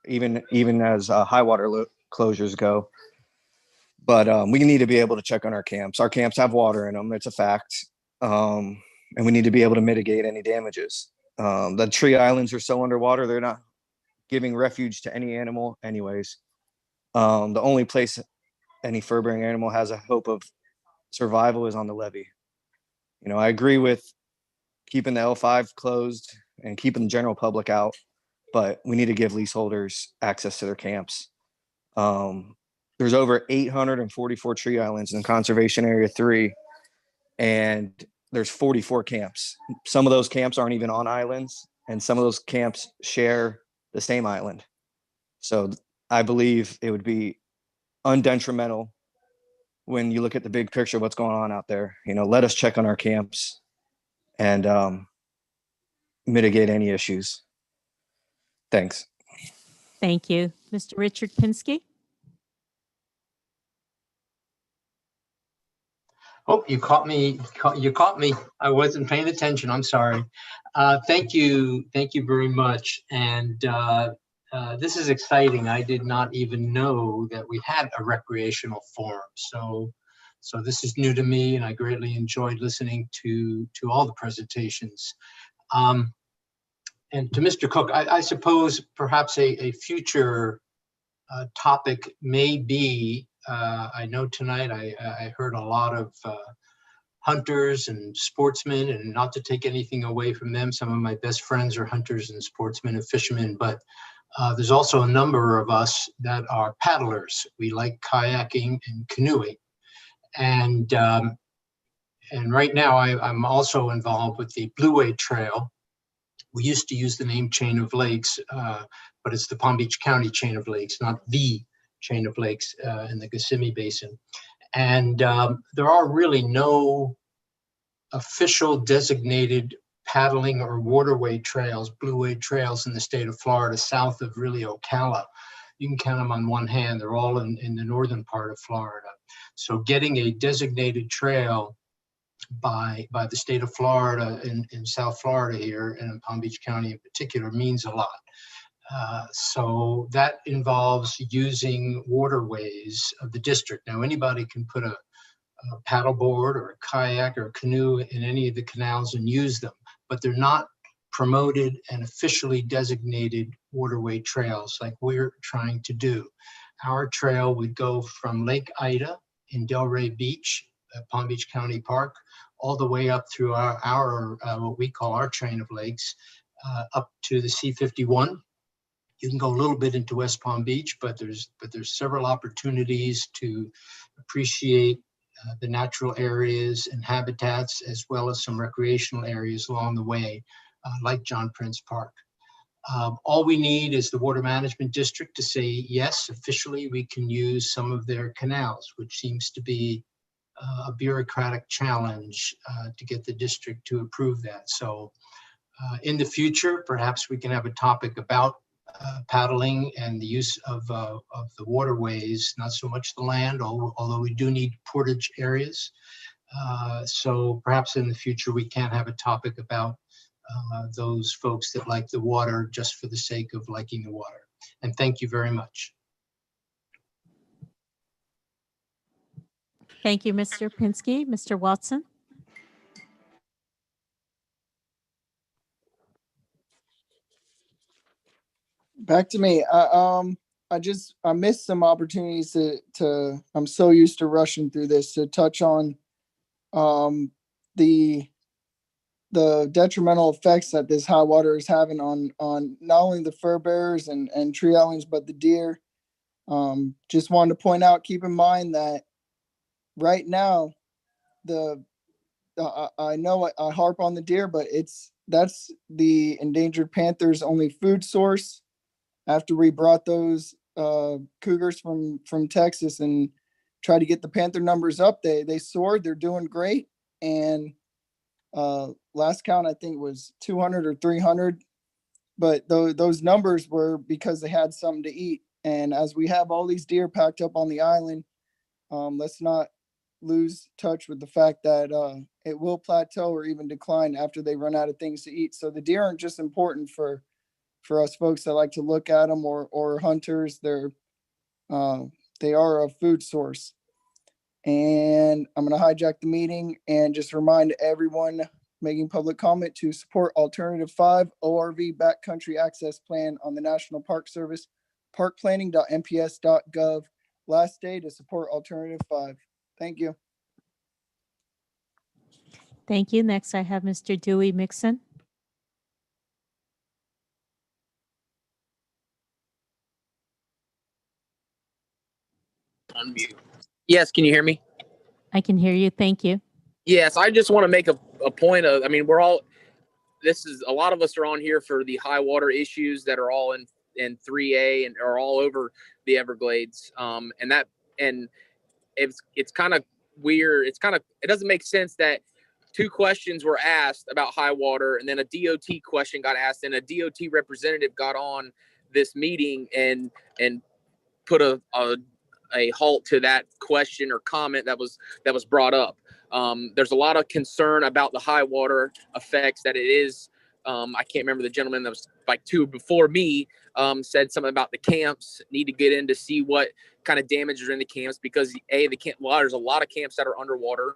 even as high water closures go. But we need to be able to check on our camps. Our camps have water in them. It's a fact. And we need to be able to mitigate any damages. The tree islands are so underwater, they're not giving refuge to any animal anyways. The only place any fur-bearing animal has a hope of survival is on the levee. I agree with keeping the L5 closed and keeping the general public out, but we need to give leaseholders access to their camps. there's over 844 tree islands in Conservation Area 3, and there's 44 camps. Some of those camps aren't even on islands, and some of those camps share the same island. So I believe it would be undetrimental when you look at the big picture of what's going on out there. Let us check on our camps and mitigate any issues. Thanks. Thank you. Mr. Richard Pinsky? Oh, you caught me. You caught me. I wasn't paying attention. I'm sorry. Thank you. Thank you very much. And this is exciting. I did not even know that we had a recreational forum. So this is new to me, and I greatly enjoyed listening to all the presentations. And to Mr. Cook, I suppose perhaps a future topic may be, I know tonight I heard a lot of hunters and sportsmen, and not to take anything away from them. Some of my best friends are hunters and sportsmen and fishermen, but there's also a number of us that are paddlers. We like kayaking and canoeing. And right now I'm also involved with the Blue Wade Trail. We used to use the name Chain of Lakes, but it's the Palm Beach County Chain of Lakes, not the Chain of Lakes in the Kissimmee Basin. And there are really no official designated paddling or waterway trails, Blue Wade trails in the state of Florida, south of really Ocala. You can count them on one hand. They're all in the northern part of Florida. So getting a designated trail by the state of Florida in South Florida here, and in Palm Beach County in particular, means a lot. So that involves using waterways of the district. Now, anybody can put a paddleboard or a kayak or a canoe in any of the canals and use them, but they're not promoted and officially designated waterway trails like we're trying to do. Our trail would go from Lake Ida in Delray Beach, Palm Beach County Park, all the way up through our what we call our chain of lakes, up to the C-51. You can go a little bit into West Palm Beach, but there's several opportunities to appreciate the natural areas and habitats, as well as some recreational areas along the way, like John Prince Park. All we need is the Water Management District to say, yes, officially we can use some of their canals, which seems to be a bureaucratic challenge to get the district to approve that. So in the future, perhaps we can have a topic about paddling and the use of the waterways, not so much the land, although we do need portage areas. So perhaps in the future we can have a topic about those folks that like the water just for the sake of liking the water. And thank you very much. Thank you, Mr. Pinsky. Mr. Watson? Back to me. I missed some opportunities to I'm so used to rushing through this, to touch on the detrimental effects that this high water is having on not only the fur bearers and tree islands, but the deer. Just wanted to point out, keep in mind that right now, I know I harp on the deer, but that's the endangered panther's only food source. After we brought those cougars from Texas and tried to get the panther numbers up, they soared. They're doing great. And last count I think was 200 or 300, but those numbers were because they had something to eat. And as we have all these deer packed up on the island, let's not lose touch with the fact that it will plateau or even decline after they run out of things to eat. So the deer aren't just important for us folks that like to look at them or hunters. They are a food source. And I'm going to hijack the meeting and just remind everyone making public comment to support Alternative 5 ORV Backcountry Access Plan on the National Park Service, parkplanning.nps.gov. Last day to support Alternative 5. Thank you. Thank you. Next, I have Mr. Dewey Mixon. Yes, can you hear me? I can hear you. Thank you. Yes, I just want to make a point of, I mean, a lot of us are on here for the high water issues that are all in 3A and are all over the Everglades. And it's kind of weird. It doesn't make sense that 2 questions were asked about high water, and then a DOT question got asked, and a DOT representative got on this meeting and put a halt to that question or comment that was brought up. There's a lot of concern about the high water effects that it is. I can't remember the gentleman that was like 2 before me said something about the camps. Need to get in to see what kind of damage is in the camps, because there's a lot of camps that are underwater.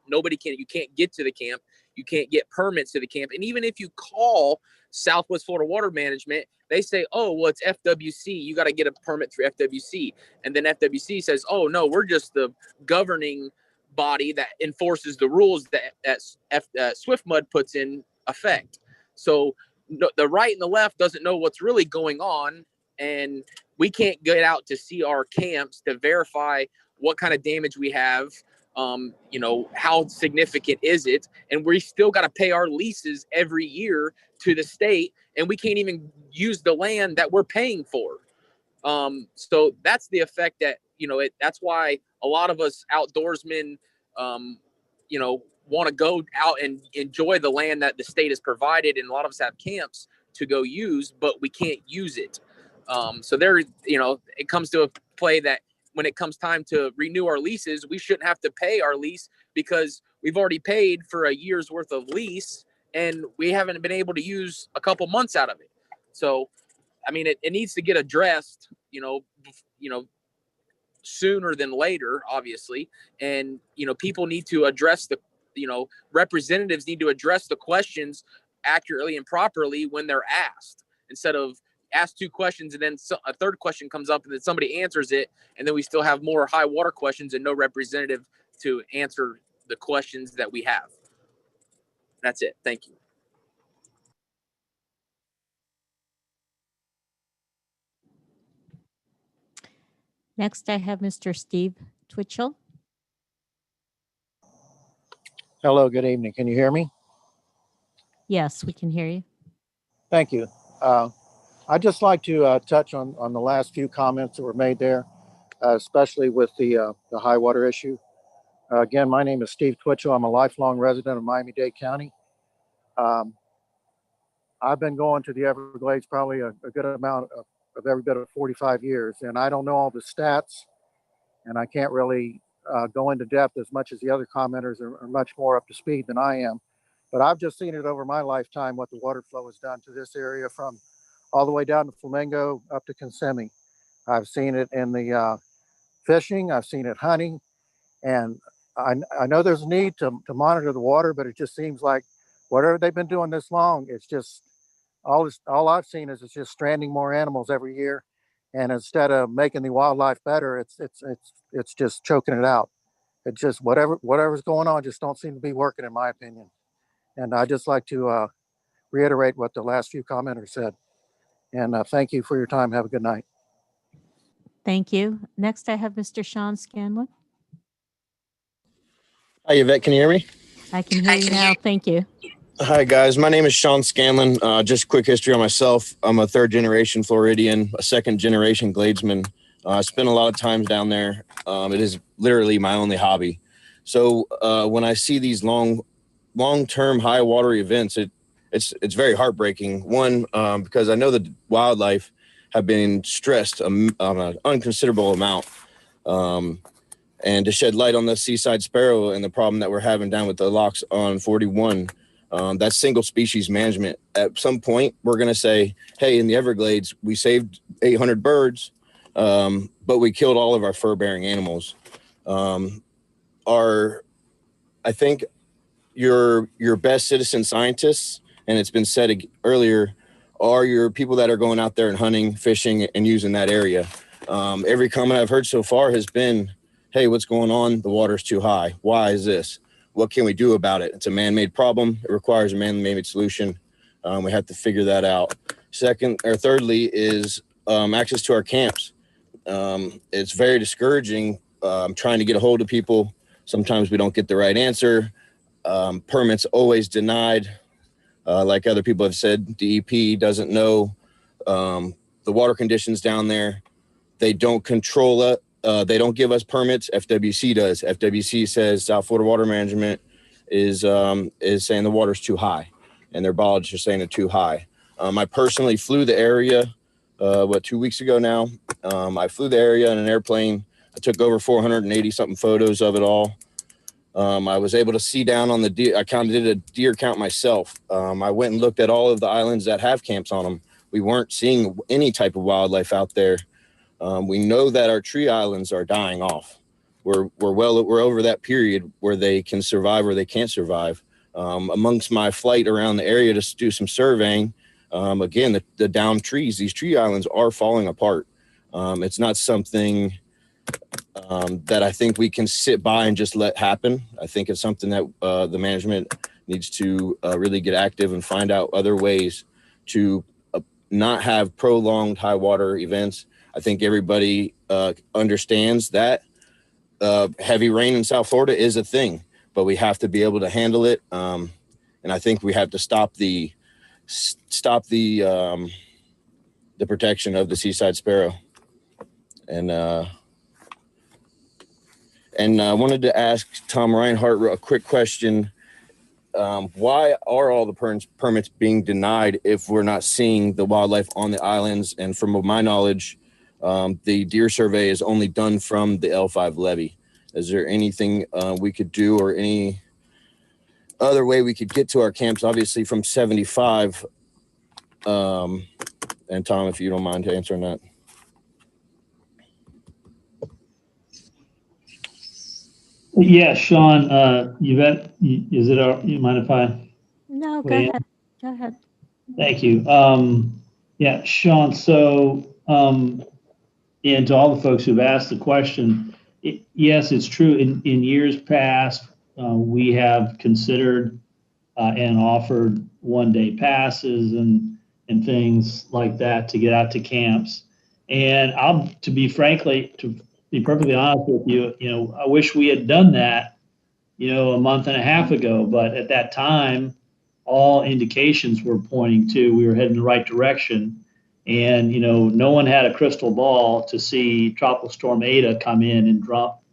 You can't get to the camp. You can't get permits to the camp. And even if you call Southwest Florida Water Management, they say, oh, well, it's FWC. You got to get a permit through FWC. And then FWC says, oh, no, we're just the governing body that enforces the rules that SwiftMud puts in effect. So the right and the left doesn't know what's really going on. And we can't get out to see our camps to verify what kind of damage we have. How significant is it? And we still got to pay our leases every year to the state, and we can't even use the land that we're paying for. So that's the effect that, that's why a lot of us outdoorsmen, want to go out and enjoy the land that the state has provided. And a lot of us have camps to go use, but we can't use it. So it comes to a play that when it comes time to renew our leases, we shouldn't have to pay our lease because we've already paid for a year's worth of lease and we haven't been able to use a couple months out of it. So, I mean, it needs to get addressed, sooner than later, obviously. And, people need to address representatives need to address the questions accurately and properly when they're asked, instead of ask 2 questions and then a third question comes up and then somebody answers it, and then we still have more high water questions and no representative to answer the questions that we have. That's it. Thank you. Next, I have Mr. Steve Twitchell. Hello, good evening. Can you hear me? Yes, we can hear you. Thank you. I'd just like to touch on the last few comments that were made there, especially with the high water issue. Again, my name is Steve Twitchell. I'm a lifelong resident of Miami-Dade County. I've been going to the Everglades probably a good amount of every bit of 45 years, and I don't know all the stats, and I can't really go into depth as much as the other commenters are much more up to speed than I am. But I've just seen it over my lifetime, what the water flow has done to this area from all the way down to Flamingo up to Kissimmee. I've seen it in the fishing, I've seen it hunting, and I know there's a need to monitor the water, but it just seems like whatever they've been doing this long, it's just all I've seen is it's just stranding more animals every year, and instead of making the wildlife better, it's just choking it out. It just whatever's going on just don't seem to be working, in my opinion. And I just like to reiterate what the last few commenters said. And thank you for your time. Have a good night. Thank you. Next, I have Mr. Sean Scanlon. Hi, Yvette. Can you hear me? I can hear you now. Thank you. Hi, guys. My name is Sean Scanlon. Just quick history on myself. I'm a 3rd-generation Floridian, a 2nd-generation Gladesman. I spent a lot of times down there. It is literally my only hobby. So when I see these long-term high water events, it's very heartbreaking. One, because I know the wildlife have been stressed on an unconsiderable amount. And to shed light on the seaside sparrow and the problem that we're having down with the locks on 41, that's single species management. At some point, we're going to say, hey, in the Everglades, we saved 800 birds, but we killed all of our fur-bearing animals. I think your best citizen scientists, and it's been said earlier, are your people that are going out there and hunting, fishing, and using that area. Every comment I've heard so far has been, hey, what's going on? The water's too high. Why is this? What can we do about it? It's a man-made problem. It requires a man-made solution. We have to figure that out. Thirdly is access to our camps. It's very discouraging trying to get a hold of people. Sometimes we don't get the right answer. Permits always denied. Like other people have said, DEP doesn't know the water conditions down there. They don't control it. They don't give us permits. FWC does. FWC says South Florida Water Management is saying the water's too high, and their biologists are saying it's too high. I personally flew the area, 2 weeks ago now. I flew the area in an airplane. I took over 480 something photos of it all. I was able to see down on the deer. I did a deer count myself. I went and looked at all of the islands that have camps on them. We weren't seeing any type of wildlife out there. We know that our tree islands are dying off. We're over that period where they can survive or they can't survive. Amongst my flight around the area to do some surveying, again, the downed trees, these tree islands are falling apart. It's not something that I think we can sit by and just let happen. I think it's something that the management needs to really get active and find out other ways to not have prolonged high water events. I think everybody understands that heavy rain in South Florida is a thing, but we have to be able to handle it. And I think we have to stop the protection of the seaside sparrow. And I wanted to ask Tom Reinhardt a quick question. Why are all the permits being denied if we're not seeing the wildlife on the islands? And from my knowledge, the deer survey is only done from the L5 levee. Is there anything we could do or any other way we could get to our camps? Obviously from 75. And Tom, if you don't mind answering that. Yeah, Sean, is it, you mind if I? No, go weigh in? ahead. Go ahead. Thank you. Yeah, Sean, so, and to all the folks who've asked the question, yes, it's true. In years past, we have considered and offered one-day passes and things like that to get out to camps. And to be perfectly honest with you, I wish we had done that, a month and a half ago. But at that time, all indications were pointing to we were heading the right direction. And, no one had a crystal ball to see Tropical Storm Eta come in and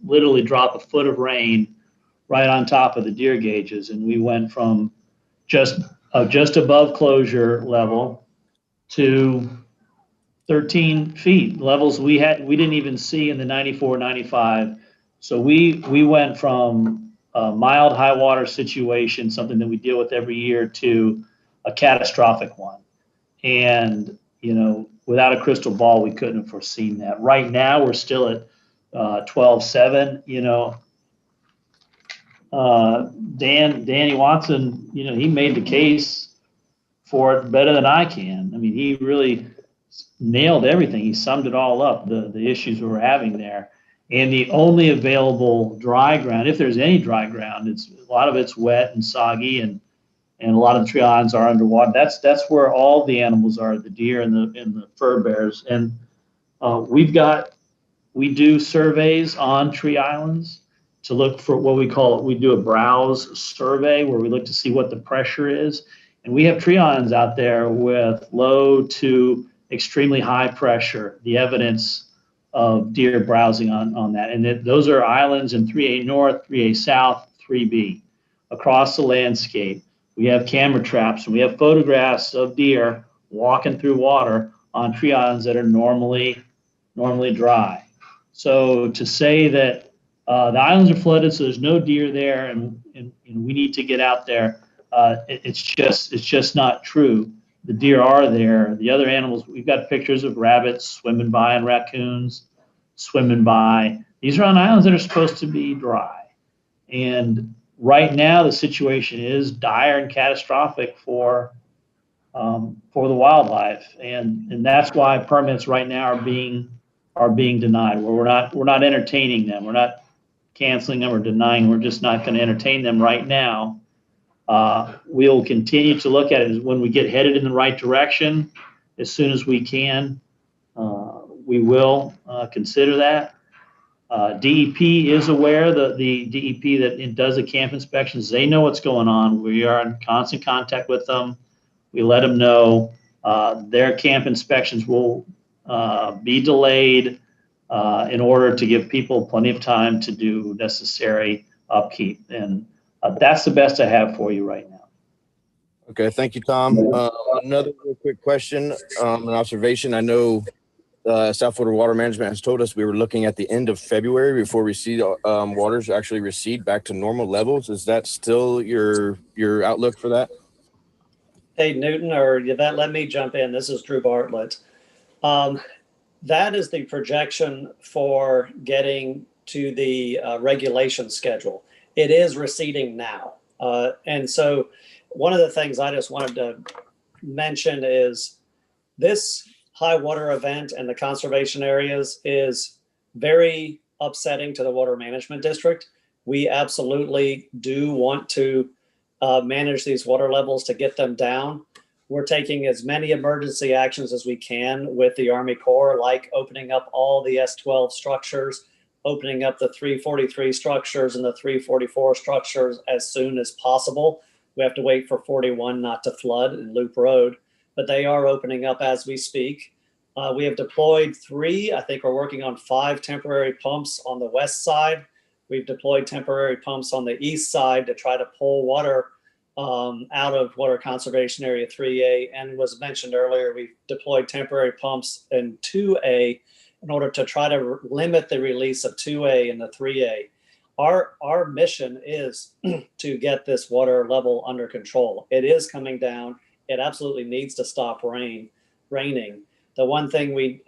literally drop a foot of rain right on top of the deer gauges. And we went from just above closure level to 13 feet, levels we didn't even see in the 94, 95. So we went from a mild high water situation, something that we deal with every year, to a catastrophic one. And, without a crystal ball, we couldn't have foreseen that. Right now, we're still at 12.7, Danny Watson, he made the case for it better than I can. I mean, he really nailed everything. He summed it all up, the issues we were having there. And the only available dry ground, if there's any dry ground, a lot of it's wet and soggy, and a lot of the tree islands are underwater. That's where all the animals are, the deer and the fur bears. And we do surveys on tree islands to look for what we do a browse survey where we look to see what the pressure is. And we have tree islands out there with low to extremely high pressure, the evidence of deer browsing on that. And those are islands in 3A North, 3A South, 3B across the landscape. We have camera traps and we have photographs of deer walking through water on tree islands that are normally dry. So to say that the islands are flooded, so there's no deer there, and we need to get out there, it's just not true. The deer are there. The other animals, we've got pictures of rabbits swimming by and raccoons swimming by. These are on islands that are supposed to be dry. And right now, the situation is dire and catastrophic for the wildlife, and that's why permits right now are being denied. Where we're not entertaining them. We're not canceling them or denying. We're just not going to entertain them right now. We'll continue to look at it when we get headed in the right direction. As soon as we can, we will consider that. DEP is aware that the DEP that it does the camp inspections, they know what's going on. We are in constant contact with them. We let them know their camp inspections will be delayed in order to give people plenty of time to do necessary upkeep. And that's the best I have for you right now. Okay, thank you, Tom. Another real quick question, an observation. I know South Florida Water Management has told us we were looking at the end of February before we see waters actually recede back to normal levels. Is that still your outlook for that? Hey, Newton or Yvette, let me jump in. This is Drew Bartlett. That is the projection for getting to the regulation schedule. It is receding now. And so one of the things I just wanted to mention is this high water event and the conservation areas is very upsetting to the Water Management District. We absolutely do want to manage these water levels to get them down. We're taking as many emergency actions as we can with the Army Corps, like opening up all the S12 structures, opening up the 343 structures and the 344 structures as soon as possible. We have to wait for 41 not to flood in Loop Road, but they are opening up as we speak. We have deployed 3, I think we're working on 5 temporary pumps on the west side. We've deployed temporary pumps on the east side to try to pull water out of Water Conservation Area 3A. And was mentioned earlier, we've deployed temporary pumps in 2A in order to try to limit the release of 2A and the 3A. Our mission is to get this water level under control. It is coming down. It absolutely needs to stop raining. The one thing we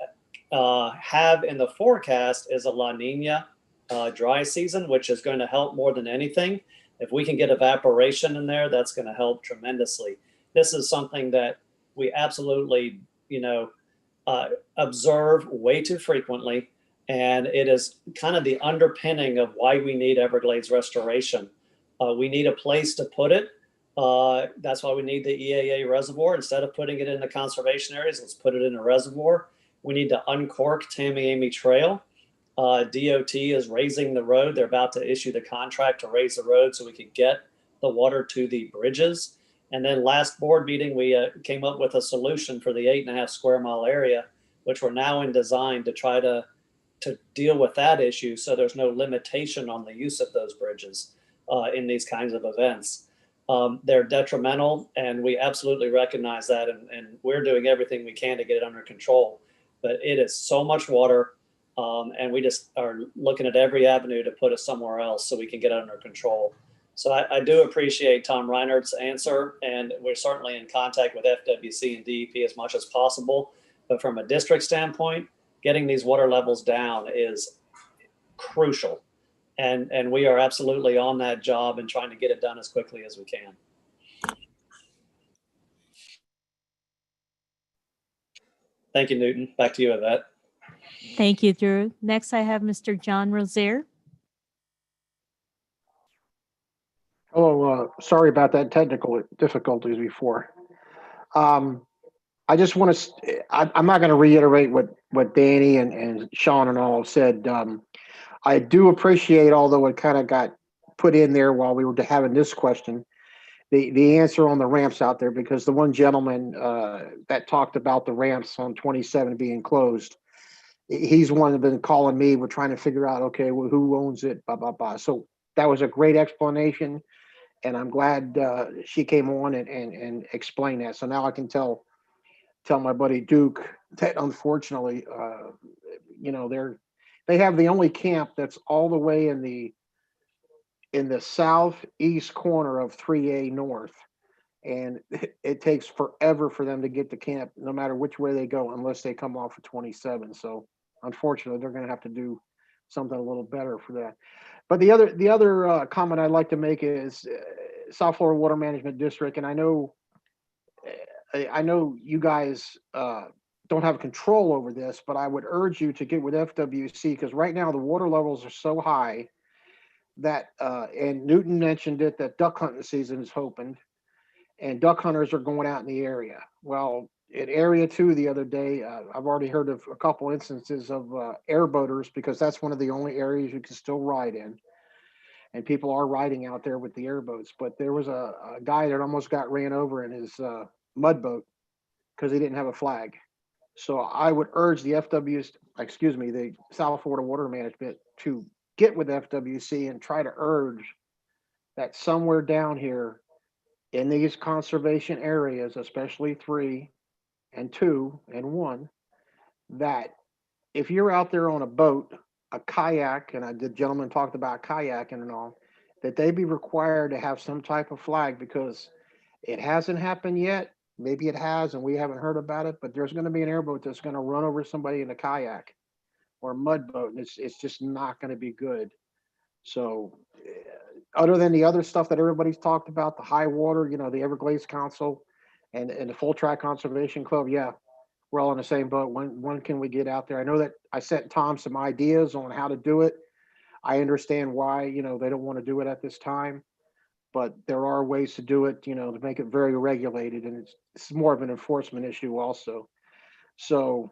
have in the forecast is a La Nina dry season, which is going to help more than anything. If we can get evaporation in there, that's going to help tremendously. This is something that we absolutely, observe way too frequently. And it is kind of the underpinning of why we need Everglades restoration. We need a place to put it. That's why we need the EAA reservoir. Instead of putting it in the conservation areas, let's put it in a reservoir. We need to uncork Tamiami Trail. DOT is raising the road. They're about to issue the contract to raise the road so we can get the water to the bridges. And then last board meeting, we came up with a solution for the 8.5 square mile area, which we're now in design to try to deal with that issue. So there's no limitation on the use of those bridges in these kinds of events. They're detrimental, and we absolutely recognize that. And we're doing everything we can to get it under control. But it is so much water. And we just are looking at every avenue to put us somewhere else so we can get it under control. So I do appreciate Tom Reinert's answer, and we're certainly in contact with FWC and DEP as much as possible. But from a district standpoint, getting these water levels down is crucial. And we are absolutely on that job and trying to get it done as quickly as we can. Thank you, Newton. Back to you, Yvette. Thank you, Drew. Next, I have Mr. John Rozier. Hello, sorry about that technical difficulties before. I just want to, I'm not going to reiterate what Danny and Sean and all have said. I do appreciate, although it kind of got put in there while we were having this question, the answer on the ramps out there, because the one gentleman that talked about the ramps on 27 being closed, he's one that's been calling me. We're trying to figure out, okay, well, who owns it, blah, blah, blah. So that was a great explanation. And I'm glad she came on and explained that. So now I can tell my buddy Duke that unfortunately, they have the only camp that's all the way in the southeast corner of 3A North. And it takes forever for them to get to camp, no matter which way they go, unless they come off of 27. So unfortunately, they're going to have to do something a little better for that. But the other comment I'd like to make is South Florida Water Management District, and I know you guys don't have control over this, but I would urge you to get with FWC, because right now the water levels are so high that, and Newton mentioned it, that duck hunting season is opened, and duck hunters are going out in the area. Well, in area 2 the other day, I've already heard of a couple instances of airboaters, because that's one of the only areas you can still ride in. And people are riding out there with the airboats. But there was a guy that almost got ran over in his mud boat because he didn't have a flag. So I would urge the the South Florida Water Management to get with FWC and try to urge that somewhere down here in these conservation areas, especially 3 and 2 and 1, that if you're out there on a boat, a kayak, and the gentleman talked about kayaking and all, that they be required to have some type of flag, because it hasn't happened yet. Maybe it has and we haven't heard about it, but there's going to be an airboat that's going to run over somebody in a kayak or a mud boat, and it's just not going to be good. So other than the other stuff that everybody's talked about, the high water, the Everglades Council and the Full Track Conservation Club, yeah, we're all in the same boat. When can we get out there? I know that I sent Tom some ideas on how to do it. I understand why, they don't want to do it at this time, but there are ways to do it, to make it very regulated, and it's more of an enforcement issue also. So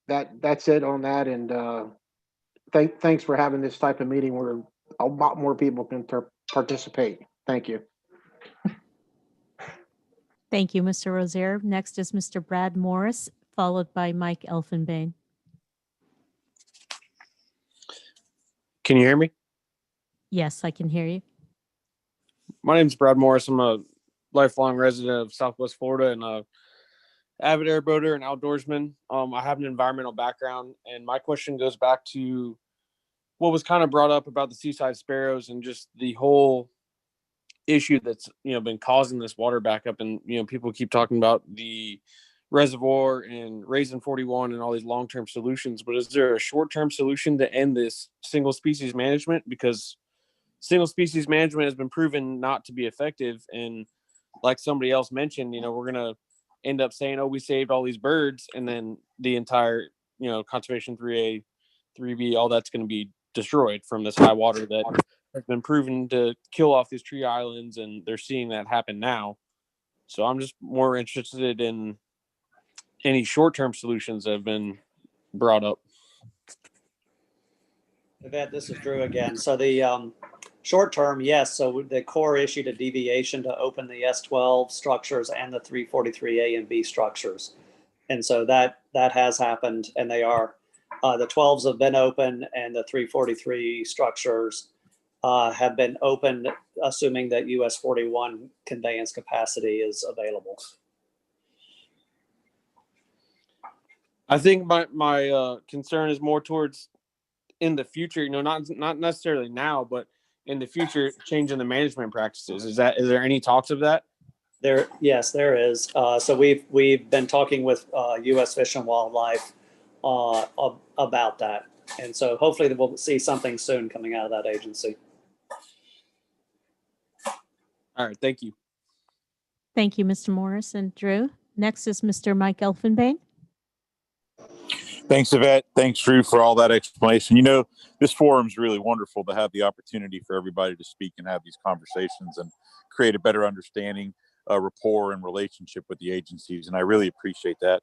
that's it on that. And thanks for having this type of meeting where a lot more people can participate. Thank you. Thank you, Mr. Rozier. Next is Mr. Brad Morris, followed by Mike Elfenbein. Can you hear me? Yes, I can hear you. My name's Brad Morris. I'm a lifelong resident of Southwest Florida and a avid airboater and outdoorsman. I have an environmental background, and my question goes back to what was kind of brought up about the seaside sparrows and just the whole issue that's been causing this water backup. And people keep talking about the reservoir and Raisin 41 and all these long-term solutions, but is there a short-term solution to end this single species management? Because single species management has been proven not to be effective. And like somebody else mentioned, we're going to end up saying, oh, we saved all these birds. And then the entire, conservation 3A, 3B, all that's going to be destroyed from this high water that has been proven to kill off these tree islands. And they're seeing that happen now. So I'm just more interested in any short-term solutions that have been brought up. Yvette, this is Drew again. So the short term, yes. So the Corps issued a deviation to open the S12 structures and the 343A and B structures. And so that has happened, and they are, the 12s have been open and the 343 structures have been opened, assuming that US 41 conveyance capacity is available. I think my concern is more towards in the future, not necessarily now, but in the future, changing the management practices. Is there any talks of that? Yes, there is. So we've been talking with U.S. Fish and Wildlife about that, and so hopefully we'll see something soon coming out of that agency. All right, thank you. Thank you, Mr. Morris and Drew. Next is Mr. Mike Elfenbein. Thanks, Yvette. Thanks, Drew, for all that explanation. This forum is really wonderful to have the opportunity for everybody to speak and have these conversations and create a better understanding, rapport, and relationship with the agencies. And I really appreciate that.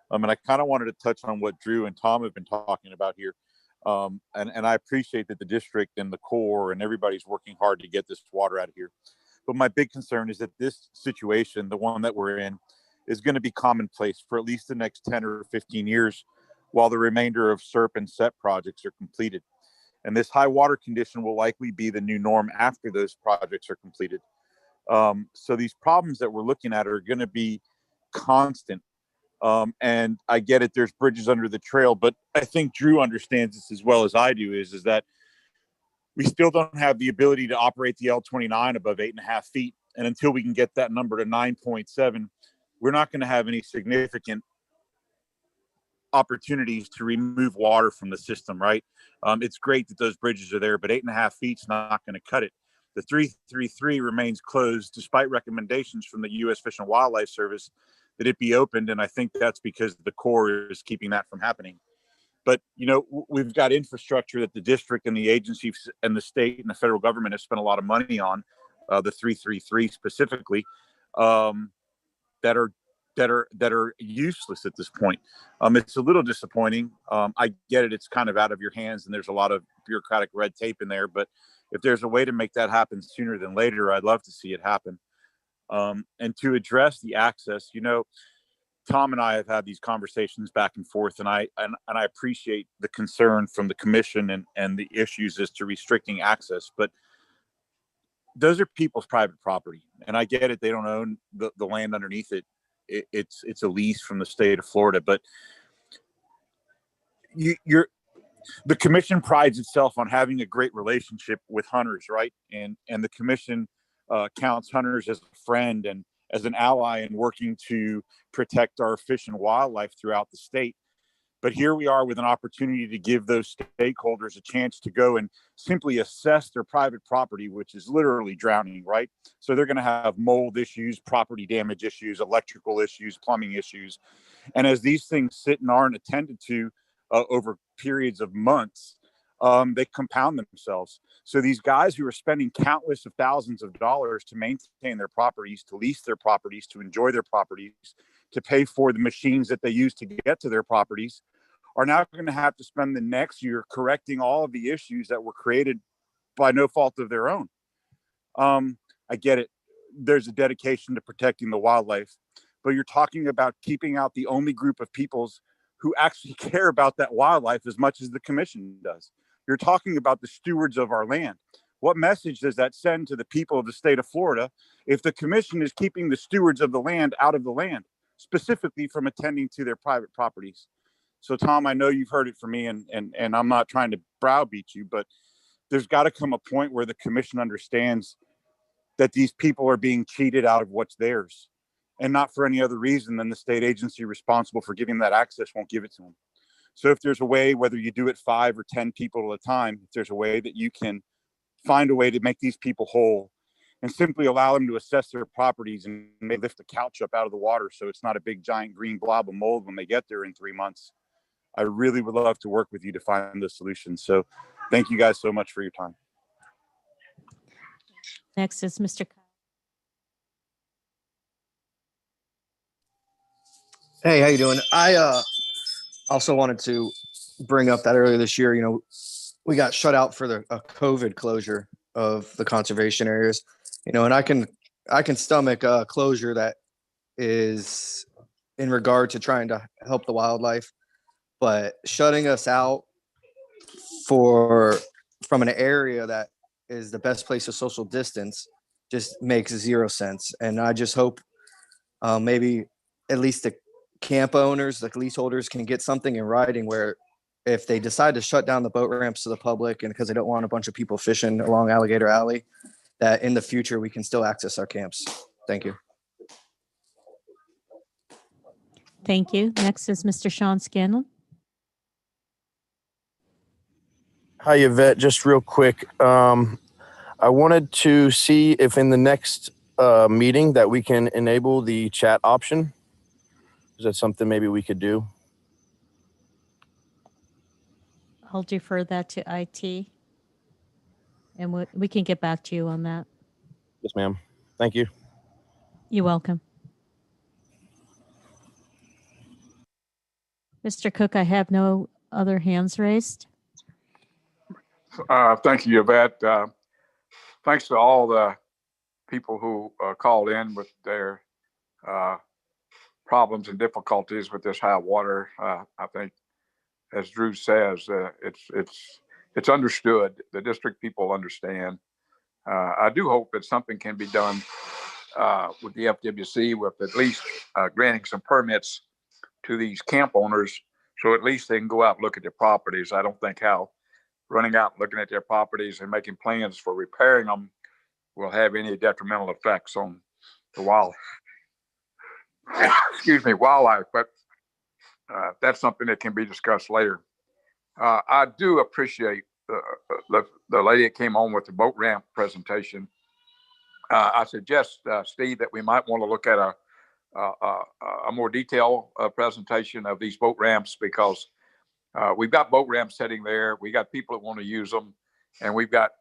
And I kind of wanted to touch on what Drew and Tom have been talking about here. And I appreciate that the district and the Corps and everybody's working hard to get this water out of here. But my big concern is that this situation, the one that we're in, is going to be commonplace for at least the next 10 or 15 years while the remainder of SERP and SEP projects are completed. And this high water condition will likely be the new norm after those projects are completed. So these problems that we're looking at are going to be constant. And I get it, there's bridges under the trail, but I think Drew understands this as well as I do, is that we still don't have the ability to operate the L29 above 8.5 feet. And until we can get that number to 9.7, we're not going to have any significant opportunities to remove water from the system, right? It's great that those bridges are there, but 8.5 feet's not going to cut it. The 333 remains closed despite recommendations from the U.S. Fish and Wildlife Service that it be opened, and I think that's because the Corps is keeping that from happening. But, we've got infrastructure that the district and the agencies and the state and the federal government have spent a lot of money on, the 333 specifically, that are that are useless at this point. It's a little disappointing. I get it. It's kind of out of your hands and there's a lot of bureaucratic red tape in there, but if there's a way to make that happen sooner than later, I'd love to see it happen. And to address the access, Tom and I have had these conversations back and forth, and I appreciate the concern from the commission and the issues as to restricting access, but those are people's private property, and I get it. They don't own the land underneath it. It's a lease from the state of Florida, but the commission prides itself on having a great relationship with hunters, right? And the commission counts hunters as a friend and as an ally in working to protect our fish and wildlife throughout the state. But here we are with an opportunity to give those stakeholders a chance to go and simply assess their private property, which is literally drowning, right? So they're going to have mold issues, property damage issues, electrical issues, plumbing issues. And as these things sit and aren't attended to over periods of months, they compound themselves. So these guys who are spending countless of thousands of dollars to maintain their properties, to lease their properties, to enjoy their properties, to pay for the machines that they use to get to their properties, are now going to have to spend the next year correcting all of the issues that were created by no fault of their own. I get it. There's a dedication to protecting the wildlife, but you're talking about keeping out the only group of peoples who actually care about that wildlife as much as the commission does. You're talking about the stewards of our land. What message does that send to the people of the state of Florida if the commission is keeping the stewards of the land out of the land, specifically from attending to their private properties? So Tom, I know you've heard it from me, and I'm not trying to browbeat you, but there's got to come a point where the commission understands that these people are being cheated out of what's theirs, and not for any other reason than the state agency responsible for giving that access won't give it to them. So if there's a way, whether you do it 5 or 10 people at a time, if there's a way that you can find a way to make these people whole and simply allow them to assess their properties and maybe lift the couch up out of the water so it's not a big giant green blob of mold when they get there in 3 months, I really would love to work with you to find the solution. So thank you guys so much for your time. Next is Mr. Hey, how you doing? I also wanted to bring up that earlier this year, we got shut out for a COVID closure of the conservation areas, and I can stomach a closure that is in regard to trying to help the wildlife, but shutting us out from an area that is the best place to social distance just makes zero sense. And I just hope maybe at least the camp owners, the leaseholders, can get something in writing where if they decide to shut down the boat ramps to the public and because they don't want a bunch of people fishing along Alligator Alley, that in the future we can still access our camps. Thank you. Thank you. Next is Mr. Sean Scanlon. Hi, Yvette. Just real quick. I wanted to see if in the next meeting that we can enable the chat option. Is that something maybe we could do? I'll defer that to IT, and we can get back to you on that. Yes, ma'am. Thank you. You're welcome. Mr. Cook, I have no other hands raised. Thank you, Yvette. Thanks to all the people who called in with their problems and difficulties with this high water. I think, as Drew says, it's understood. The district people understand. I do hope that something can be done with the FWC with at least granting some permits to these camp owners, so at least they can go out and look at their properties. I don't think how running out and looking at their properties and making plans for repairing them will have any detrimental effects on the wildlife. Wildlife, but that's something that can be discussed later. I do appreciate the lady that came on with the boat ramp presentation. I suggest, Steve, that we might want to look at a more detailed presentation of these boat ramps, because we've got boat ramps sitting there. We got people that want to use them, and we've got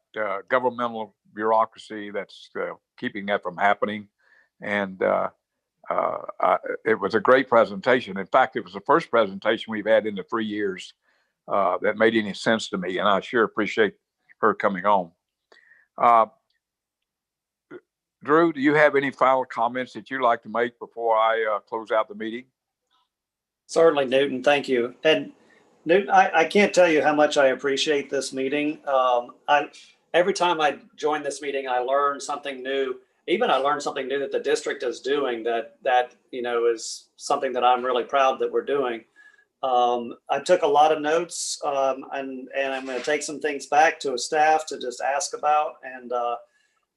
governmental bureaucracy that's keeping that from happening. And it was a great presentation. In fact, it was the first presentation we've had in the 3 years that made any sense to me, and I sure appreciate her coming on. Drew, do you have any final comments that you'd like to make before I close out the meeting? Certainly, Newton. Thank you. And Newton, I can't tell you how much I appreciate this meeting. Every time I join this meeting, I learn something new. Even I learned something new that the district is doing that is something that I'm really proud that we're doing. I took a lot of notes, and I'm going to take some things back to a staff to just ask about.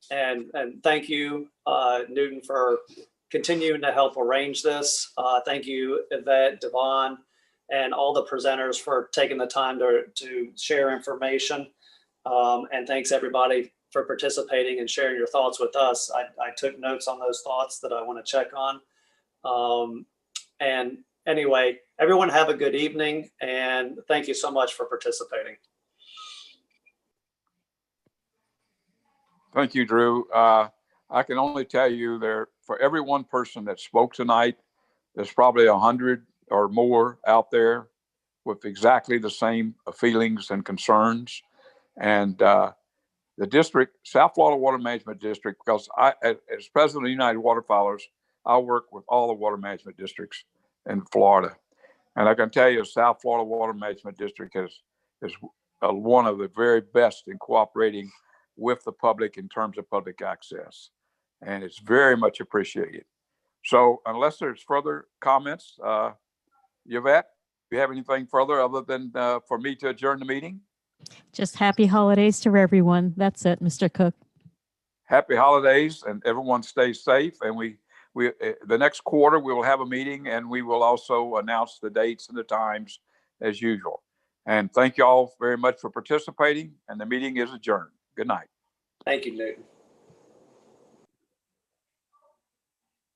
And thank you, Newton, for continuing to help arrange this. Thank you, Yvette, Devon, and all the presenters for taking the time to share information. And thanks everybody for participating and sharing your thoughts with us. I took notes on those thoughts that I want to check on. And anyway, everyone have a good evening, and thank you so much for participating. Thank you, Drew. I can only tell you for every one person that spoke tonight, there's probably 100 or more out there with exactly the same feelings and concerns. And the district, South Florida Water Management District, because as president of the United Waterfowlers, I work with all the water management districts in Florida. And I can tell you, South Florida Water Management District is one of the very best in cooperating with the public in terms of public access. And it's very much appreciated. So unless there's further comments, Yvette, do you have anything further other than for me to adjourn the meeting? Just happy holidays to everyone. That's it, Mr. Cook. Happy holidays, and everyone stay safe. And we the next quarter we will have a meeting, and we will also announce the dates and the times as usual. And thank you all very much for participating, and the meeting is adjourned. Good night. Thank you, Newton.